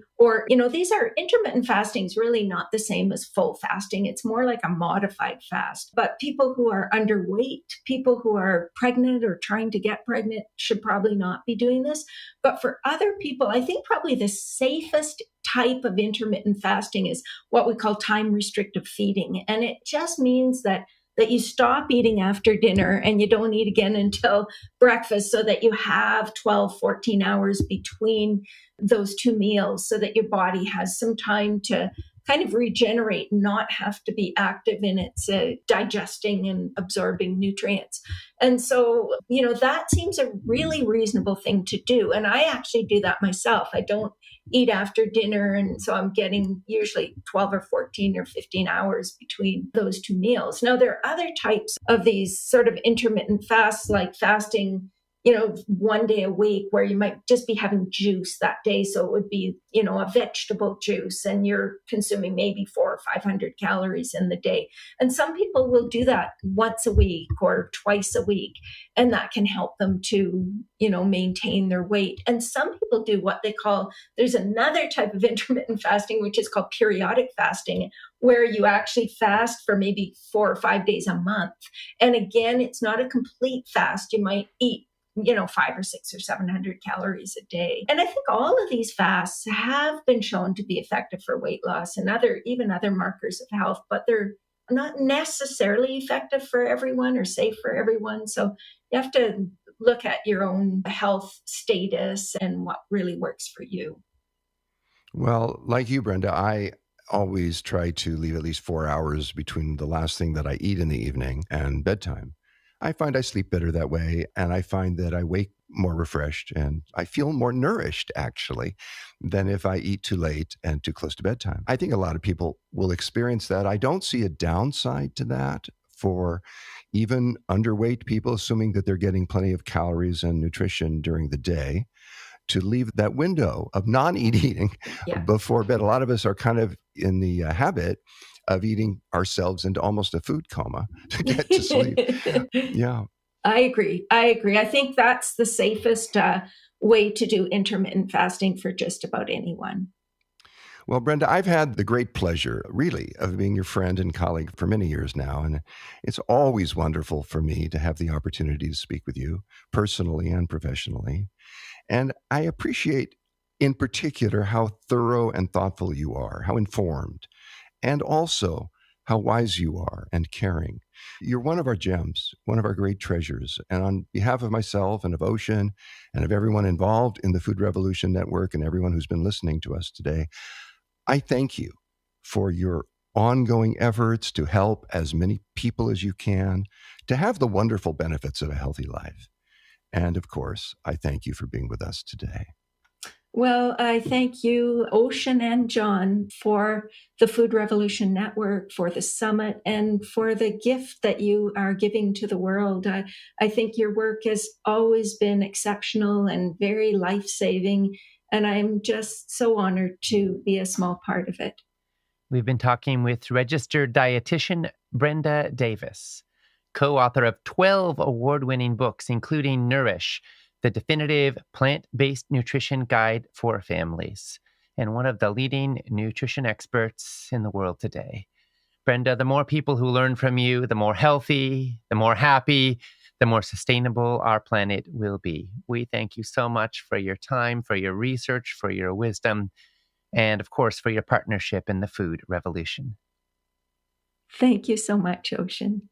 these are intermittent fasting is really not the same as full fasting. It's more like a modified fast. But people who are underweight, people who are pregnant or trying to get pregnant should probably not be doing this. But for other people, I think probably the safest type of intermittent fasting is what we call time restrictive feeding. And it just means that you stop eating after dinner and you don't eat again until breakfast, so that you have 12, 14 hours between those two meals, so that your body has some time to kind of regenerate, not have to be active in its digesting and absorbing nutrients. And so, that seems a really reasonable thing to do. And I actually do that myself. I don't eat after dinner. And so I'm getting usually 12 or 14 or 15 hours between those two meals. Now, there are other types of these sort of intermittent fasts, like fasting, one day a week, where you might just be having juice that day. So it would be, a vegetable juice, and you're consuming maybe 400 or 500 calories in the day. And some people will do that once a week or twice a week, and that can help them to, maintain their weight. And some people do what they call, there's another type of intermittent fasting, which is called periodic fasting, where you actually fast for maybe 4 or 5 days a month. And again, it's not a complete fast. You might eat 500 or 600 or 700 calories a day. And I think all of these fasts have been shown to be effective for weight loss and even other markers of health, but they're not necessarily effective for everyone or safe for everyone. So you have to look at your own health status and what really works for you. Well, like you, Brenda, I always try to leave at least 4 hours between the last thing that I eat in the evening and bedtime. I find I sleep better that way, and I find that I wake more refreshed and I feel more nourished, actually, than if I eat too late and too close to bedtime. I think a lot of people will experience that. I don't see a downside to that for even underweight people, assuming that they're getting plenty of calories and nutrition during the day, to leave that window of non-eating before bed. A lot of us are kind of in the habit of eating ourselves into almost a food coma to get to sleep. Yeah. I agree. I think that's the safest way to do intermittent fasting for just about anyone. Well, Brenda, I've had the great pleasure, really, of being your friend and colleague for many years now. And it's always wonderful for me to have the opportunity to speak with you personally and professionally. And I appreciate in particular how thorough and thoughtful you are, how informed, and also how wise you are and caring. You're one of our gems, one of our great treasures. And on behalf of myself and of Ocean and of everyone involved in the Food Revolution Network and everyone who's been listening to us today, I thank you for your ongoing efforts to help as many people as you can to have the wonderful benefits of a healthy life. And of course, I thank you for being with us today. Well, I thank you, Ocean and John, for the Food Revolution Network, for the summit, and for the gift that you are giving to the world. I think your work has always been exceptional and very life-saving, and I'm just so honored to be a small part of it. We've been talking with registered dietitian Brenda Davis, co-author of 12 award-winning books, including Nourish, the definitive plant-based nutrition guide for families, and one of the leading nutrition experts in the world today. Brenda, the more people who learn from you, the more healthy, the more happy, the more sustainable our planet will be. We thank you so much for your time, for your research, for your wisdom, and of course, for your partnership in the food revolution. Thank you so much, Ocean.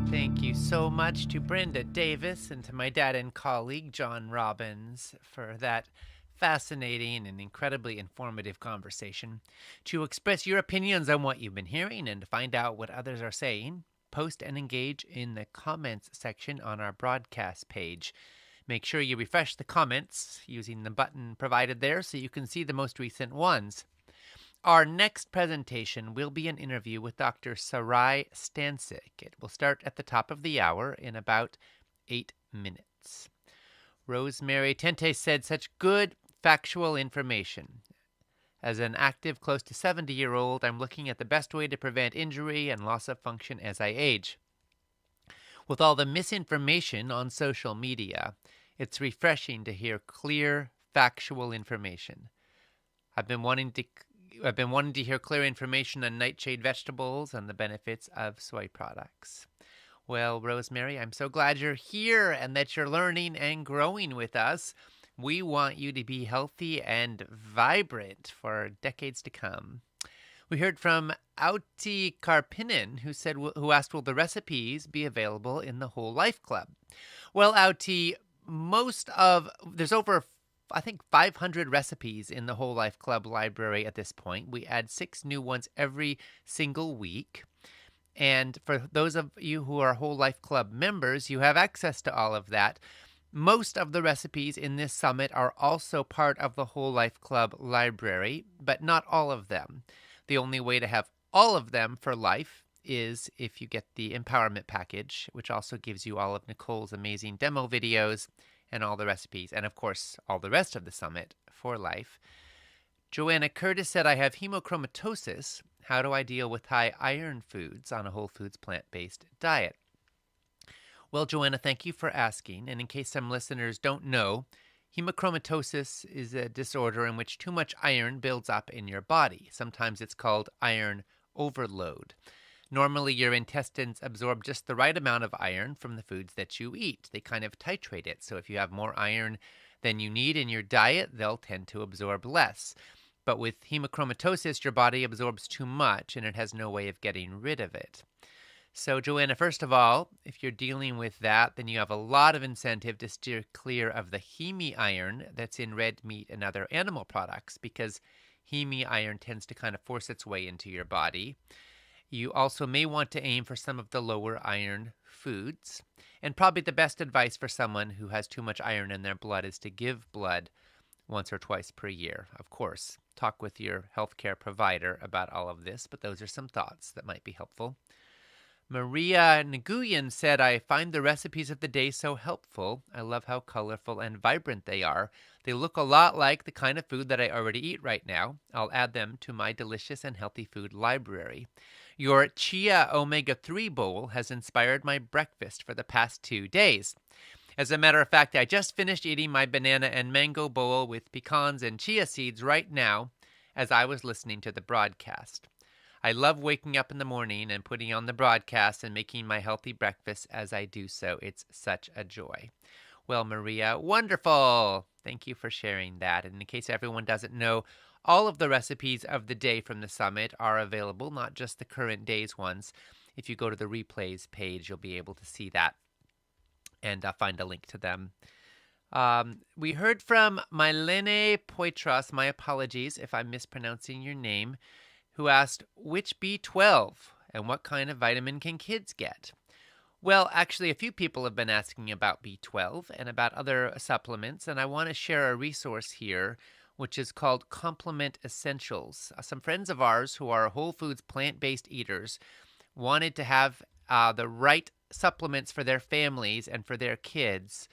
Thank you so much to Brenda Davis and to my dad and colleague, John Robbins, for that fascinating and incredibly informative conversation. To express your opinions on what you've been hearing and to find out what others are saying, post and engage in the comments section on our broadcast page. Make sure you refresh the comments using the button provided there so you can see the most recent ones. Our next presentation will be an interview with Dr. Sarai Stancic. It will start at the top of the hour in about 8 minutes. Rosemary Tente said such good factual information. As an active, close to 70-year-old, I'm looking at the best way to prevent injury and loss of function as I age. With all the misinformation on social media, it's refreshing to hear clear, factual information. I've been wanting to hear clear information on nightshade vegetables and the benefits of soy products. Well, Rosemary, I'm so glad you're here and that you're learning and growing with us. We want you to be healthy and vibrant for decades to come. We heard from Auti Karpinen, who asked, will the recipes be available in the Whole Life Club? Well, Auti, there's over, I think, 500 recipes in the Whole Life Club library at this point. We add 6 new ones every single week. And for those of you who are Whole Life Club members, you have access to all of that. Most of the recipes in this summit are also part of the Whole Life Club library, but not all of them. The only way to have all of them for life is if you get the empowerment package, which also gives you all of Nicole's amazing demo videos and all the recipes, and of course, all the rest of the summit for life. Joanna Curtis said, I have hemochromatosis. How do I deal with high iron foods on a whole foods plant-based diet? Well, Joanna, thank you for asking. And in case some listeners don't know, hemochromatosis is a disorder in which too much iron builds up in your body. Sometimes it's called iron overload. Normally, your intestines absorb just the right amount of iron from the foods that you eat. They kind of titrate it. So if you have more iron than you need in your diet, they'll tend to absorb less. But with hemochromatosis, your body absorbs too much and it has no way of getting rid of it. So, Joanna, first of all, if you're dealing with that, then you have a lot of incentive to steer clear of the heme iron that's in red meat and other animal products, because heme iron tends to kind of force its way into your body. You also may want to aim for some of the lower iron foods. And probably the best advice for someone who has too much iron in their blood is to give blood once or twice per year. Of course, talk with your healthcare provider about all of this, but those are some thoughts that might be helpful. Maria Nguyen said, I find the recipes of the day so helpful. I love how colorful and vibrant they are. They look a lot like the kind of food that I already eat right now. I'll add them to my delicious and healthy food library. Your chia omega-3 bowl has inspired my breakfast for the past 2 days. As a matter of fact, I just finished eating my banana and mango bowl with pecans and chia seeds right now as I was listening to the broadcast. I love waking up in the morning and putting on the broadcast and making my healthy breakfast as I do so. It's such a joy. Well, Maria, wonderful. Thank you for sharing that. And in case everyone doesn't know, all of the recipes of the day from the summit are available, not just the current day's ones. if you go to the replays page, you'll be able to see that and find a link to them. We heard from Mylene Poitras, my apologies if I'm mispronouncing your name, who asked, which B12 and what kind of vitamin can kids get? Well, actually, a few people have been asking about B12 and about other supplements, and I want to share a resource here, which is called Complement Essentials. Some friends of ours who are whole foods plant-based eaters wanted to have the right supplements for their families and for their kids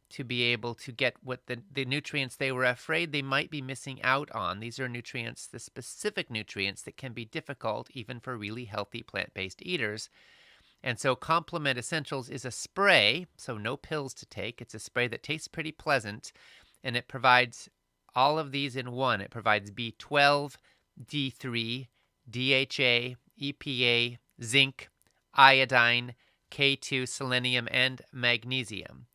to be able to get what the nutrients they were afraid they might be missing out on. These are nutrients, the specific nutrients that can be difficult even for really healthy plant-based eaters. And so Complement Essentials is a spray, so no pills to take. It's a spray that tastes pretty pleasant, and it provides all of these in one. It provides B12, D3, DHA, EPA, zinc, iodine, K2, selenium, and magnesium.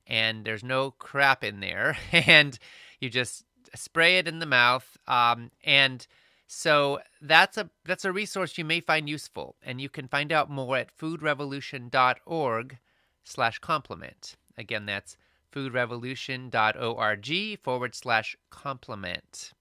And there's no crap in there, and you just spray it in the mouth, and so that's a resource you may find useful, and you can find out more at foodrevolution.org/complement. Again, that's foodrevolution.org/complement.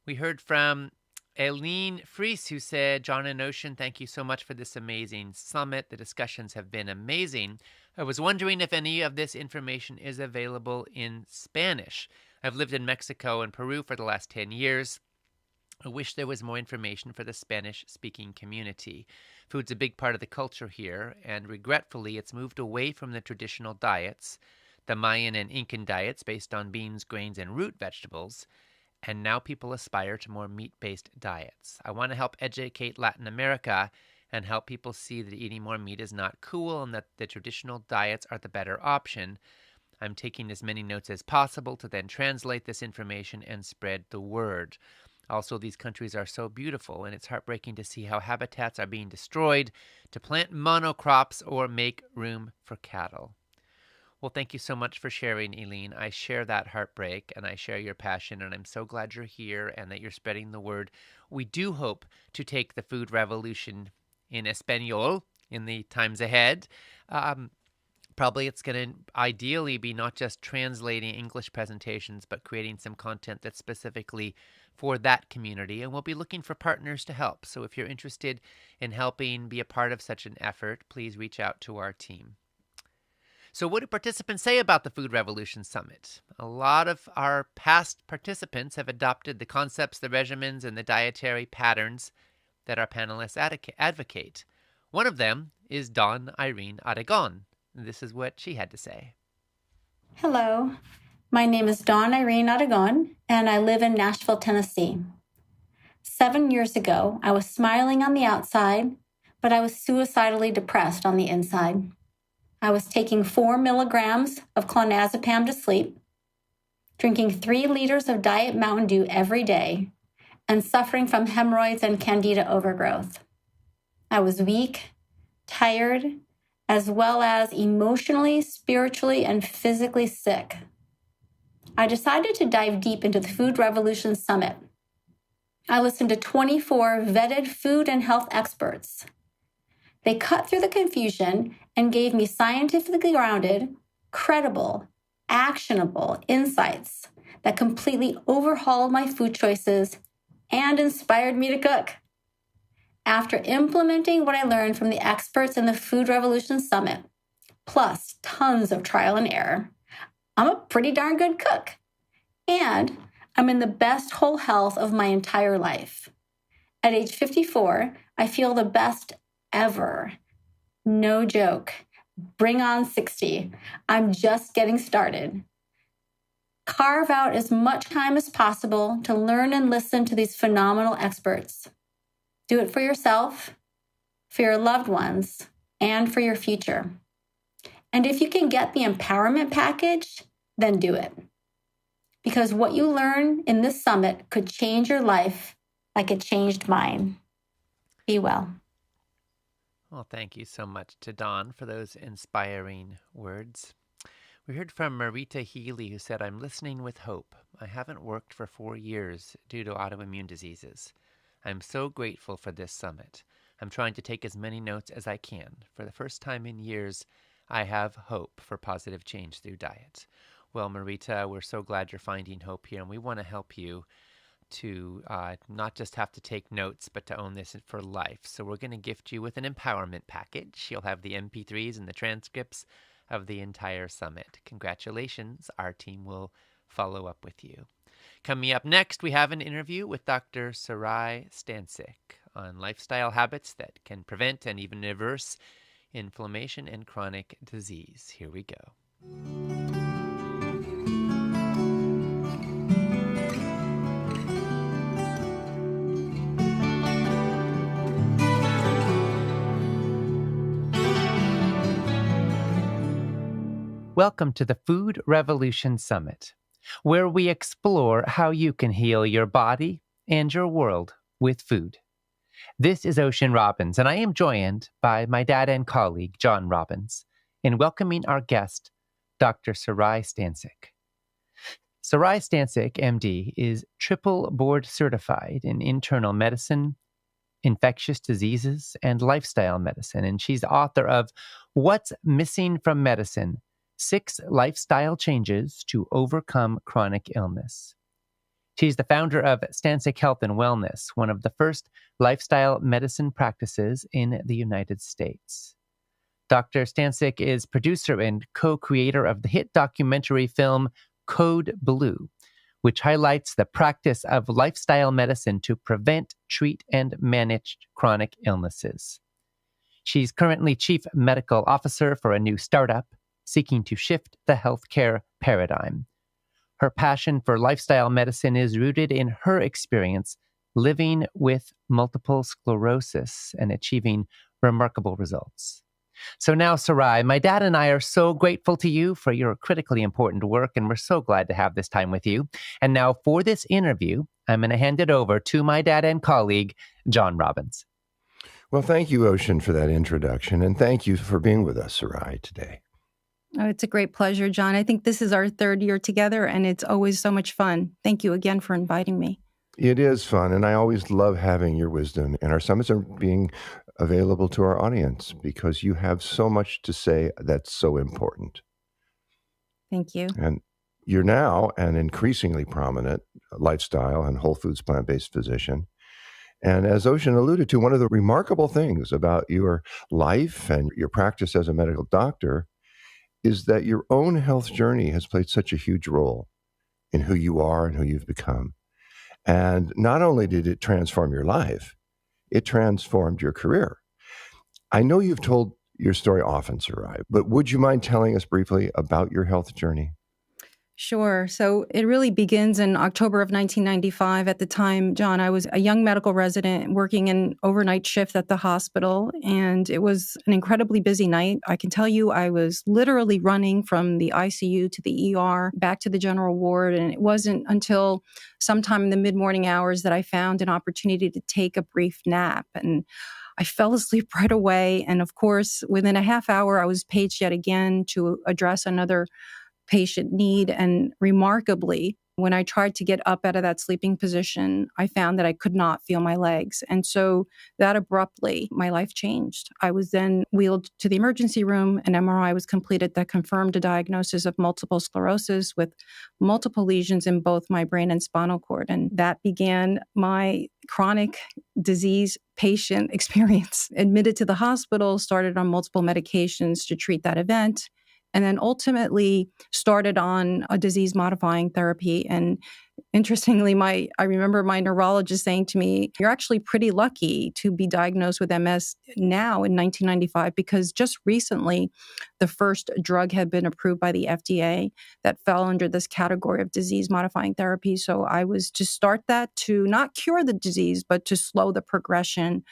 We heard from Aileen Fries, who said, John and Ocean, thank you so much for this amazing summit. The discussions have been amazing. I was wondering if any of this information is available in Spanish. I've lived in Mexico and Peru for the last 10 years. I wish there was more information for the Spanish-speaking community. Food's a big part of the culture here, and regretfully, it's moved away from the traditional diets, the Mayan and Incan diets based on beans, grains, and root vegetables, and now people aspire to more meat-based diets. I want to help educate Latin America and help people see that eating more meat is not cool and that the traditional diets are the better option. I'm taking as many notes as possible to then translate this information and spread the word. Also, these countries are so beautiful, and it's heartbreaking to see how habitats are being destroyed to plant monocrops or make room for cattle. Well, thank you so much for sharing, Eileen. I share that heartbreak, and I share your passion, and I'm so glad you're here and that you're spreading the word. We do hope to take the food revolution in Espanol in the times ahead. Probably it's going to ideally be not just translating English presentations, but creating some content that's specifically for that community. And we'll be looking for partners to help. So if you're interested in helping be a part of such an effort, please reach out to our team. So what do participants say about the Food Revolution Summit? A lot of our past participants have adopted the concepts, the regimens, and the dietary patterns that our panelists advocate. One of them is Dawn Irene Aragon. This is what she had to say. Hello, my name is Dawn Irene Aragon, and I live in Nashville, Tennessee. 7 years ago, I was smiling on the outside, but I was suicidally depressed on the inside. I was taking 4 milligrams of clonazepam to sleep, drinking 3 liters of Diet Mountain Dew every day, and suffering from hemorrhoids and candida overgrowth. I was weak, tired, as well as emotionally, spiritually, and physically sick. I decided to dive deep into the Food Revolution Summit. I listened to 24 vetted food and health experts. They cut through the confusion and gave me scientifically grounded, credible, actionable insights that completely overhauled my food choices and inspired me to cook. After implementing what I learned from the experts in the Food Revolution Summit, plus tons of trial and error, I'm a pretty darn good cook. And I'm in the best whole health of my entire life. At age 54, I feel the best ever. No joke. Bring on 60. I'm just getting started. Carve out as much time as possible to learn and listen to these phenomenal experts. Do it for yourself, for your loved ones, and for your future. And if you can get the empowerment package, then do it. Because what you learn in this summit could change your life like it changed mine. Be well. Well, thank you so much to Dawn for those inspiring words. We heard from Marita Healy, who said, I'm listening with hope. I haven't worked for 4 years due to autoimmune diseases. I'm so grateful for this summit. I'm trying to take as many notes as I can. For the first time in years, I have hope for positive change through diet. Well, Marita, we're so glad you're finding hope here, and we want to help you to not just have to take notes, but to own this for life. So we're going to gift you with an empowerment package. You'll have the MP3s and the transcripts of the entire summit. Congratulations. Our team will follow up with you. Coming up next, we have an interview with Dr. Sarai Stancic on lifestyle habits that can prevent and even reverse inflammation and chronic disease. Here we go. Welcome to the Food Revolution Summit, where we explore how you can heal your body and your world with food. This is Ocean Robbins, and I am joined by my dad and colleague, John Robbins, in welcoming our guest, Dr. Sarai Stancic. Sarai Stancic, MD, is triple board certified in internal medicine, infectious diseases, and lifestyle medicine, and she's the author of What's Missing from Medicine: 6 Lifestyle Changes to Overcome Chronic Illness. She's the founder of Stancic Health and Wellness, one of the first lifestyle medicine practices in the United States. Dr. Stancic is producer and co-creator of the hit documentary film Code Blue, which highlights the practice of lifestyle medicine to prevent, treat, and manage chronic illnesses. She's currently chief medical officer for a new startup seeking to shift the healthcare paradigm. Her passion for lifestyle medicine is rooted in her experience living with multiple sclerosis and achieving remarkable results. So now, Sarai, my dad and I are so grateful to you for your critically important work, and we're so glad to have this time with you. And now for this interview, I'm going to hand it over to my dad and colleague, John Robbins. Well, thank you, Ocean, for that introduction, and thank you for being with us, Sarai, today. Oh, it's a great pleasure, John. I think this is our 3rd year together, and it's always so much fun. Thank you again for inviting me. It is fun, and I always love having your wisdom, and our summits are being available to our audience because you have so much to say that's so important. Thank you. And you're now an increasingly prominent lifestyle and whole foods plant-based physician. And as Ocean alluded to, one of the remarkable things about your life and your practice as a medical doctor is that your own health journey has played such a huge role in who you are and who you've become. And not only did it transform your life, it transformed your career. I know you've told your story often, Sarai, but would you mind telling us briefly about your health journey? Sure. So it really begins in October of 1995. At the time, John, I was a young medical resident working an overnight shift at the hospital, and it was an incredibly busy night. I can tell you I was literally running from the ICU to the ER, back to the general ward, and it wasn't until sometime in the mid-morning hours that I found an opportunity to take a brief nap. And I fell asleep right away. And of course, within a half hour, I was paged yet again to address another patient need. And remarkably, when I tried to get up out of that sleeping position, I found that I could not feel my legs. And so that abruptly, my life changed. I was then wheeled to the emergency room. An MRI was completed that confirmed a diagnosis of multiple sclerosis with multiple lesions in both my brain and spinal cord. And that began my chronic disease patient experience. Admitted to the hospital, started on multiple medications to treat that event, and then ultimately started on a disease-modifying therapy. And interestingly, I remember my neurologist saying to me, "You're actually pretty lucky to be diagnosed with MS now in 1995, because just recently, the first drug had been approved by the FDA that fell under this category of disease-modifying therapy." So I was to start that to not cure the disease, but to slow the progression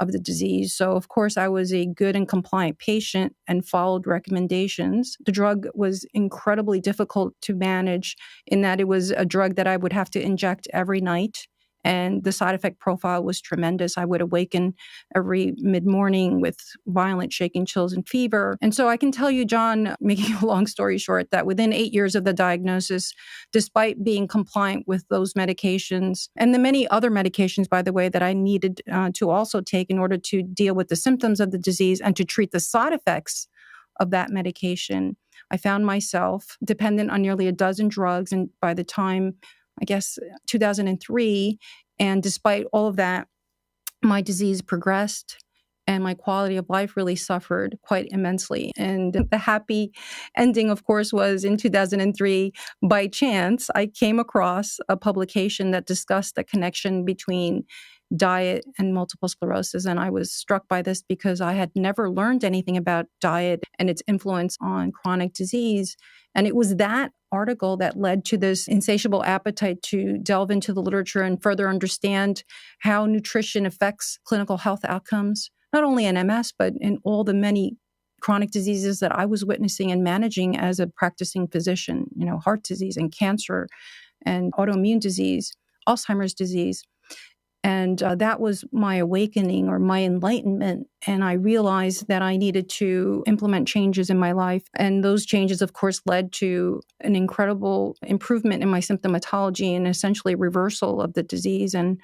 of the disease. So, of course, I was a good and compliant patient and followed recommendations. The drug was incredibly difficult to manage in that it was a drug that I would have to inject every night. And the side effect profile was tremendous. I would awaken every mid-morning with violent shaking, chills, and fever. And so I can tell you, John, making a long story short, that within 8 years of the diagnosis, despite being compliant with those medications and the many other medications, by the way, that I needed to also take in order to deal with the symptoms of the disease and to treat the side effects of that medication, I found myself dependent on nearly a dozen drugs. And by the time, I guess, 2003, and despite all of that, my disease progressed and my quality of life really suffered quite immensely. And the happy ending, of course, was in 2003, by chance, I came across a publication that discussed the connection between diet and multiple sclerosis. And I was struck by this because I had never learned anything about diet and its influence on chronic disease. And it was that article that led to this insatiable appetite to delve into the literature and further understand how nutrition affects clinical health outcomes, not only in MS, but in all the many chronic diseases that I was witnessing and managing as a practicing physician, heart disease and cancer and autoimmune disease, Alzheimer's disease. And that was my awakening or my enlightenment. And I realized that I needed to implement changes in my life. And those changes, of course, led to an incredible improvement in my symptomatology and essentially reversal of the disease. And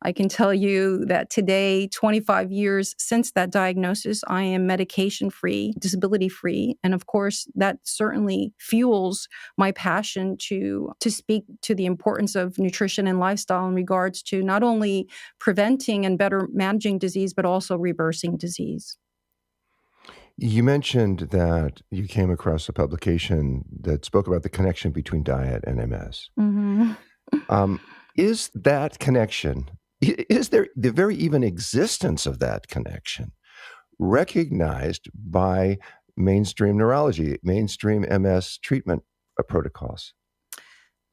I can tell you that today, 25 years since that diagnosis, I am medication-free, disability-free. And of course, that certainly fuels my passion to speak to the importance of nutrition and lifestyle in regards to not only preventing and better managing disease, but also reversing disease. You mentioned that you came across a publication that spoke about the connection between diet and MS. Mm-hmm. Is that connection, is there the very even existence of that connection recognized by mainstream neurology, mainstream MS treatment protocols?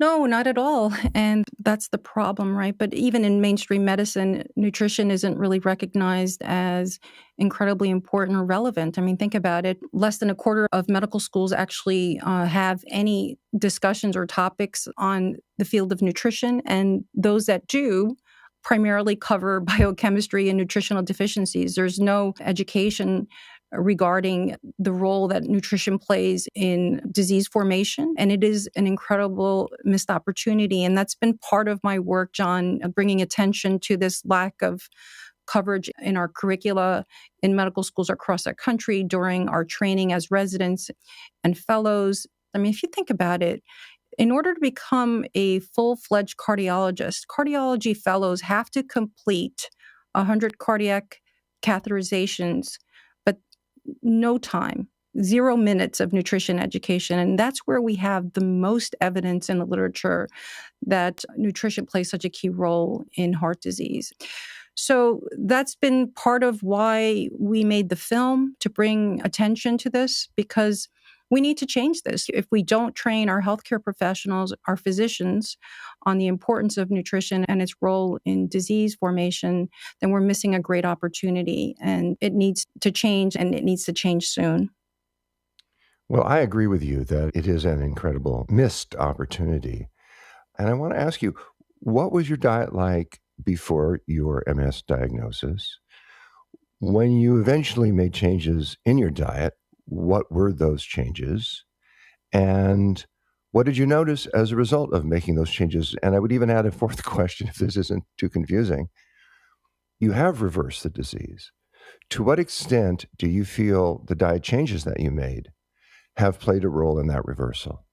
No, not at all. And that's the problem, right? But even in mainstream medicine, nutrition isn't really recognized as incredibly important or relevant. I mean, think about it. Less than a quarter of medical schools actually have any discussions or topics on the field of nutrition. And those that do primarily cover biochemistry and nutritional deficiencies. There's no education regarding the role that nutrition plays in disease formation. And it is an incredible missed opportunity. And that's been part of my work, John, bringing attention to this lack of coverage in our curricula in medical schools across the country during our training as residents and fellows. I mean, if you think about it, in order to become a full-fledged cardiologist, cardiology fellows have to complete 100 cardiac catheterizations, but no time, 0 minutes of nutrition education. And that's where we have the most evidence in the literature that nutrition plays such a key role in heart disease. So that's been part of why we made the film, to bring attention to this, because we need to change this. If we don't train our healthcare professionals, our physicians, on the importance of nutrition and its role in disease formation, then we're missing a great opportunity. And it needs to change, and it needs to change soon. Well, I agree with you that it is an incredible missed opportunity. And I want to ask you, what was your diet like before your MS diagnosis? When you eventually made changes in your diet, what were those changes? And what did you notice as a result of making those changes? And I would even add a fourth question, if this isn't too confusing. You have reversed the disease. To what extent do you feel the diet changes that you made have played a role in that reversal?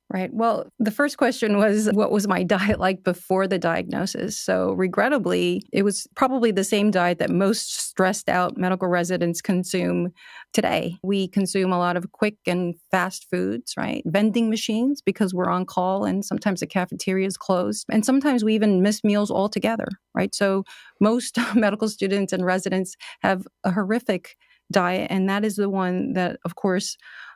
Right. Well, the first question was, what was my diet like before the diagnosis? So regrettably, it was probably the same diet that most stressed out medical residents consume today. We consume a lot of quick and fast foods, right? Vending machines, because we're on call and sometimes the cafeteria is closed. And sometimes we even miss meals altogether, right? So most medical students and residents have a horrific diet. And that is the one that, of course,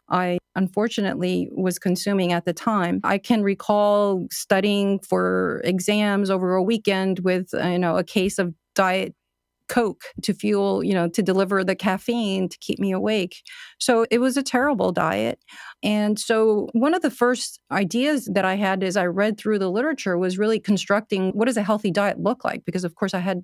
I unfortunately was consuming at the time. I can recall studying for exams over a weekend with, a case of Diet Coke to fuel, to deliver the caffeine to keep me awake. So it was a terrible diet. And so one of the first ideas that I had as I read through the literature was really constructing what does a healthy diet look like? Because of course I had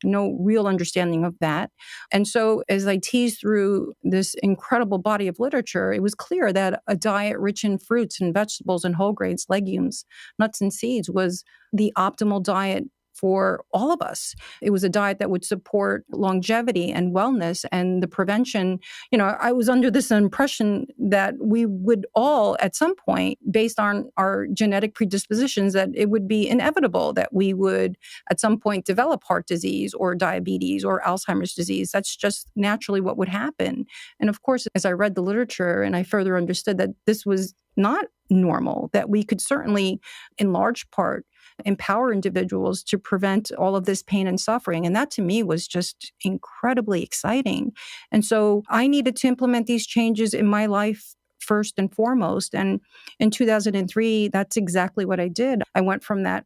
no real understanding of that. And so as I teased through this incredible body of literature, it was clear that a diet rich in fruits and vegetables and whole grains, legumes, nuts and seeds was the optimal diet for all of us. It was a diet that would support longevity and wellness and the prevention. I was under this impression that we would all, at some point, based on our genetic predispositions, that it would be inevitable that we would, at some point, develop heart disease or diabetes or Alzheimer's disease. That's just naturally what would happen. And of course, as I read the literature and I further understood that this was not normal, that we could certainly, in large part, empower individuals to prevent all of this pain and suffering. And that to me was just incredibly exciting. And so I needed to implement these changes in my life first and foremost. And in 2003, that's exactly what I did. I went from that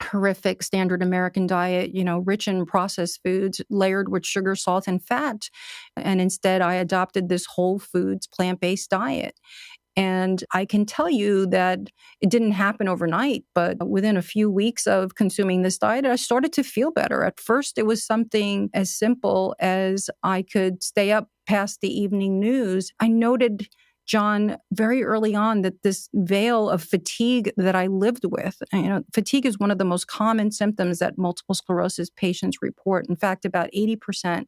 horrific standard American diet, rich in processed foods, layered with sugar, salt, and fat. And instead, I adopted this whole foods, plant-based diet. And I can tell you that it didn't happen overnight, but within a few weeks of consuming this diet, I started to feel better. At first, it was something as simple as I could stay up past the evening news. I noted, John, very early on that this veil of fatigue that I lived with, fatigue is one of the most common symptoms that multiple sclerosis patients report. In fact, about 80%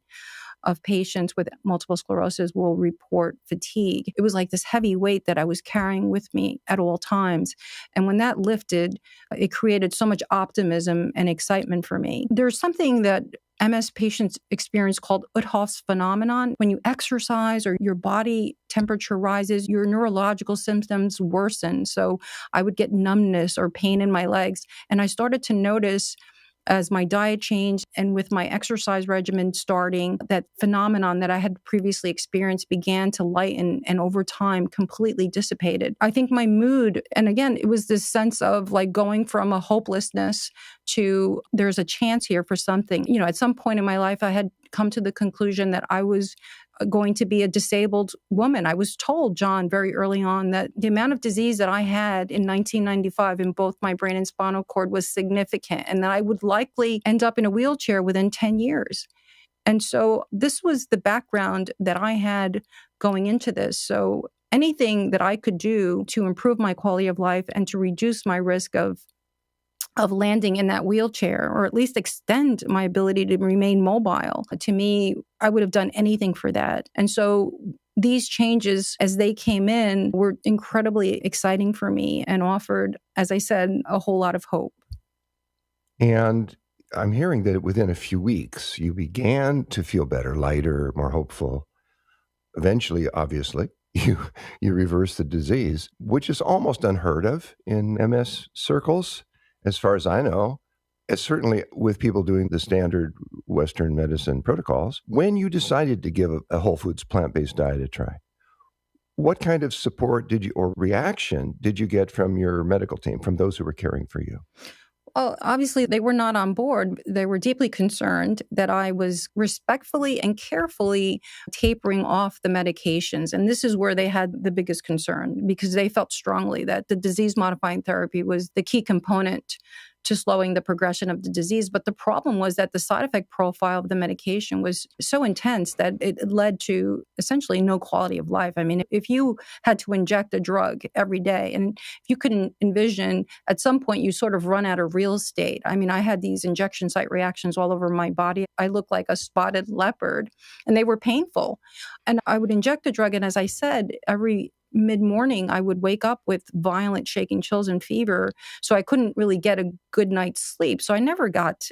of patients with multiple sclerosis will report fatigue. It was like this heavy weight that I was carrying with me at all times. And when that lifted, it created so much optimism and excitement for me. There's something that MS patients experience called Uthoff's phenomenon. When you exercise or your body temperature rises, your neurological symptoms worsen. So I would get numbness or pain in my legs. And I started to notice as my diet changed and with my exercise regimen starting, that phenomenon that I had previously experienced began to lighten and over time completely dissipated. I think my mood, and again, it was this sense of like going from a hopelessness to there's a chance here for something. At some point in my life, I had come to the conclusion that I was going to be a disabled woman. I was told, John, very early on that the amount of disease that I had in 1995 in both my brain and spinal cord was significant and that I would likely end up in a wheelchair within 10 years. And so this was the background that I had going into this. So anything that I could do to improve my quality of life and to reduce my risk of landing in that wheelchair, or at least extend my ability to remain mobile. To me, I would have done anything for that. And so these changes, as they came in, were incredibly exciting for me and offered, as I said, a whole lot of hope. And I'm hearing that within a few weeks, you began to feel better, lighter, more hopeful. Eventually, obviously, you reversed the disease, which is almost unheard of in MS circles. As far as I know, it's certainly with people doing the standard Western medicine protocols. When you decided to give a whole foods plant-based diet a try, what kind of support or reaction did you get from your medical team, from those who were caring for you? Well, obviously, they were not on board. They were deeply concerned that I was respectfully and carefully tapering off the medications. And this is where they had the biggest concern, because they felt strongly that the disease-modifying therapy was the key component to slowing the progression of the disease. But the problem was that the side effect profile of the medication was so intense that it led to essentially no quality of life. I mean, if you had to inject a drug every day, and if you couldn't envision at some point you sort of run out of real estate. I mean, I had these injection site reactions all over my body. I looked like a spotted leopard, and they were painful. And I would inject the drug, and as I said, every mid-morning, I would wake up with violent shaking, chills, and fever. So I couldn't really get a good night's sleep. So I never got,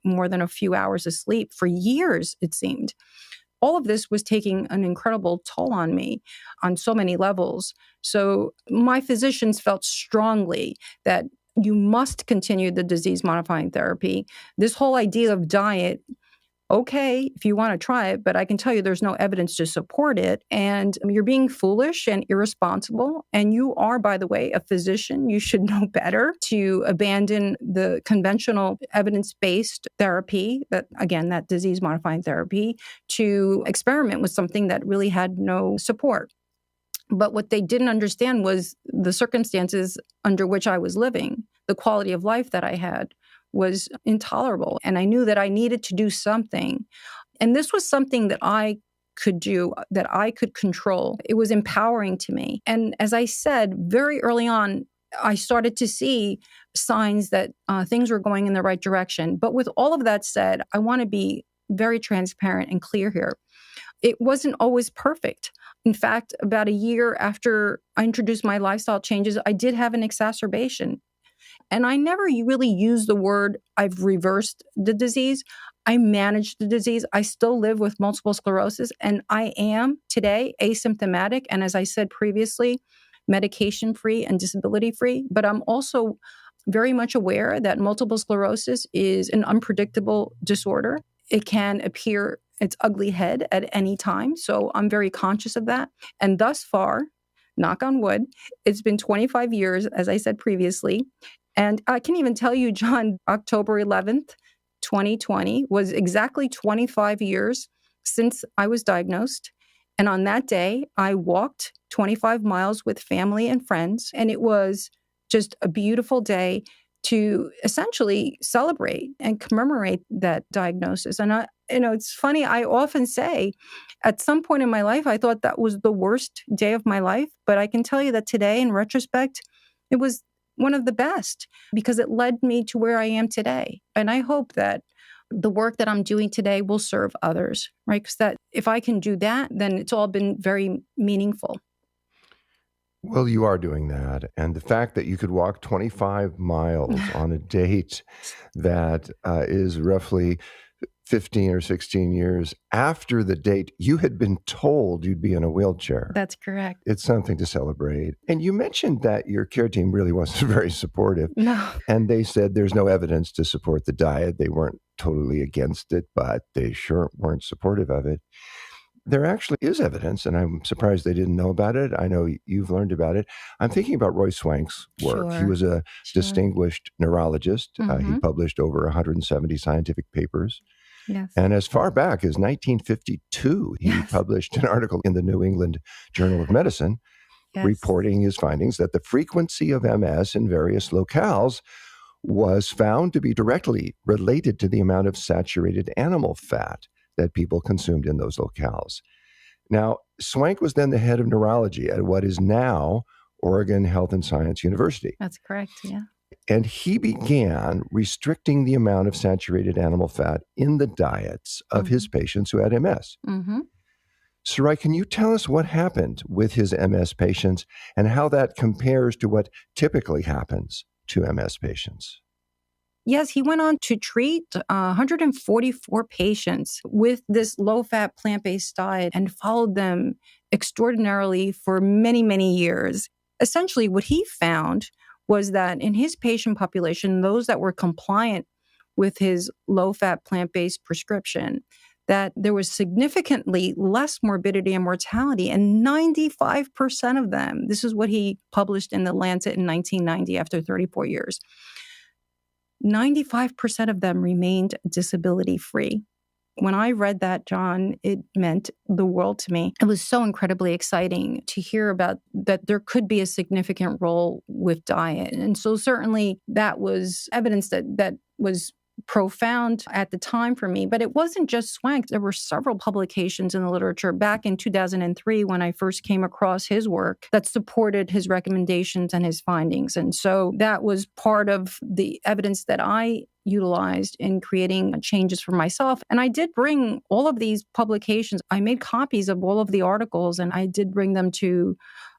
more than a few hours of sleep for years, it seemed. All of this was taking an incredible toll on me on so many levels. So my physicians felt strongly that you must continue the disease-modifying therapy. This whole idea of diet okay, if you want to try it, but I can tell you there's no evidence to support it. And you're being foolish and irresponsible. And you are, by the way, a physician. You should know better to abandon the conventional evidence-based therapy, that disease-modifying therapy, to experiment with something that really had no support. But what they didn't understand was the circumstances under which I was living. The quality of life that I had was intolerable. And I knew that I needed to do something. And this was something that I could do, that I could control. It was empowering to me. And as I said, very early on, I started to see signs that things were going in the right direction. But with all of that said, I want to be very transparent and clear here. It wasn't always perfect. In fact, about a year after I introduced my lifestyle changes, I did have an exacerbation. And I never really used the word I've reversed the disease. I managed the disease. I still live with multiple sclerosis, and I am today asymptomatic. And as I said previously, medication-free and disability-free. But I'm also very much aware that multiple sclerosis is an unpredictable disorder. It can appear its ugly head at any time. So I'm very conscious of that. And thus far, knock on wood, it's been 25 years, as I said previously. And I can even tell you, John, October 11th, 2020 was exactly 25 years since I was diagnosed. And on that day, I walked 25 miles with family and friends. And it was just a beautiful day to essentially celebrate and commemorate that diagnosis. And it's funny, I often say at some point in my life, I thought that was the worst day of my life. But I can tell you that today, in retrospect, it was one of the best because it led me to where I am today. And I hope that the work that I'm doing today will serve others, right? Because that if I can do that, then it's all been very meaningful. Well, you are doing that. And the fact that you could walk 25 miles on a date that is roughly 15 or 16 years after the date you had been told you'd be in a wheelchair. That's correct. It's something to celebrate. And you mentioned that your care team really wasn't very supportive. No. And they said there's no evidence to support the diet. They weren't totally against it, but they sure weren't supportive of it. There actually is evidence, and I'm surprised they didn't know about it. I know you've learned about it. I'm thinking about Roy Swank's work. Sure. He was a distinguished neurologist. Mm-hmm. He published over 170 scientific papers. Yes. And as far back as 1952, he published an article in the New England Journal of Medicine reporting his findings that the frequency of MS in various locales was found to be directly related to the amount of saturated animal fat that people consumed in those locales. Now, Swank was then the head of neurology at what is now Oregon Health and Science University. That's correct, yeah. And he began restricting the amount of saturated animal fat in the diets of his patients who had MS. Mm-hmm. Sarai, can you tell us what happened with his MS patients and how that compares to what typically happens to MS patients? Yes, he went on to treat 144 patients with this low-fat plant-based diet and followed them extraordinarily for many, many years. Essentially, what he found was that in his patient population, those that were compliant with his low-fat plant-based prescription, that there was significantly less morbidity and mortality, and 95% of them, this is what he published in The Lancet in 1990 after 34 years, 95% of them remained disability-free. When I read that, John, it meant the world to me. It was so incredibly exciting to hear about that there could be a significant role with diet. And so certainly that was evidence that was profound at the time for me. But it wasn't just Swank. There were several publications in the literature back in 2003 when I first came across his work that supported his recommendations and his findings. And so that was part of the evidence that I utilized in creating changes for myself. And I did bring all of these publications. I made copies of all of the articles and I did bring them to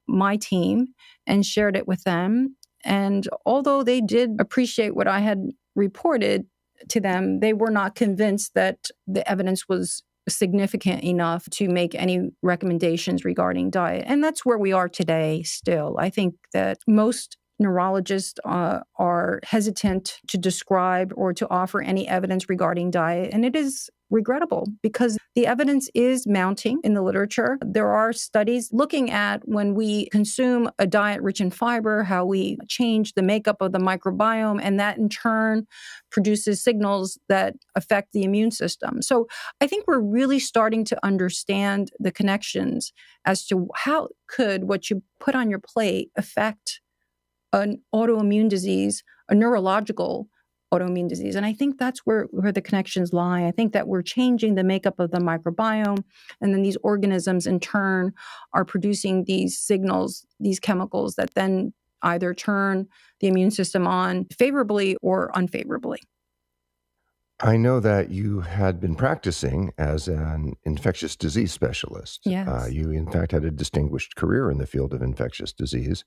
my team and shared it with them. And although they did appreciate what I had reported to them, they were not convinced that the evidence was significant enough to make any recommendations regarding diet. And that's where we are today still. I think that most neurologists are hesitant to describe or to offer any evidence regarding diet. And it is regrettable because the evidence is mounting in the literature. There are studies looking at when we consume a diet rich in fiber, how we change the makeup of the microbiome, and that in turn produces signals that affect the immune system. So I think we're really starting to understand the connections as to how could what you put on your plate affect an autoimmune disease, a neurological autoimmune disease. And I think that's where the connections lie. I think that we're changing the makeup of the microbiome, and then these organisms in turn are producing these signals, these chemicals that then either turn the immune system on favorably or unfavorably. I know that you had been practicing as an infectious disease specialist. Yes. You, in fact, had a distinguished career in the field of infectious disease.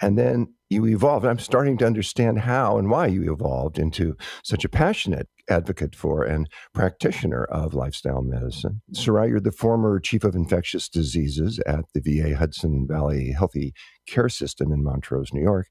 And then you evolved. I'm starting to understand how and why you evolved into such a passionate advocate for and practitioner of lifestyle medicine. Sarai, you're the former chief of infectious diseases at the VA Hudson Valley Healthy Care System in Montrose, New York.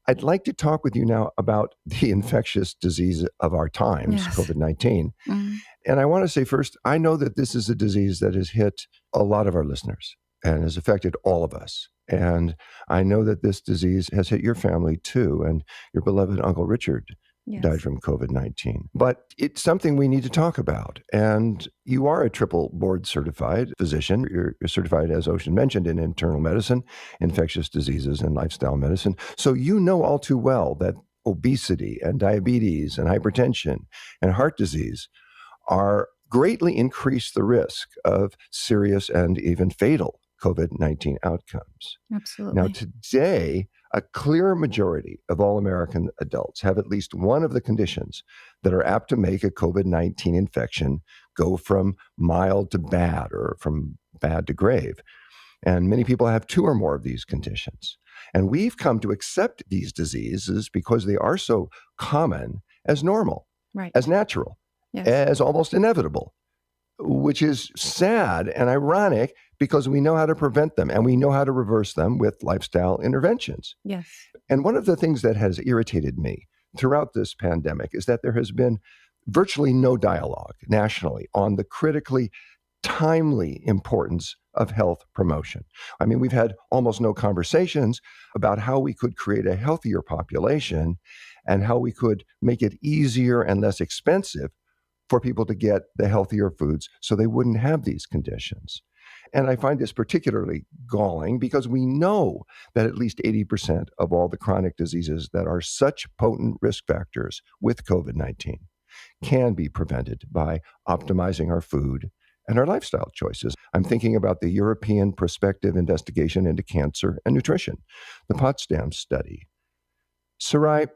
I'd like to talk with you now about the infectious disease of our times, Yes. COVID-19. Mm. And I want to say first, I know that this is a disease that has hit a lot of our listeners and has affected all of us. And I know that this disease has hit your family too. And your beloved Uncle Richard Yes. died from COVID-19. But it's something we need to talk about. And you are a triple board certified physician. You're certified, as Ocean mentioned, in internal medicine, infectious diseases, and lifestyle medicine. So you know all too well that obesity and diabetes and hypertension and heart disease are greatly increase the risk of serious and even fatal COVID-19 outcomes. Absolutely. Now, today, a clear majority of all American adults have at least one of the conditions that are apt to make a COVID-19 infection go from mild to bad or from bad to grave. And many people have two or more of these conditions. And we've come to accept these diseases because they are so common as normal, Right. as natural, Yes. as almost inevitable, which is sad and ironic because we know how to prevent them and we know how to reverse them with lifestyle interventions. Yes. And one of the things that has irritated me throughout this pandemic is that there has been virtually no dialogue nationally on the critically timely importance of health promotion. I mean, we've had almost no conversations about how we could create a healthier population and how we could make it easier and less expensive for people to get the healthier foods so they wouldn't have these conditions. And I find this particularly galling because we know that at least 80% of all the chronic diseases that are such potent risk factors with COVID-19 can be prevented by optimizing our food and our lifestyle choices. I'm thinking about the European Prospective Investigation into Cancer and Nutrition, the Potsdam study. Sarai,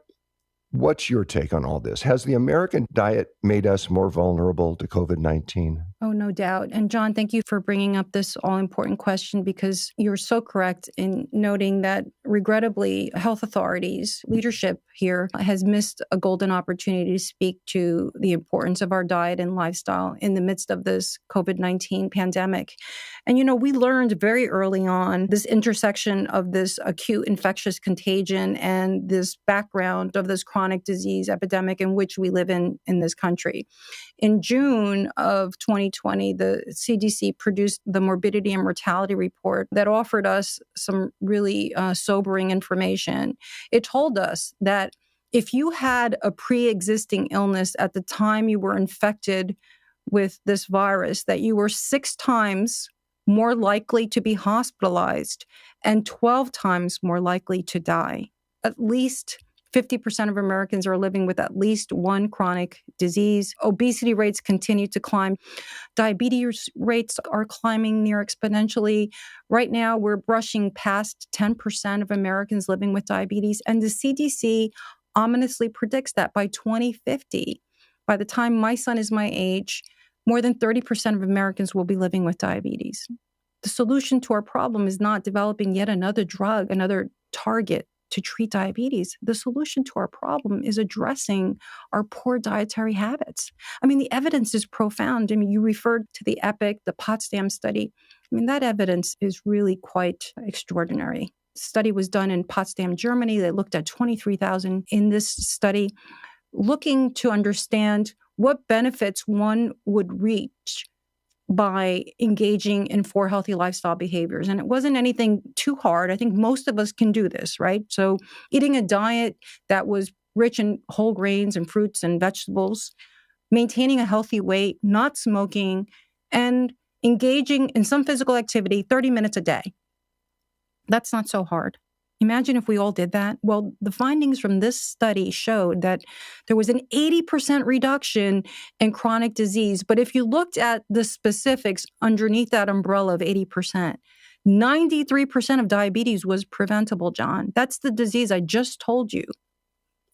what's your take on all this? Has the American diet made us more vulnerable to COVID-19? Oh, no doubt. And John, thank you for bringing up this all-important question because you're so correct in noting that regrettably, health authorities, leadership here has missed a golden opportunity to speak to the importance of our diet and lifestyle in the midst of this COVID-19 pandemic. And, we learned very early on this intersection of this acute infectious contagion and this background of this chronic disease epidemic in which we live in this country. In June of 2020, the CDC produced the morbidity and mortality report that offered us some really sobering information. It told us that if you had a pre-existing illness at the time you were infected with this virus, that you were 6 times more likely to be hospitalized and 12 times more likely to die. At least 50% of Americans are living with at least one chronic disease. Obesity rates continue to climb. Diabetes rates are climbing near exponentially. Right now, we're brushing past 10% of Americans living with diabetes. And the CDC ominously predicts that by 2050, by the time my son is my age, more than 30% of Americans will be living with diabetes. The solution to our problem is not developing yet another drug, another target to treat diabetes. The solution to our problem is addressing our poor dietary habits. I mean, the evidence is profound. I mean, you referred to the EPIC, the Potsdam study. I mean, that evidence is really quite extraordinary. The study was done in Potsdam, Germany. They looked at 23,000 in this study, looking to understand what benefits one would reach by engaging in 4 healthy lifestyle behaviors. And it wasn't anything too hard. I think most of us can do this, right? So eating a diet that was rich in whole grains and fruits and vegetables, maintaining a healthy weight, not smoking, and engaging in some physical activity 30 minutes a day. That's not so hard. Imagine if we all did that. Well, the findings from this study showed that there was an 80% reduction in chronic disease. But if you looked at the specifics underneath that umbrella of 80%, 93% of diabetes was preventable, John. That's the disease I just told you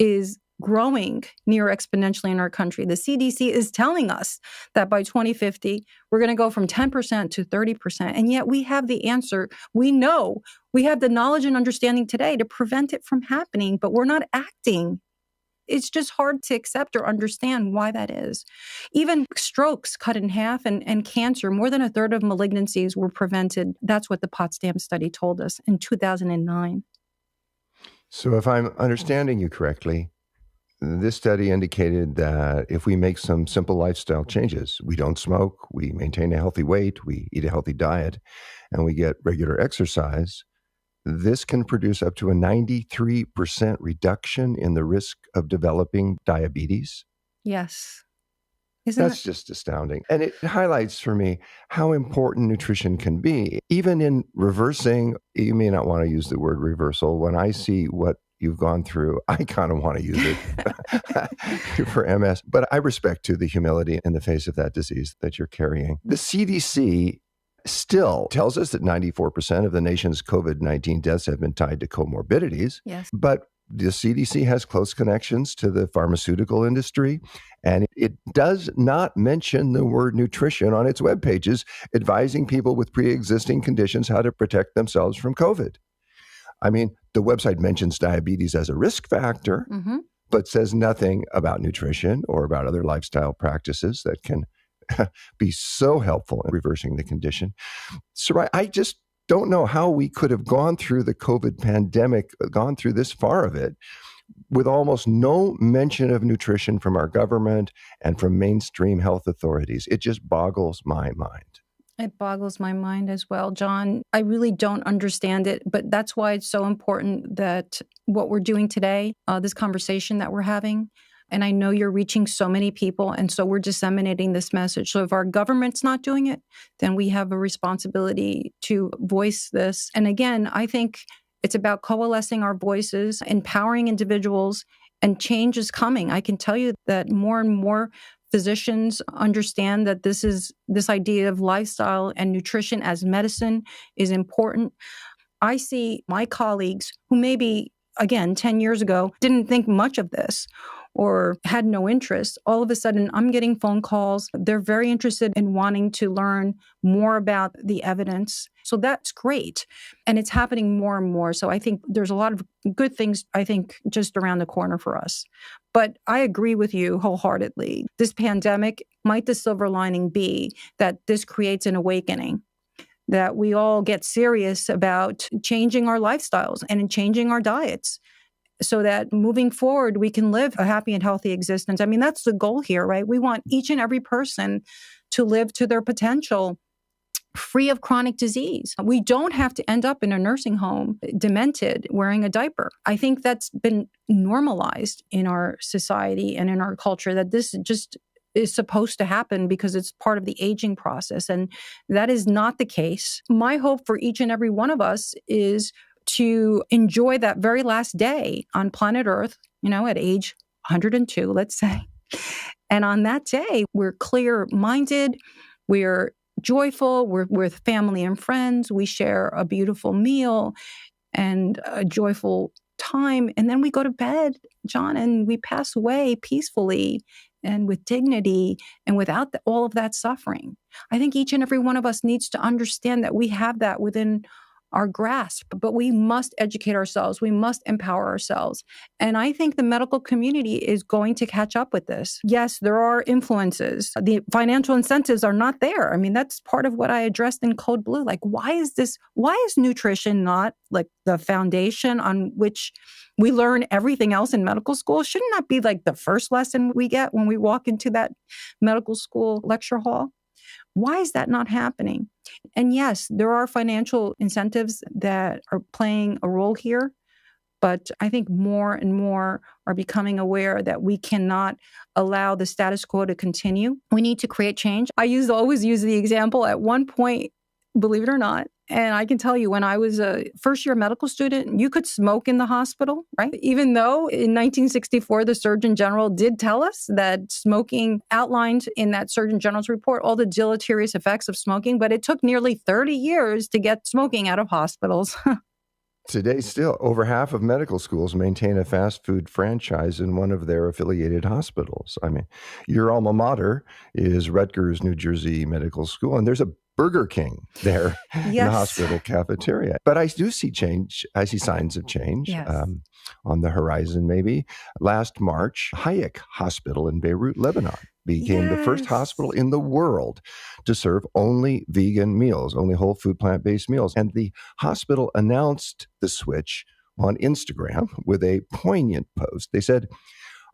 is growing near exponentially in our country. The CDC is telling us that by 2050, we're going to go from 10% to 30%. And yet we have the answer. We know we have the knowledge and understanding today to prevent it from happening, but we're not acting. It's just hard to accept or understand why that is. Even strokes cut in half and cancer, more than a third of malignancies were prevented. That's what the Potsdam study told us in 2009. So if I'm understanding you correctly, this study indicated that if we make some simple lifestyle changes, we don't smoke, we maintain a healthy weight, we eat a healthy diet, and we get regular exercise, this can produce up to a 93% reduction in the risk of developing diabetes. Yes. That's just astounding. And it highlights for me how important nutrition can be. Even in reversing, you may not want to use the word reversal. When I see what you've gone through, I kind of want to use it for MS. But I respect too the humility in the face of that disease that you're carrying. The CDC still tells us that 94% of the nation's COVID-19 deaths have been tied to comorbidities. Yes. But the CDC has close connections to the pharmaceutical industry, and it does not mention the word nutrition on its web pages, advising people with pre-existing conditions how to protect themselves from COVID. I mean, the website mentions diabetes as a risk factor, but says nothing about nutrition or about other lifestyle practices that can be so helpful in reversing the condition. So I just don't know how we could have gone through the COVID pandemic, gone through this far of it, with almost no mention of nutrition from our government and from mainstream health authorities. It just boggles my mind. It boggles my mind as well, John. I really don't understand it, but that's why it's so important that what we're doing today, this conversation that we're having, and I know you're reaching so many people, and so we're disseminating this message. So if our government's not doing it, then we have a responsibility to voice this. And again, I think it's about coalescing our voices, empowering individuals, and change is coming. I can tell you that more and more physicians understand that this idea of lifestyle and nutrition as medicine is important. I see my colleagues who maybe, again, 10 years ago, didn't think much of this or had no interest. All of a sudden, I'm getting phone calls. They're very interested in wanting to learn more about the evidence. So that's great. And it's happening more and more. So I think there's a lot of good things, I think, just around the corner for us. But I agree with you wholeheartedly. This pandemic, might the silver lining be that this creates an awakening, that we all get serious about changing our lifestyles and changing our diets, so that moving forward, we can live a happy and healthy existence. I mean, that's the goal here, right? We want each and every person to live to their potential, free of chronic disease. We don't have to end up in a nursing home, demented, wearing a diaper. I think that's been normalized in our society and in our culture, that this just is supposed to happen because it's part of the aging process. And that is not the case. My hope for each and every one of us is to enjoy that very last day on planet Earth, at age 102, let's say. And on that day, we're clear-minded, we're joyful, we're with family and friends, we share a beautiful meal and a joyful time. And then we go to bed, John, and we pass away peacefully and with dignity and without all of that suffering. I think each and every one of us needs to understand that we have that within our grasp, but we must educate ourselves. We must empower ourselves. And I think the medical community is going to catch up with this. Yes, there are influences. The financial incentives are not there. I mean, that's part of what I addressed in Code Blue. Like, why is nutrition not like the foundation on which we learn everything else in medical school? Shouldn't that be like the first lesson we get when we walk into that medical school lecture hall? Why is that not happening? And yes, there are financial incentives that are playing a role here, but I think more and more are becoming aware that we cannot allow the status quo to continue. We need to create change. I always use the example at one point, believe it or not, and I can tell you, when I was a first-year medical student, you could smoke in the hospital, right? Even though in 1964, the Surgeon General did tell us that smoking outlined in that Surgeon General's report all the deleterious effects of smoking, but it took nearly 30 years to get smoking out of hospitals. Today, still, over half of medical schools maintain a fast food franchise in one of their affiliated hospitals. I mean, your alma mater is Rutgers, New Jersey Medical School, and there's a Burger King there in the hospital cafeteria. But I do see change. I see signs of change on the horizon, maybe. Last March, Hayek Hospital in Beirut, Lebanon, became the first hospital in the world to serve only vegan meals, only whole food, plant-based meals. And the hospital announced the switch on Instagram with a poignant post. They said,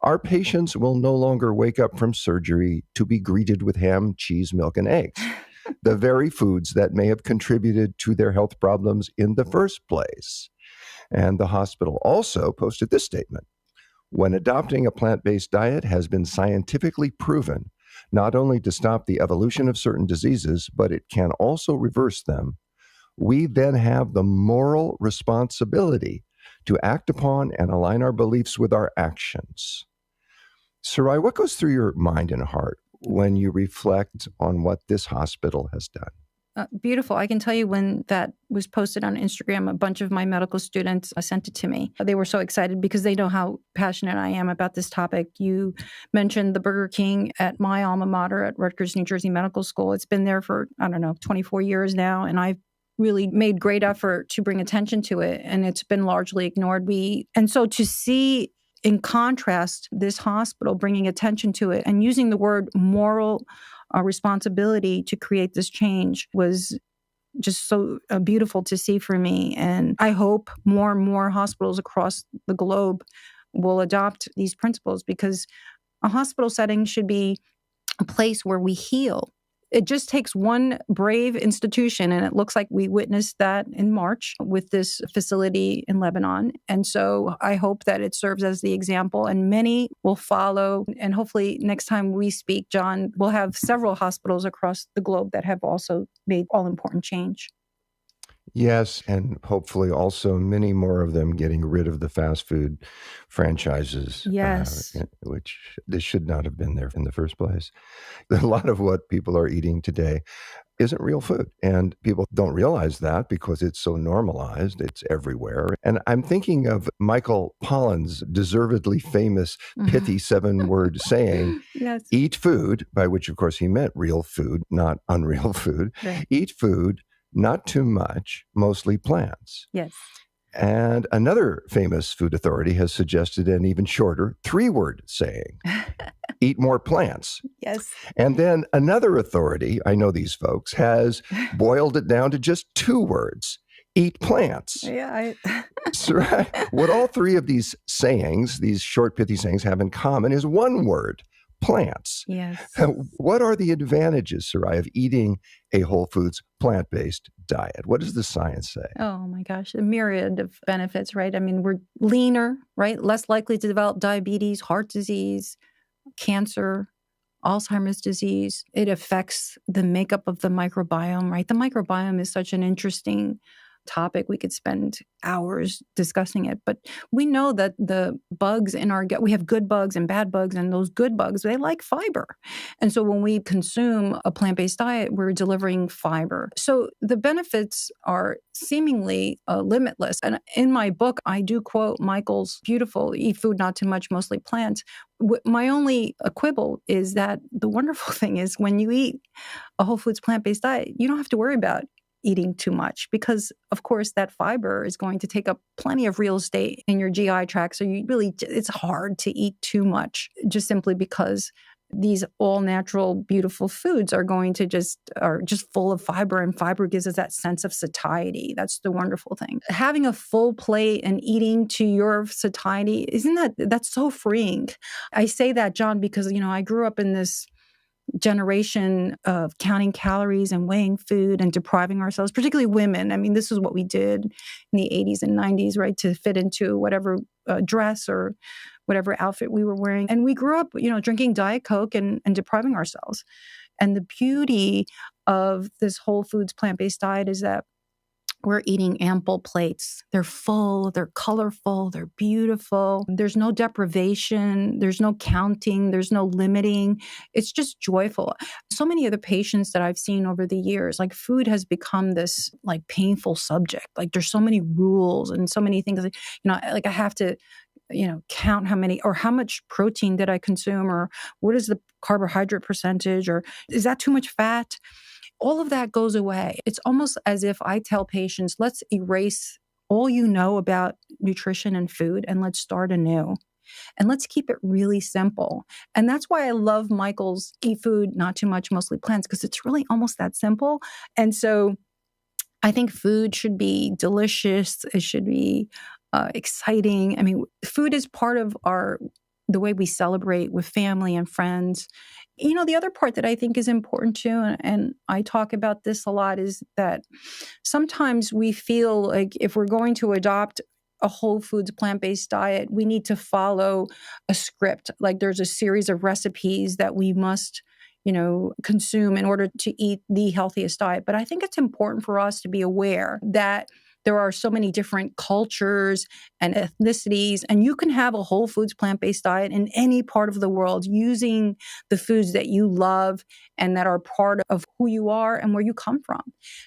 "Our patients will no longer wake up from surgery to be greeted with ham, cheese, milk, and eggs, the very foods that may have contributed to their health problems in the first place." And the hospital also posted this statement: "When adopting a plant-based diet has been scientifically proven not only to stop the evolution of certain diseases, but it can also reverse them, we then have the moral responsibility to act upon and align our beliefs with our actions." Sarai, what goes through your mind and heart when you reflect on what this hospital has done? Beautiful. I can tell you, when that was posted on Instagram, a bunch of my medical students sent it to me. They were so excited because they know how passionate I am about this topic. You mentioned the Burger King at my alma mater at Rutgers, New Jersey Medical School. It's been there for, 24 years now, and I've really made great effort to bring attention to it, and it's been largely ignored. And so to see, in contrast, this hospital bringing attention to it and using the word moral responsibility to create this change was just so beautiful to see for me. And I hope more and more hospitals across the globe will adopt these principles, because a hospital setting should be a place where we heal. It just takes one brave institution, and it looks like we witnessed that in March with this facility in Lebanon. And so I hope that it serves as the example, and many will follow. And hopefully next time we speak, John, we'll have several hospitals across the globe that have also made all-important change. Yes, and hopefully also many more of them getting rid of the fast food franchises, which this should not have been there in the first place. A lot of what people are eating today isn't real food, and people don't realize that because it's so normalized. It's everywhere. And I'm thinking of Michael Pollan's deservedly famous pithy 7-word saying, eat food, by which, of course, he meant real food, not unreal food. Right. Eat food, not too much, mostly plants. Yes. And another famous food authority has suggested an even shorter 3-word saying, eat more plants. Yes. And then another authority, I know these folks, has boiled it down to just 2 words, eat plants. Yeah. So, what all 3 of these sayings, these short, pithy sayings, have in common is 1 word, plants. Yes. What are the advantages, Sarai, of eating a whole foods plant-based diet? What does the science say? Oh my gosh, a myriad of benefits, right? I mean, we're leaner, right? Less likely to develop diabetes, heart disease, cancer, Alzheimer's disease. It affects the makeup of the microbiome, right? The microbiome is such an interesting topic. We could spend hours discussing it, but we know that the bugs in our gut, we have good bugs and bad bugs, and those good bugs, they like fiber. And so when we consume a plant-based diet, we're delivering fiber. So the benefits are seemingly limitless. And in my book, I do quote Michael's beautiful "eat food, not too much, mostly plants." My only quibble is that the wonderful thing is when you eat a whole foods plant-based diet, you don't have to worry about eating too much because, of course, that fiber is going to take up plenty of real estate in your GI tract. So it's hard to eat too much just simply because these all natural, beautiful foods are just full of fiber, and fiber gives us that sense of satiety. That's the wonderful thing. Having a full plate and eating to your satiety, that's so freeing. I say that, John, because, I grew up in this generation of counting calories and weighing food and depriving ourselves, particularly women. I mean, this is what we did in the 80s and 90s, right, to fit into whatever dress or whatever outfit we were wearing. And we grew up, drinking Diet Coke and depriving ourselves. And the beauty of this whole foods plant-based diet is that we're eating ample plates. They're full, they're colorful, they're beautiful. There's no deprivation, there's no counting, there's no limiting. It's just joyful. So many of the patients that I've seen over the years, like food has become this like painful subject. Like there's so many rules and so many things, like I have to count how many or how much protein did I consume, or what is the carbohydrate percentage, or is that too much fat? All of that goes away. It's almost as if I tell patients, let's erase all you know about nutrition and food and let's start anew. And let's keep it really simple. And that's why I love Michael's Eat Food, Not Too Much, Mostly Plants, because it's really almost that simple. And so I think food should be delicious. It should be exciting. I mean, food is part of the way we celebrate with family and friends. The other part that I think is important too, and I talk about this a lot, is that sometimes we feel like if we're going to adopt a whole foods plant-based diet, we need to follow a script. Like there's a series of recipes that we must consume in order to eat the healthiest diet. But I think it's important for us to be aware that there are so many different cultures and ethnicities, and you can have a whole foods plant-based diet in any part of the world using the foods that you love and that are part of who you are and where you come from.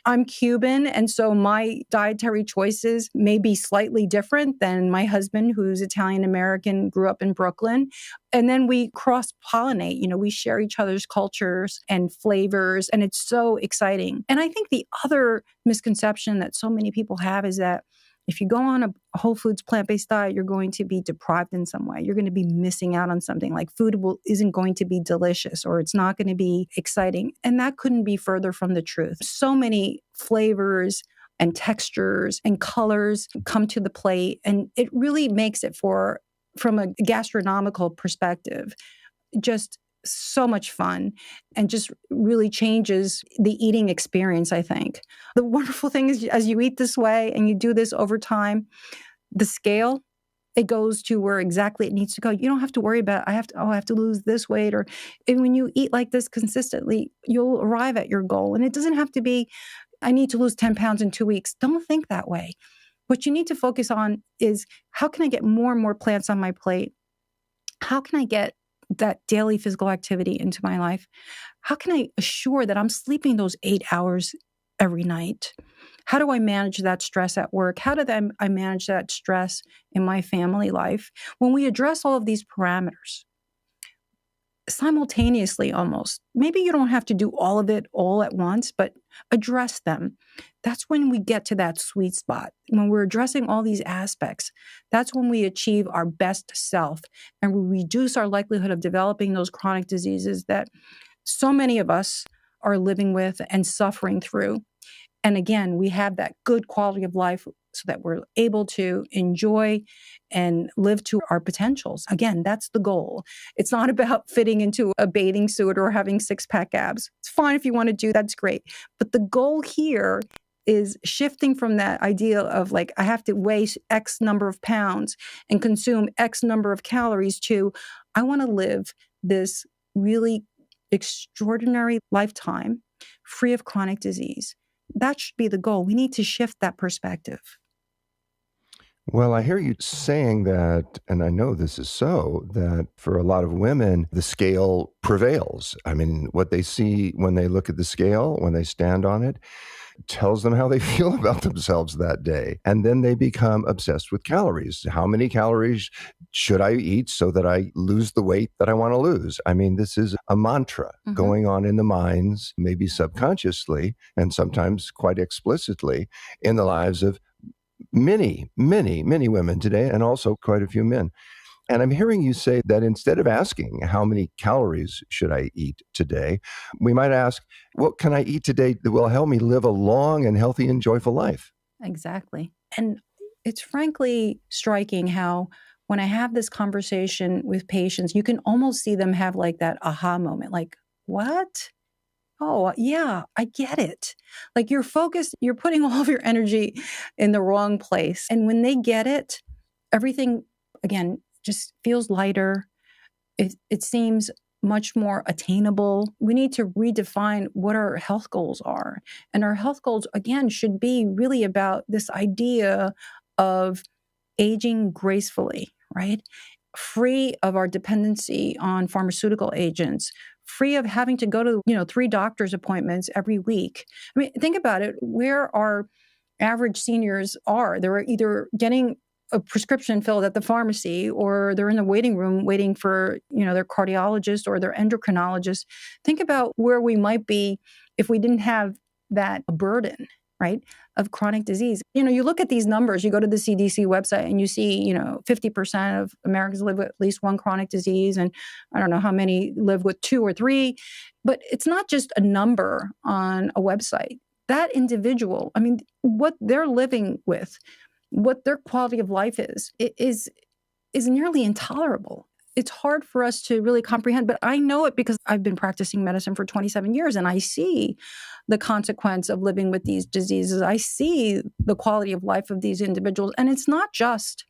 I'm Cuban, and so my dietary choices may be slightly different than my husband, who's Italian-American, grew up in Brooklyn. And then we cross-pollinate, we share each other's cultures and flavors, and it's so exciting. And I think the other misconception that so many people have is that if you go on a whole foods plant-based diet, you're going to be deprived in some way. You're going to be missing out on something, like food isn't going to be delicious or it's not going to be exciting. And that couldn't be further from the truth. So many flavors and textures and colors come to the plate, and it really makes it from a gastronomical perspective, just so much fun and just really changes the eating experience, I think. The wonderful thing is, as you eat this way and you do this over time, the scale, it goes to where exactly it needs to go. You don't have to worry about, I have to lose this weight. And when you eat like this consistently, you'll arrive at your goal. And it doesn't have to be, I need to lose 10 pounds in 2 weeks. Don't think that way. What you need to focus on is, how can I get more and more plants on my plate? How can I get that daily physical activity into my life? How can I assure that I'm sleeping those 8 hours every night? How do I manage that stress at work? How do I manage that stress in my family life? When we address all of these parameters simultaneously, almost, maybe you don't have to do all of it all at once, but address them. That's when we get to that sweet spot. When we're addressing all these aspects, that's when we achieve our best self and we reduce our likelihood of developing those chronic diseases that so many of us are living with and suffering through. And again, we have that good quality of life so that we're able to enjoy and live to our potentials. Again, that's the goal. It's not about fitting into a bathing suit or having six-pack abs. It's fine if you want to do, that's great. But the goal here is shifting from that idea of like, I have to weigh X number of pounds and consume X number of calories to, I want to live this really extraordinary lifetime free of chronic disease. That should be the goal. We need to shift that perspective. Well, I hear you saying that, and I know this is so, that for a lot of women, the scale prevails. I mean, what they see when they look at the scale, when they stand on it, tells them how they feel about themselves that day. And then they become obsessed with calories. How many calories should I eat so that I lose the weight that I want to lose? I mean, this is a mantra going on in the minds, maybe subconsciously, and sometimes quite explicitly in the lives of many, many, many women today, and also quite a few men. And I'm hearing you say that instead of asking how many calories should I eat today, we might ask, what can I eat today that will help me live a long and healthy and joyful life? Exactly. And it's frankly striking how when I have this conversation with patients, you can almost see them have like that aha moment, like, what? Oh, yeah, I get it. Like you're focused, you're putting all of your energy in the wrong place. And when they get it, everything, again, just feels lighter. It seems much more attainable. We need to redefine what our health goals are. And our health goals, again, should be really about this idea of aging gracefully, right? Free of our dependency on pharmaceutical agents, free of having to go to, 3 doctor's appointments every week. I mean, think about it, where our average seniors are. They're either getting a prescription filled at the pharmacy or they're in the waiting room waiting for, their cardiologist or their endocrinologist. Think about where we might be if we didn't have that burden, right, of chronic disease. You look at these numbers, you go to the CDC website and you see, 50% of Americans live with at least one chronic disease. And I don't know how many live with 2 or 3, but it's not just a number on a website. That individual, I mean, what they're living with, what their quality of life is nearly intolerable. It's hard for us to really comprehend, but I know it because I've been practicing medicine for 27 years and I see the consequence of living with these diseases. I see the quality of life of these individuals. And it's not just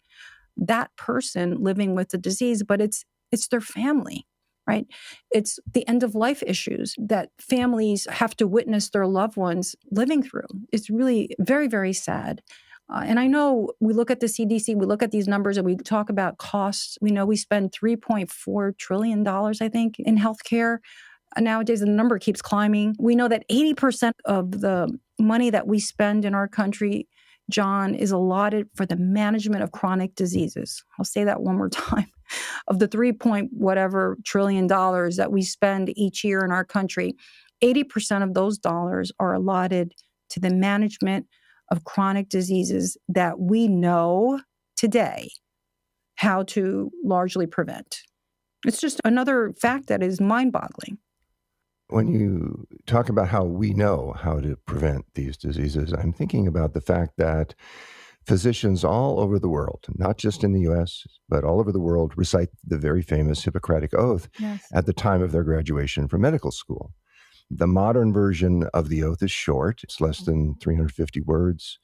that person living with the disease, but it's their family, right? It's the end of life issues that families have to witness their loved ones living through. It's really very, very sad. And I know we look at the CDC, we look at these numbers and we talk about costs. We know we spend $3.4 trillion, I think, in healthcare. Nowadays, the number keeps climbing. We know that 80% of the money that we spend in our country, John, is allotted for the management of chronic diseases. I'll say that one more time. Of the 3-point-whatever trillion dollars that we spend each year in our country, 80% of those dollars are allotted to the management of chronic diseases that we know today how to largely prevent. It's just another fact that is mind-boggling. When you talk about how we know how to prevent these diseases, I'm thinking about the fact that physicians all over the world, not just in the US, but all over the world, recite the very famous Hippocratic Oath at the time of their graduation from medical school. The modern version of the oath is short. It's less than 350 words.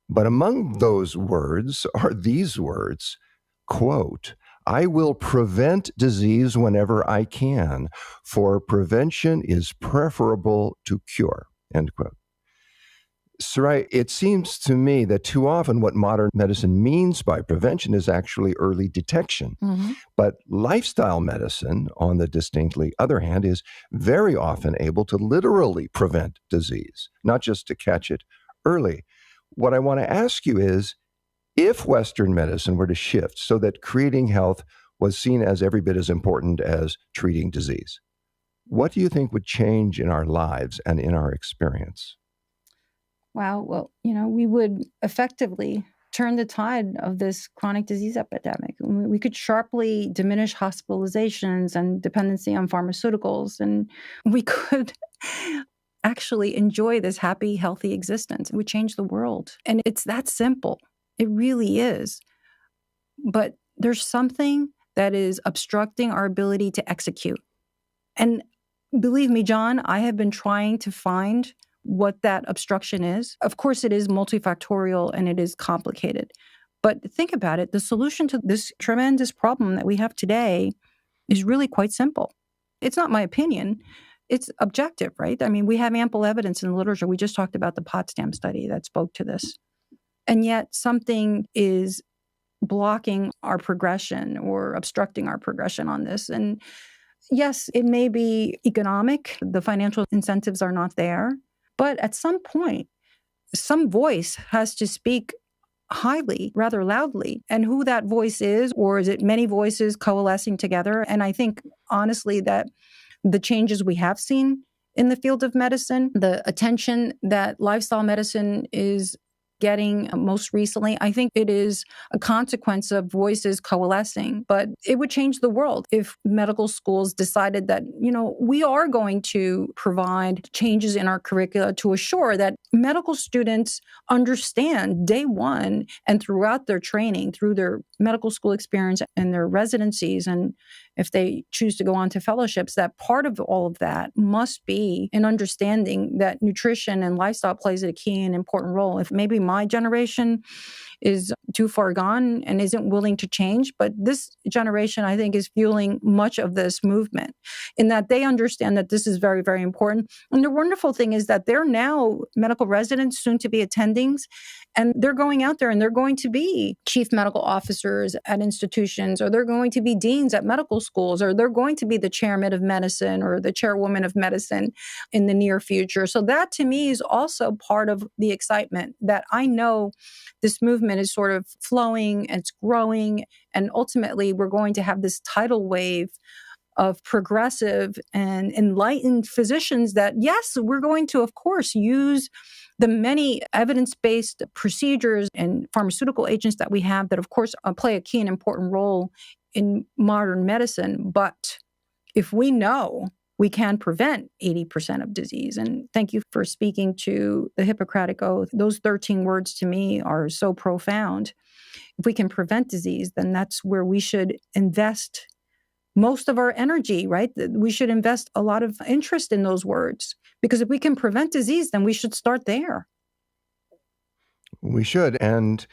But among those words are these words, quote, "I will prevent disease whenever I can, for prevention is preferable to cure," end quote. Sarai, it seems to me that too often what modern medicine means by prevention is actually early detection. But lifestyle medicine, on the distinctly other hand, is very often able to literally prevent disease, not just to catch it early. What I want to ask you is, if Western medicine were to shift so that creating health was seen as every bit as important as treating disease, what do you think would change in our lives and in our experience? Wow. Well, we would effectively turn the tide of this chronic disease epidemic. We could sharply diminish hospitalizations and dependency on pharmaceuticals, and we could actually enjoy this happy, healthy existence. It would change the world. And it's that simple. It really is. But there's something that is obstructing our ability to execute. And believe me, John, I have been trying to find what that obstruction is. Of course, it is multifactorial and it is complicated. But think about it. The solution to this tremendous problem that we have today is really quite simple. It's not my opinion. It's objective, right? I mean, we have ample evidence in the literature. We just talked about the Potsdam study that spoke to this. And yet something is blocking our progression or obstructing our progression on this. And yes, it may be economic. The financial incentives are not there. But at some point, some voice has to speak highly, rather loudly. And who that voice is, or is it many voices coalescing together? And I think, honestly, that the changes we have seen in the field of medicine, the attention that lifestyle medicine is getting most recently, I think it is a consequence of voices coalescing. But it would change the world if medical schools decided that, we are going to provide changes in our curricula to assure that medical students understand day one and throughout their training, through their medical school experience and their residencies, and if they choose to go on to fellowships, that part of all of that must be an understanding that nutrition and lifestyle plays a key and important role. If maybe my generation is too far gone and isn't willing to change, but this generation, I think, is fueling much of this movement in that they understand that this is very, very important. And the wonderful thing is that they're now medical residents, soon to be attendings, and they're going out there and they're going to be chief medical officers at institutions, or they're going to be deans at medical schools, or they're going to be the chairman of medicine or the chairwoman of medicine in the near future. So that to me is also part of the excitement that I know this movement is sort of flowing and it's growing. And ultimately, we're going to have this tidal wave of progressive and enlightened physicians that, yes, we're going to, of course, use the many evidence-based procedures and pharmaceutical agents that we have that, of course, play a key and important role in modern medicine. But if we know we can prevent 80% of disease, and thank you for speaking to the Hippocratic Oath, those 13 words to me are so profound. If we can prevent disease, then that's where we should invest most of our energy, right? We should invest a lot of interest in those words, because if we can prevent disease, then we should start there. We should. And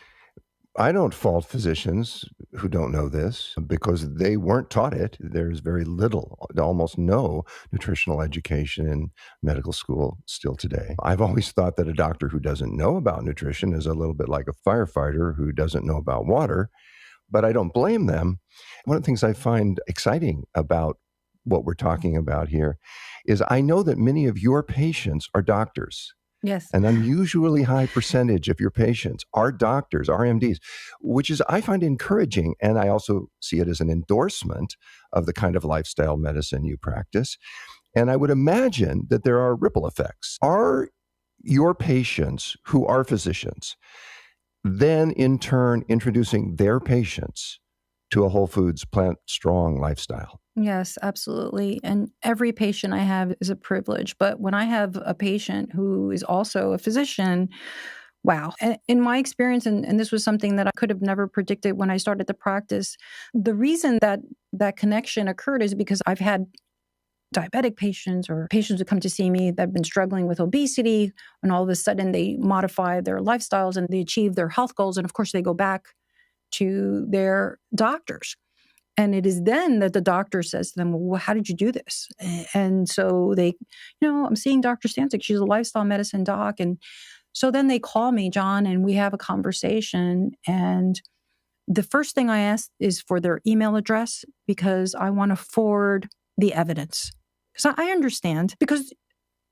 I don't fault physicians who don't know this because they weren't taught it. There's very little, almost no nutritional education in medical school still today. I've always thought that a doctor who doesn't know about nutrition is a little bit like a firefighter who doesn't know about water, but I don't blame them. One of the things I find exciting about what we're talking about here is I know that many of your patients are doctors. Yes. An unusually high percentage of your patients are doctors, RMDs, which is, I find encouraging. And I also see it as an endorsement of the kind of lifestyle medicine you practice. And I would imagine that there are ripple effects. Are your patients who are physicians then in turn introducing their patients to a whole foods, plant-strong lifestyle? Yes, absolutely. And every patient I have is a privilege. But when I have a patient who is also a physician, wow. And in my experience, and this was something that I could have never predicted when I started the practice, the reason that that connection occurred is because I've had diabetic patients or patients who come to see me that have been struggling with obesity, and all of a sudden they modify their lifestyles and they achieve their health goals. And of course, they go back to their doctors. And it is then that the doctor says to them, well, how did you do this? And so they, I'm seeing Dr. Stancic. She's a lifestyle medicine doc. And so then they call me, John, and we have a conversation. And the first thing I ask is for their email address, because I want to forward the evidence. Because I understand, because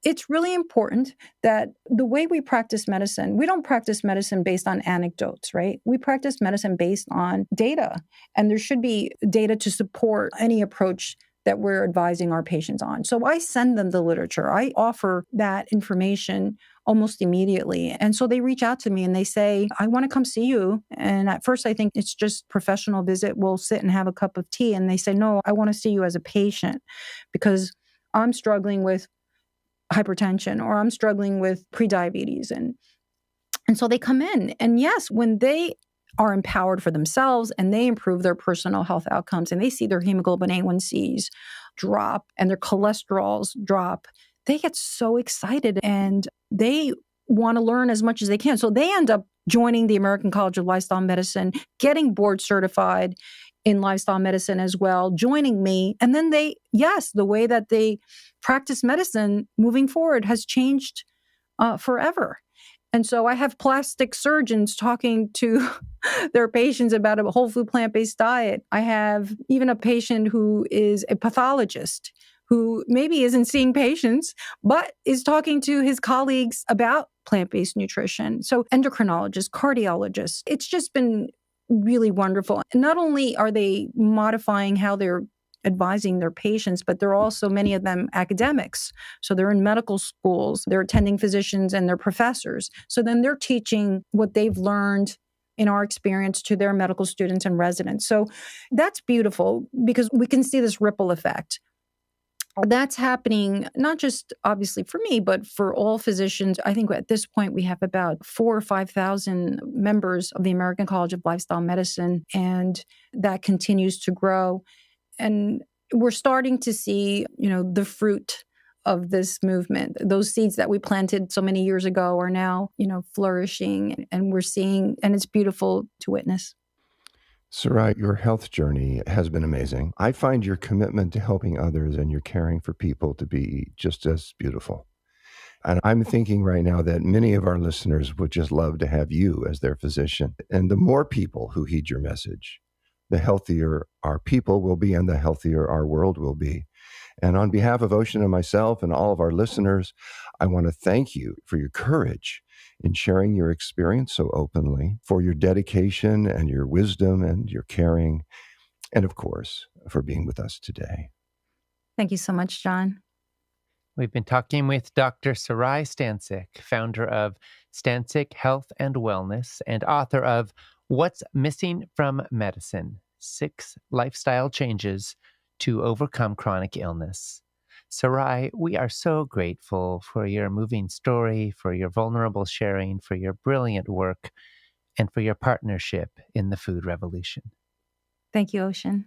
it's really important that the way we practice medicine, we don't practice medicine based on anecdotes, right? We practice medicine based on data. And there should be data to support any approach that we're advising our patients on. So I send them the literature. I offer that information almost immediately. And so they reach out to me and they say, I want to come see you. And at first I think it's just professional visit. We'll sit and have a cup of tea. And they say, no, I want to see you as a patient because I'm struggling with hypertension or I'm struggling with prediabetes. And so they come in. And yes, when they are empowered for themselves and they improve their personal health outcomes and they see their hemoglobin A1Cs drop and their cholesterols drop, they get so excited and they want to learn as much as they can. So they end up joining the American College of Lifestyle Medicine, getting board certified in lifestyle medicine as well, joining me. And then the way that they practice medicine moving forward has changed forever. And so I have plastic surgeons talking to their patients about a whole food plant-based diet. I have even a patient who is a pathologist who maybe isn't seeing patients, but is talking to his colleagues about plant-based nutrition. So endocrinologists, cardiologists, it's just been really wonderful. And not only are they modifying how they're advising their patients, but they're also, many of them, academics. So they're in medical schools, they're attending physicians and they're professors. So then they're teaching what they've learned in our experience to their medical students and residents. So that's beautiful because we can see this ripple effect. That's happening not just obviously for me, but for all physicians. I think at this point we have about 4,000 or 5,000 members of the American College of Lifestyle Medicine, and that continues to grow. And we're starting to see, the fruit of this movement. Those seeds that we planted so many years ago are now, flourishing, and we're seeing, and it's beautiful to witness. Sarai, your health journey has been amazing. I find your commitment to helping others and your caring for people to be just as beautiful. And I'm thinking right now that many of our listeners would just love to have you as their physician. And the more people who heed your message, the healthier our people will be and the healthier our world will be. And on behalf of Ocean and myself and all of our listeners, I want to thank you for your courage in sharing your experience so openly, for your dedication and your wisdom and your caring, and of course, for being with us today. Thank you so much, John. We've been talking with Dr. Sarai Stancic, founder of Stancic Health and Wellness and author of What's Missing from Medicine: 6 Lifestyle Changes to Overcome Chronic Illness. Sarai, we are so grateful for your moving story, for your vulnerable sharing, for your brilliant work, and for your partnership in the food revolution. Thank you, Ocean.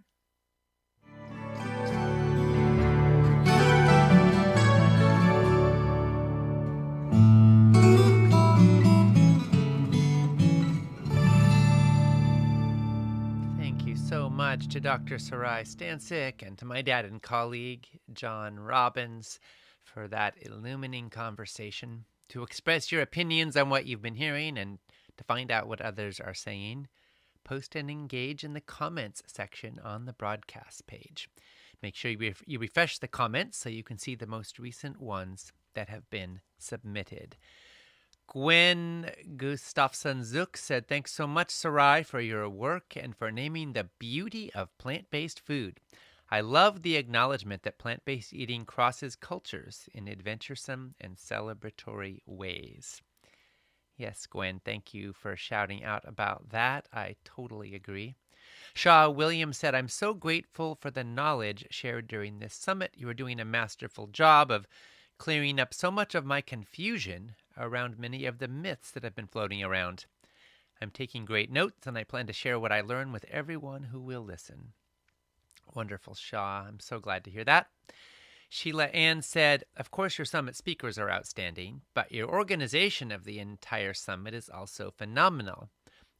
Thank you so much to Dr. Sarai Stancic and to my dad and colleague, John Robbins, for that illuminating conversation. To express your opinions on what you've been hearing and to find out what others are saying, post and engage in the comments section on the broadcast page. Make sure you refresh the comments so you can see the most recent ones that have been submitted. Gwen Gustafsson-Zook said, "Thanks so much, Sarai, for your work and for naming the beauty of plant-based food. I love the acknowledgement that plant-based eating crosses cultures in adventuresome and celebratory ways." Yes, Gwen, thank you for shouting out about that. I totally agree. Shaw Williams said, "I'm so grateful for the knowledge shared during this summit. You are doing a masterful job of clearing up so much of my confusion around many of the myths that have been floating around. I'm taking great notes, and I plan to share what I learn with everyone who will listen." Wonderful, Shaw. I'm so glad to hear that. Sheila Ann said, "Of course your summit speakers are outstanding, but your organization of the entire summit is also phenomenal.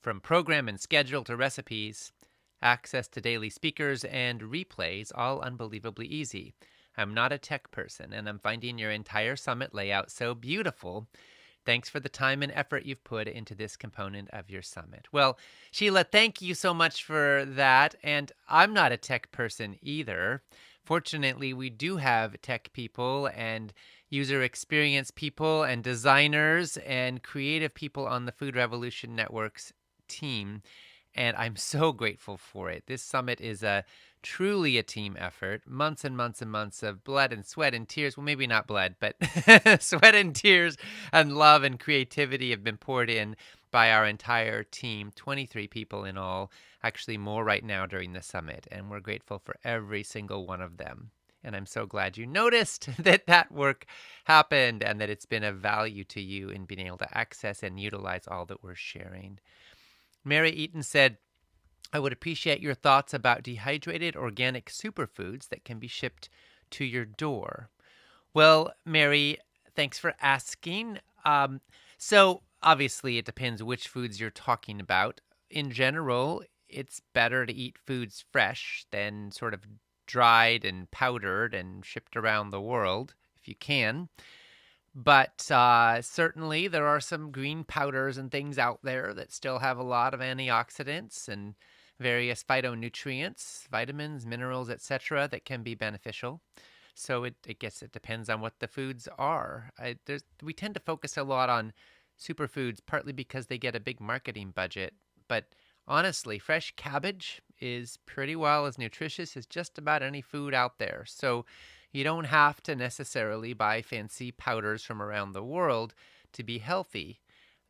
From program and schedule to recipes, access to daily speakers and replays, all unbelievably easy. I'm not a tech person, and I'm finding your entire summit layout so beautiful. Thanks for the time and effort you've put into this component of your summit." Well, Sheila, thank you so much for that. And I'm not a tech person either. Fortunately, we do have tech people and user experience people and designers and creative people on the Food Revolution Network's team. And I'm so grateful for it. This summit is truly a team effort. Months and months and months of blood and sweat and tears. Well, maybe not blood, but sweat and tears and love and creativity have been poured in by our entire team, 23 people in all, actually more right now during the summit. And we're grateful for every single one of them. And I'm so glad you noticed that work happened and that it's been of value to you in being able to access and utilize all that we're sharing. Mary Eaton said, "I would appreciate your thoughts about dehydrated organic superfoods that can be shipped to your door." Well, Mary, thanks for asking. So obviously it depends which foods you're talking about. In general, it's better to eat foods fresh than sort of dried and powdered and shipped around the world if you can. But certainly there are some green powders and things out there that still have a lot of antioxidants and various phytonutrients, vitamins, minerals, etc. that can be beneficial. So it depends on what the foods are. We tend to focus a lot on superfoods, partly because they get a big marketing budget. But honestly, fresh cabbage is pretty well as nutritious as just about any food out there. So you don't have to necessarily buy fancy powders from around the world to be healthy.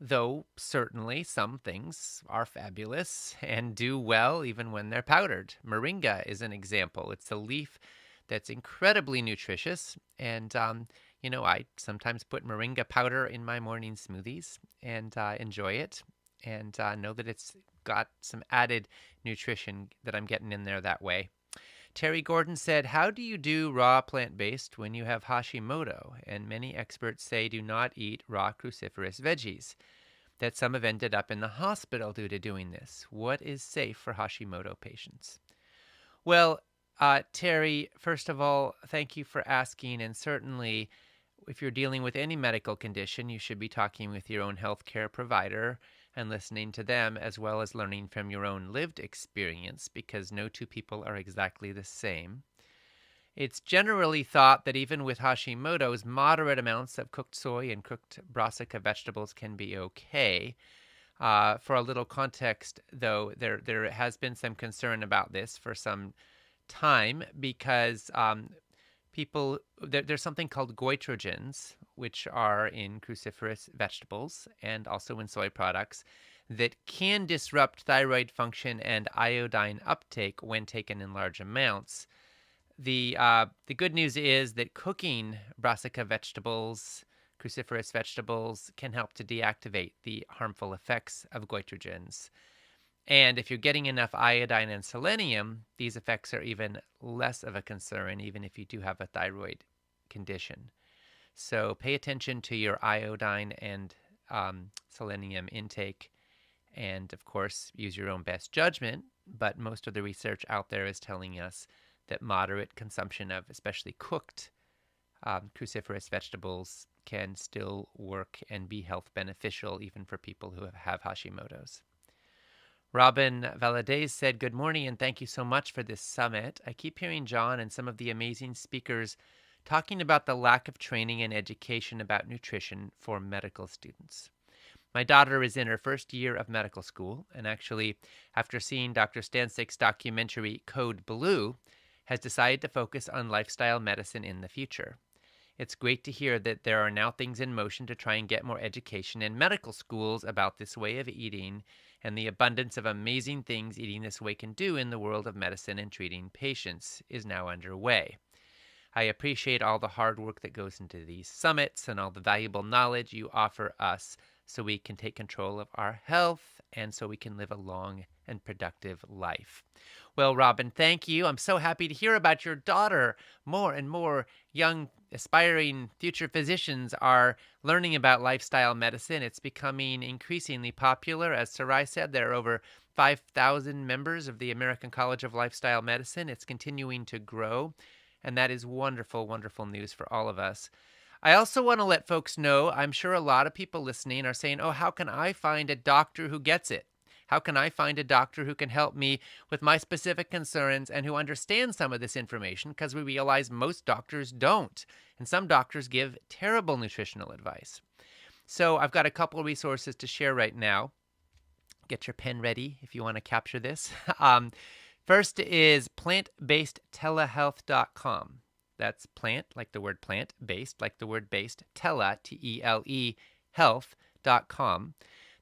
Though certainly some things are fabulous and do well even when they're powdered. Moringa is an example. It's a leaf that's incredibly nutritious. And, I sometimes put moringa powder in my morning smoothies and enjoy it and know that it's got some added nutrition that I'm getting in there that way. Terry Gordon said, how do you do raw plant-based when you have Hashimoto? And many experts say do not eat raw cruciferous veggies, that some have ended up in the hospital due to doing this. What is safe for Hashimoto patients? Well, Terry, first of all, thank you for asking. And certainly, if you're dealing with any medical condition, you should be talking with your own healthcare provider and listening to them, as well as learning from your own lived experience, because no two people are exactly the same. It's generally thought that even with Hashimoto's, moderate amounts of cooked soy and cooked brassica vegetables can be okay. For a little context, though, there has been some concern about this for some time because there's something called goitrogens, which are in cruciferous vegetables and also in soy products, that can disrupt thyroid function and iodine uptake when taken in large amounts. The good news is that cooking brassica vegetables, cruciferous vegetables, can help to deactivate the harmful effects of goitrogens. And if you're getting enough iodine and selenium, these effects are even less of a concern, even if you do have a thyroid condition. So pay attention to your iodine and selenium intake, and of course, use your own best judgment. But most of the research out there is telling us that moderate consumption of especially cooked cruciferous vegetables can still work and be health beneficial even for people who have Hashimoto's. Robin Valadez said, good morning and thank you so much for this summit. I keep hearing John and some of the amazing speakers talking about the lack of training and education about nutrition for medical students. My daughter is in her first year of medical school, and actually, after seeing Dr. Stansik's documentary Code Blue, has decided to focus on lifestyle medicine in the future. It's great to hear that there are now things in motion to try and get more education in medical schools about this way of eating and the abundance of amazing things eating this way can do in the world of medicine and treating patients is now underway. I appreciate all the hard work that goes into these summits and all the valuable knowledge you offer us so we can take control of our health and so we can live a long and productive life. Well, Robin, thank you. I'm so happy to hear about your daughter. More and more young, aspiring future physicians are learning about lifestyle medicine. It's becoming increasingly popular. As Sarai said, there are over 5,000 members of the American College of Lifestyle Medicine. It's continuing to grow, and that is wonderful, wonderful news for all of us. I also want to let folks know, I'm sure a lot of people listening are saying, oh, how can I find a doctor who gets it? How can I find a doctor who can help me with my specific concerns and who understands some of this information? Because we realize most doctors don't. And some doctors give terrible nutritional advice. So I've got a couple of resources to share right now. Get your pen ready if you want to capture this. First is plantbasedtelehealth.com. That's plant, like the word plant, based, like the word based, tele, T-E-L-E, health.com.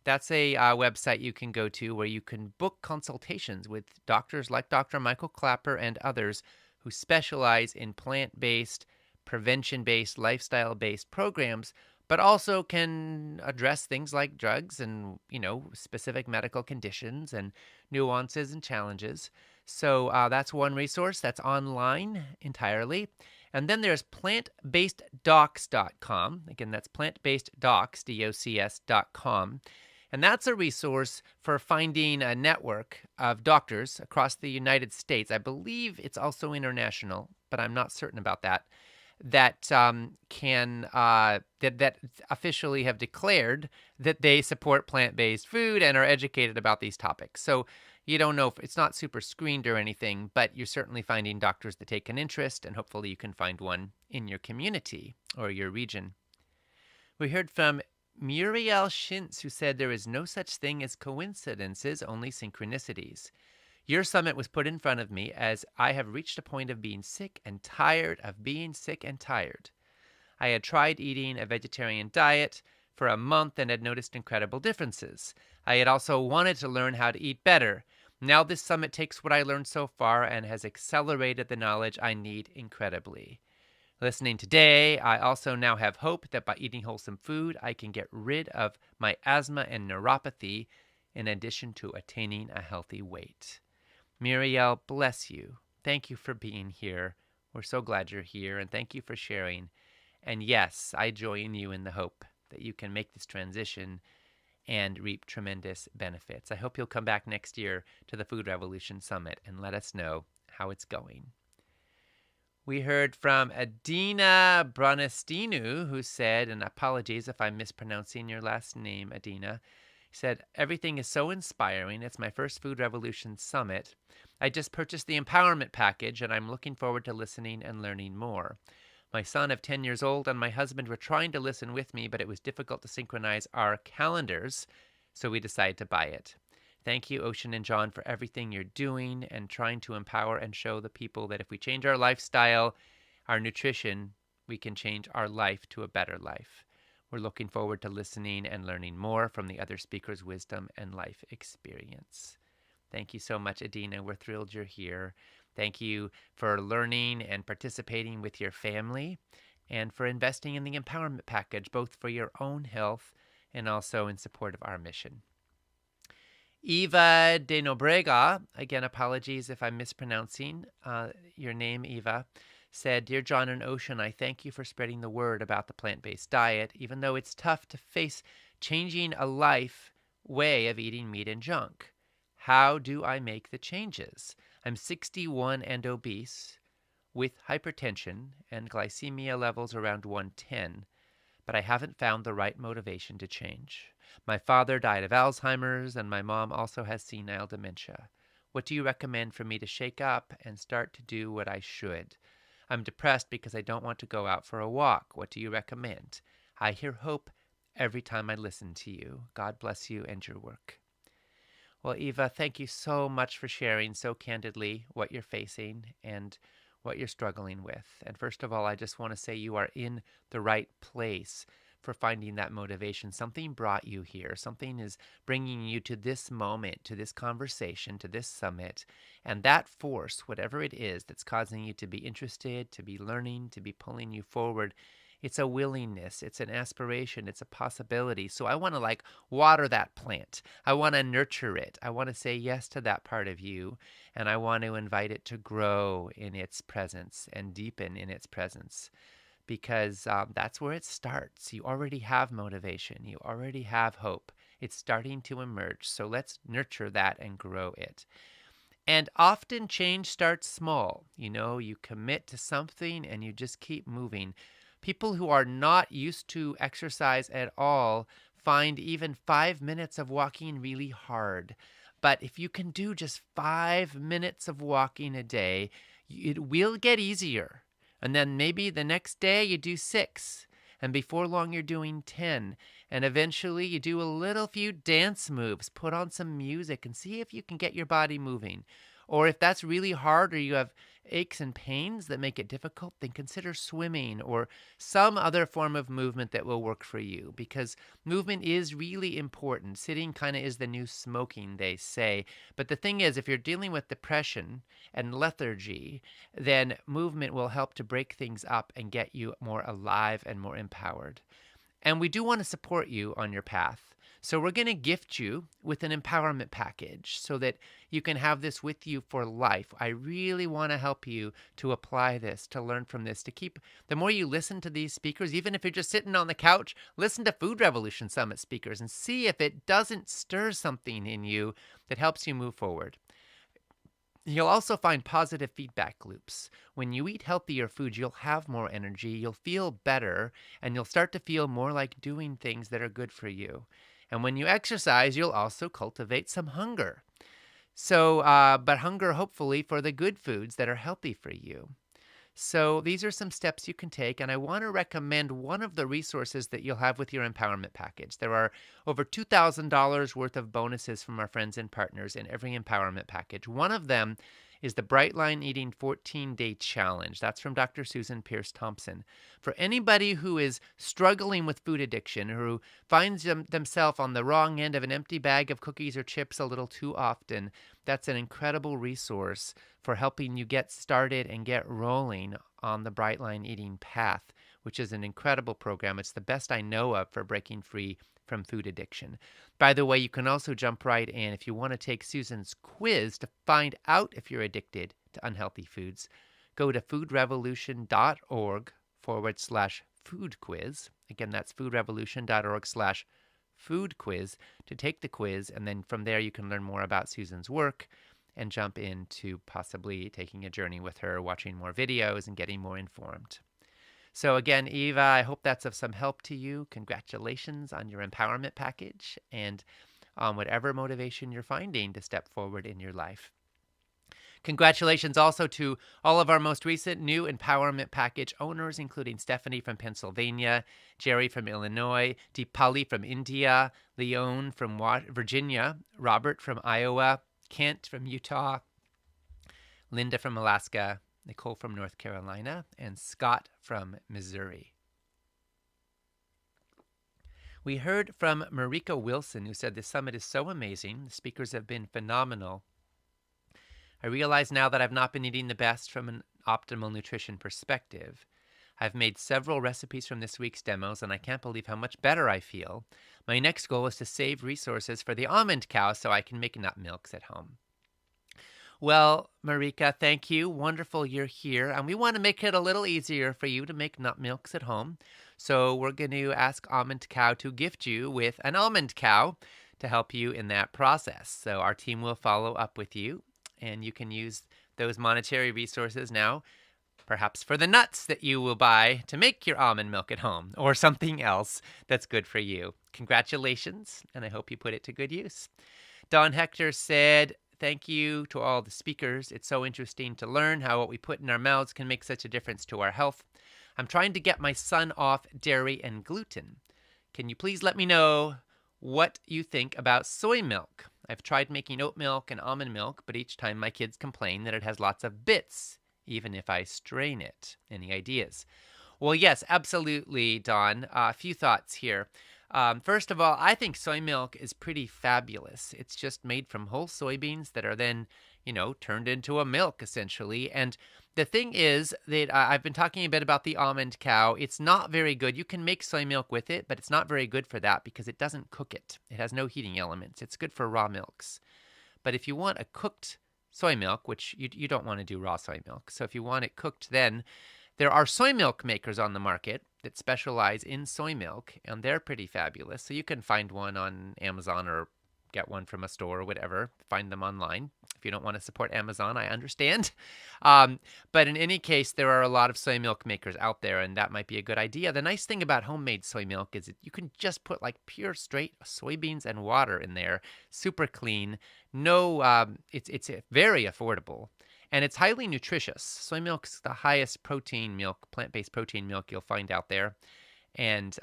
That's a website you can go to where you can book consultations with doctors like Dr. Michael Clapper and others who specialize in plant-based, prevention-based, lifestyle-based programs, but also can address things like drugs and, specific medical conditions and nuances and challenges. So that's one resource that's online entirely. And then there's plantbaseddocs.com. Again, that's plantbaseddocs, D-O-C-S.com. And that's a resource for finding a network of doctors across the United States. I believe it's also international, but I'm not certain about that. That that officially have declared that they support plant-based food and are educated about these topics. So You don't know if it's not super screened or anything, but you're certainly finding doctors that take an interest, and hopefully you can find one in your community or your region. We heard from Muriel Schintz, who said there is no such thing as coincidences, only synchronicities. Your summit was put in front of me as I have reached a point of being sick and tired of being sick and tired. I had tried eating a vegetarian diet for a month and had noticed incredible differences. I had also wanted to learn how to eat better. Now this summit takes what I learned so far and has accelerated the knowledge I need incredibly. Listening today, I also now have hope that by eating wholesome food, I can get rid of my asthma and neuropathy in addition to attaining a healthy weight. Muriel, bless you. Thank you for being here. We're so glad you're here, and thank you for sharing. And yes, I join you in the hope that you can make this transition and reap tremendous benefits. I hope you'll come back next year to the Food Revolution Summit and let us know how it's going. We heard from Adina Branestinu, who said, and apologies if I'm mispronouncing your last name, Adina, said, everything is so inspiring. It's my first Food Revolution Summit. I just purchased the empowerment package, and I'm looking forward to listening and learning more. My son of 10 years old and my husband were trying to listen with me, but it was difficult to synchronize our calendars, so we decided to buy it. Thank you, Ocean and John, for everything you're doing and trying to empower and show the people that if we change our lifestyle, our nutrition, we can change our life to a better life. We're looking forward to listening and learning more from the other speakers' wisdom and life experience. Thank you so much, Adina. We're thrilled you're here. Thank you for learning and participating with your family and for investing in the empowerment package, both for your own health and also in support of our mission. Eva de Nobrega, again, apologies if I'm mispronouncing your name, Eva, said, Dear John and Ocean, I thank you for spreading the word about the plant-based diet, even though it's tough to face changing a life way of eating meat and junk. How do I make the changes? I'm 61 and obese with hypertension and glycemia levels around 110, but I haven't found the right motivation to change. My father died of Alzheimer's, and my mom also has senile dementia. What do you recommend for me to shake up and start to do what I should? I'm depressed because I don't want to go out for a walk. What do you recommend? I hear hope every time I listen to you. God bless you and your work. Well, Eva, thank you so much for sharing so candidly what you're facing and what you're struggling with. And first of all, I just want to say you are in the right place for finding that motivation. Something brought you here. Something is bringing you to this moment, to this conversation, to this summit. And that force, whatever it is that's causing you to be interested, to be learning, to be pulling you forward, it's a willingness, it's an aspiration, it's a possibility. So I want to water that plant. I want to nurture it. I want to say yes to that part of you. And I want to invite it to grow in its presence and deepen in its presence. Because that's where it starts. You already have motivation. You already have hope. It's starting to emerge. So let's nurture that and grow it. And often change starts small. You commit to something and you just keep moving. People who are not used to exercise at all find even 5 minutes of walking really hard. But if you can do just 5 minutes of walking a day, it will get easier. And then maybe the next day you do 6. And before long you're doing 10. And eventually you do a few dance moves. Put on some music and see if you can get your body moving. Or if that's really hard or you have aches and pains that make it difficult, then consider swimming or some other form of movement that will work for you, because movement is really important. Sitting kind of is the new smoking, they say. But the thing is, if you're dealing with depression and lethargy, then movement will help to break things up and get you more alive and more empowered. And we do want to support you on your path. So we're going to gift you with an empowerment package so that you can have this with you for life. I really want to help you to apply this, to learn from this, to keep, the more you listen to these speakers, even if you're just sitting on the couch, listen to Food Revolution Summit speakers and see if it doesn't stir something in you that helps you move forward. You'll also find positive feedback loops. When you eat healthier foods, you'll have more energy, you'll feel better, and you'll start to feel more like doing things that are good for you. And when you exercise, you'll also cultivate some hunger. So, but hunger hopefully for the good foods that are healthy for you. So these are some steps you can take, and I want to recommend one of the resources that you'll have with your empowerment package. There are over $2,000 worth of bonuses from our friends and partners in every empowerment package. One of them is the Bright Line Eating 14-Day Challenge. That's from Dr. Susan Pierce Thompson. For anybody who is struggling with food addiction or who finds themselves on the wrong end of an empty bag of cookies or chips a little too often, that's an incredible resource for helping you get started and get rolling on the Bright Line Eating path, which is an incredible program. It's the best I know of for breaking free from food addiction. By the way, you can also jump right in if you want to take Susan's quiz to find out if you're addicted to unhealthy foods. Go to foodrevolution.org/food quiz. Again, that's foodrevolution.org/food quiz to take the quiz, and then from there you can learn more about Susan's work and jump into possibly taking a journey with her, watching more videos, and getting more informed. So again, Eva, I hope that's of some help to you. Congratulations on your empowerment package and on whatever motivation you're finding to step forward in your life. Congratulations also to all of our most recent new empowerment package owners, including Stephanie from Pennsylvania, Jerry from Illinois, Deepali from India, Leon from Virginia, Robert from Iowa, Kent from Utah, Linda from Alaska, Nicole from North Carolina, and Scott from Missouri. We heard from Marika Wilson, who said the summit is so amazing. The speakers have been phenomenal. I realize now that I've not been eating the best from an optimal nutrition perspective. I've made several recipes from this week's demos, and I can't believe how much better I feel. My next goal is to save resources for the almond cow so I can make nut milks at home. Well, Marika, thank you. Wonderful you're here. And we want to make it a little easier for you to make nut milks at home. So we're going to ask Almond Cow to gift you with an almond cow to help you in that process. So our team will follow up with you, and you can use those monetary resources now, perhaps for the nuts that you will buy to make your almond milk at home, or something else that's good for you. Congratulations, and I hope you put it to good use. Don Hector said, thank you to all the speakers. It's so interesting to learn how what we put in our mouths can make such a difference to our health. I'm trying to get my son off dairy and gluten. Can you please let me know what you think about soy milk? I've tried making oat milk and almond milk, but each time my kids complain that it has lots of bits, even if I strain it. Any ideas? Well, yes, absolutely, Don. A few thoughts here. First of all, I think soy milk is pretty fabulous. It's just made from whole soybeans that are then, turned into a milk, essentially. And the thing is that I've been talking a bit about the almond cow. It's not very good. You can make soy milk with it, but it's not very good for that because it doesn't cook it. It has no heating elements. It's good for raw milks. But if you want a cooked soy milk, which you don't want to do raw soy milk, so if you want it cooked, then there are soy milk makers on the market that specialize in soy milk, and they're pretty fabulous. So you can find one on Amazon or get one from a store or whatever. Find them online. If you don't want to support Amazon, I understand. But in any case, there are a lot of soy milk makers out there, and that might be a good idea. The nice thing about homemade soy milk is that you can just put like pure straight soybeans and water in there. Super clean. No, it's very affordable. And it's highly nutritious. Soy milk's the highest protein milk, plant-based protein milk you'll find out there. And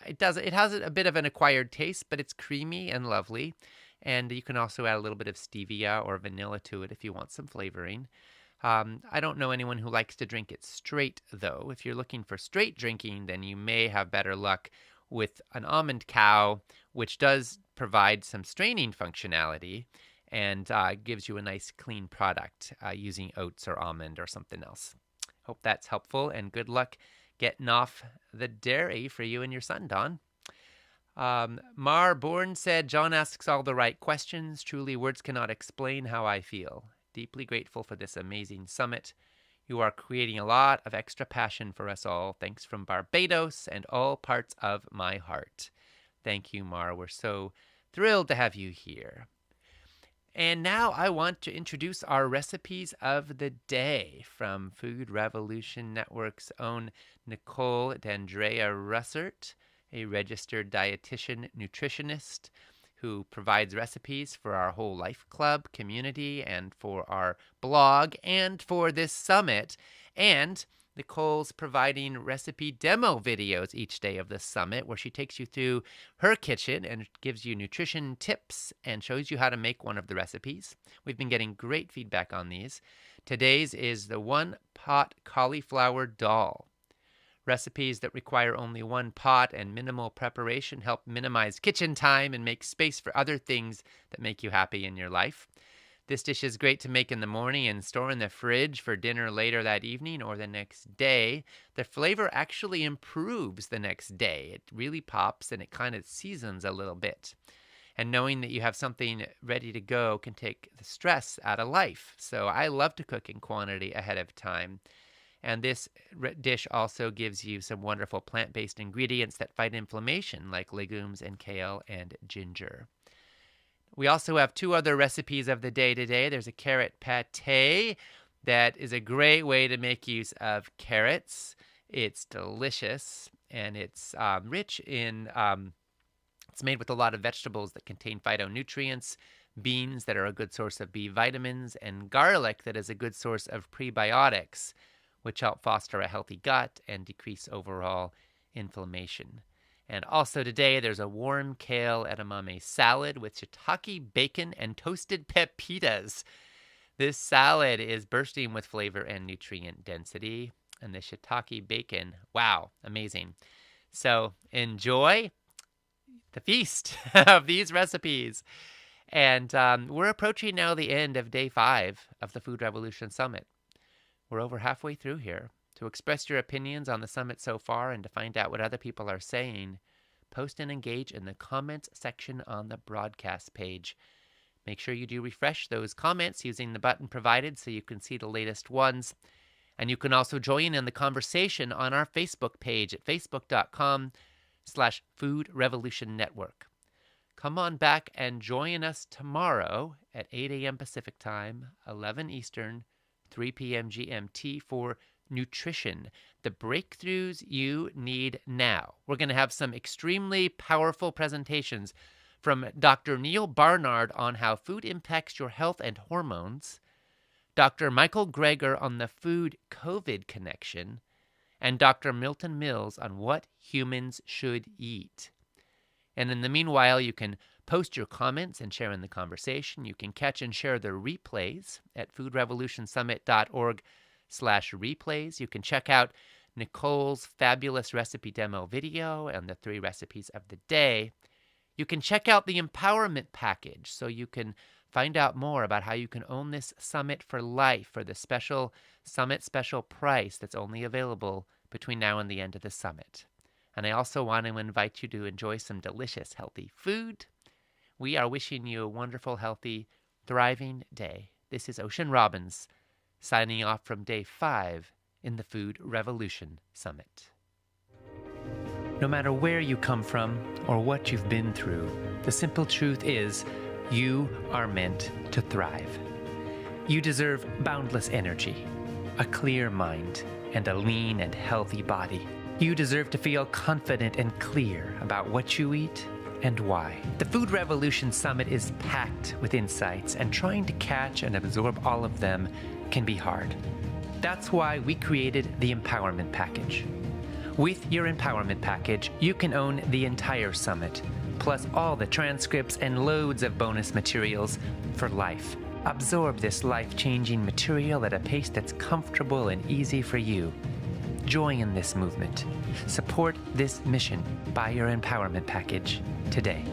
it has a bit of an acquired taste, but it's creamy and lovely. And you can also add a little bit of stevia or vanilla to it if you want some flavoring. I don't know anyone who likes to drink it straight, though. If you're looking for straight drinking, then you may have better luck with an almond cow, which does provide some straining functionality and gives you a nice clean product using oats or almond or something else. Hope that's helpful, and good luck getting off the dairy for you and your son, Don. Mar Bourne said, John asks all the right questions. Truly, words cannot explain how I feel. Deeply grateful for this amazing summit. You are creating a lot of extra passion for us all. Thanks from Barbados and all parts of my heart. Thank you, Mar. We're so thrilled to have you here. And now I want to introduce our recipes of the day from Food Revolution Network's own Nicole D'Andrea Russert, a registered dietitian nutritionist who provides recipes for our whole Life Club community and for our blog and for this summit. And Nicole's providing recipe demo videos each day of the summit, where she takes you through her kitchen and gives you nutrition tips and shows you how to make one of the recipes. We've been getting great feedback on these. Today's is the one-pot cauliflower dal. Recipes that require only one pot and minimal preparation help minimize kitchen time and make space for other things that make you happy in your life. This dish is great to make in the morning and store in the fridge for dinner later that evening or the next day. The flavor actually improves the next day. It really pops and it kind of seasons a little bit. And knowing that you have something ready to go can take the stress out of life. So I love to cook in quantity ahead of time. And this dish also gives you some wonderful plant-based ingredients that fight inflammation, like legumes and kale and ginger. We also have two other recipes of the day today. There's a carrot pate that is a great way to make use of carrots. It's delicious, and it's rich in... It's made with a lot of vegetables that contain phytonutrients, beans that are a good source of B vitamins, and garlic that is a good source of prebiotics, which help foster a healthy gut and decrease overall inflammation. And also today, there's a warm kale edamame salad with shiitake bacon and toasted pepitas. This salad is bursting with flavor and nutrient density, and the shiitake bacon, wow, amazing. So enjoy the feast of these recipes. And we're approaching now the end of day 5 of the Food Revolution Summit. We're over halfway through here. To express your opinions on the summit so far and to find out what other people are saying, post and engage in the comments section on the broadcast page. Make sure you do refresh those comments using the button provided so you can see the latest ones. And you can also join in the conversation on our Facebook page at facebook.com/Food Revolution Network. Come on back and join us tomorrow at 8 a.m. Pacific Time, 11 Eastern, 3 p.m. GMT for Nutrition, the breakthroughs you need now. We're going to have some extremely powerful presentations from Dr. Neil Barnard on how food impacts your health and hormones, Dr. Michael Greger on the food-COVID connection, and Dr. Milton Mills on what humans should eat. And in the meanwhile, you can post your comments and share in the conversation. You can catch and share the replays at foodrevolutionsummit.org/replays. You can check out Nicole's fabulous recipe demo video and the 3 recipes of the day. You can check out the empowerment package so you can find out more about how you can own this summit for life for the special summit special price that's only available between now and the end of the summit. And I also want to invite you to enjoy some delicious, healthy food. We are wishing you a wonderful, healthy, thriving day. This is Ocean Robbins signing off from day 5 in the Food Revolution Summit. No matter where you come from or what you've been through, the simple truth is you are meant to thrive. You deserve boundless energy, a clear mind, and a lean and healthy body. You deserve to feel confident and clear about what you eat and why. The Food Revolution Summit is packed with insights, and trying to catch and absorb all of them can be hard. That's why we created the Empowerment Package. With your Empowerment Package, you can own the entire summit, plus all the transcripts and loads of bonus materials for life. Absorb this life-changing material at a pace that's comfortable and easy for you. Join in this movement. Support this mission. Buy your Empowerment Package today.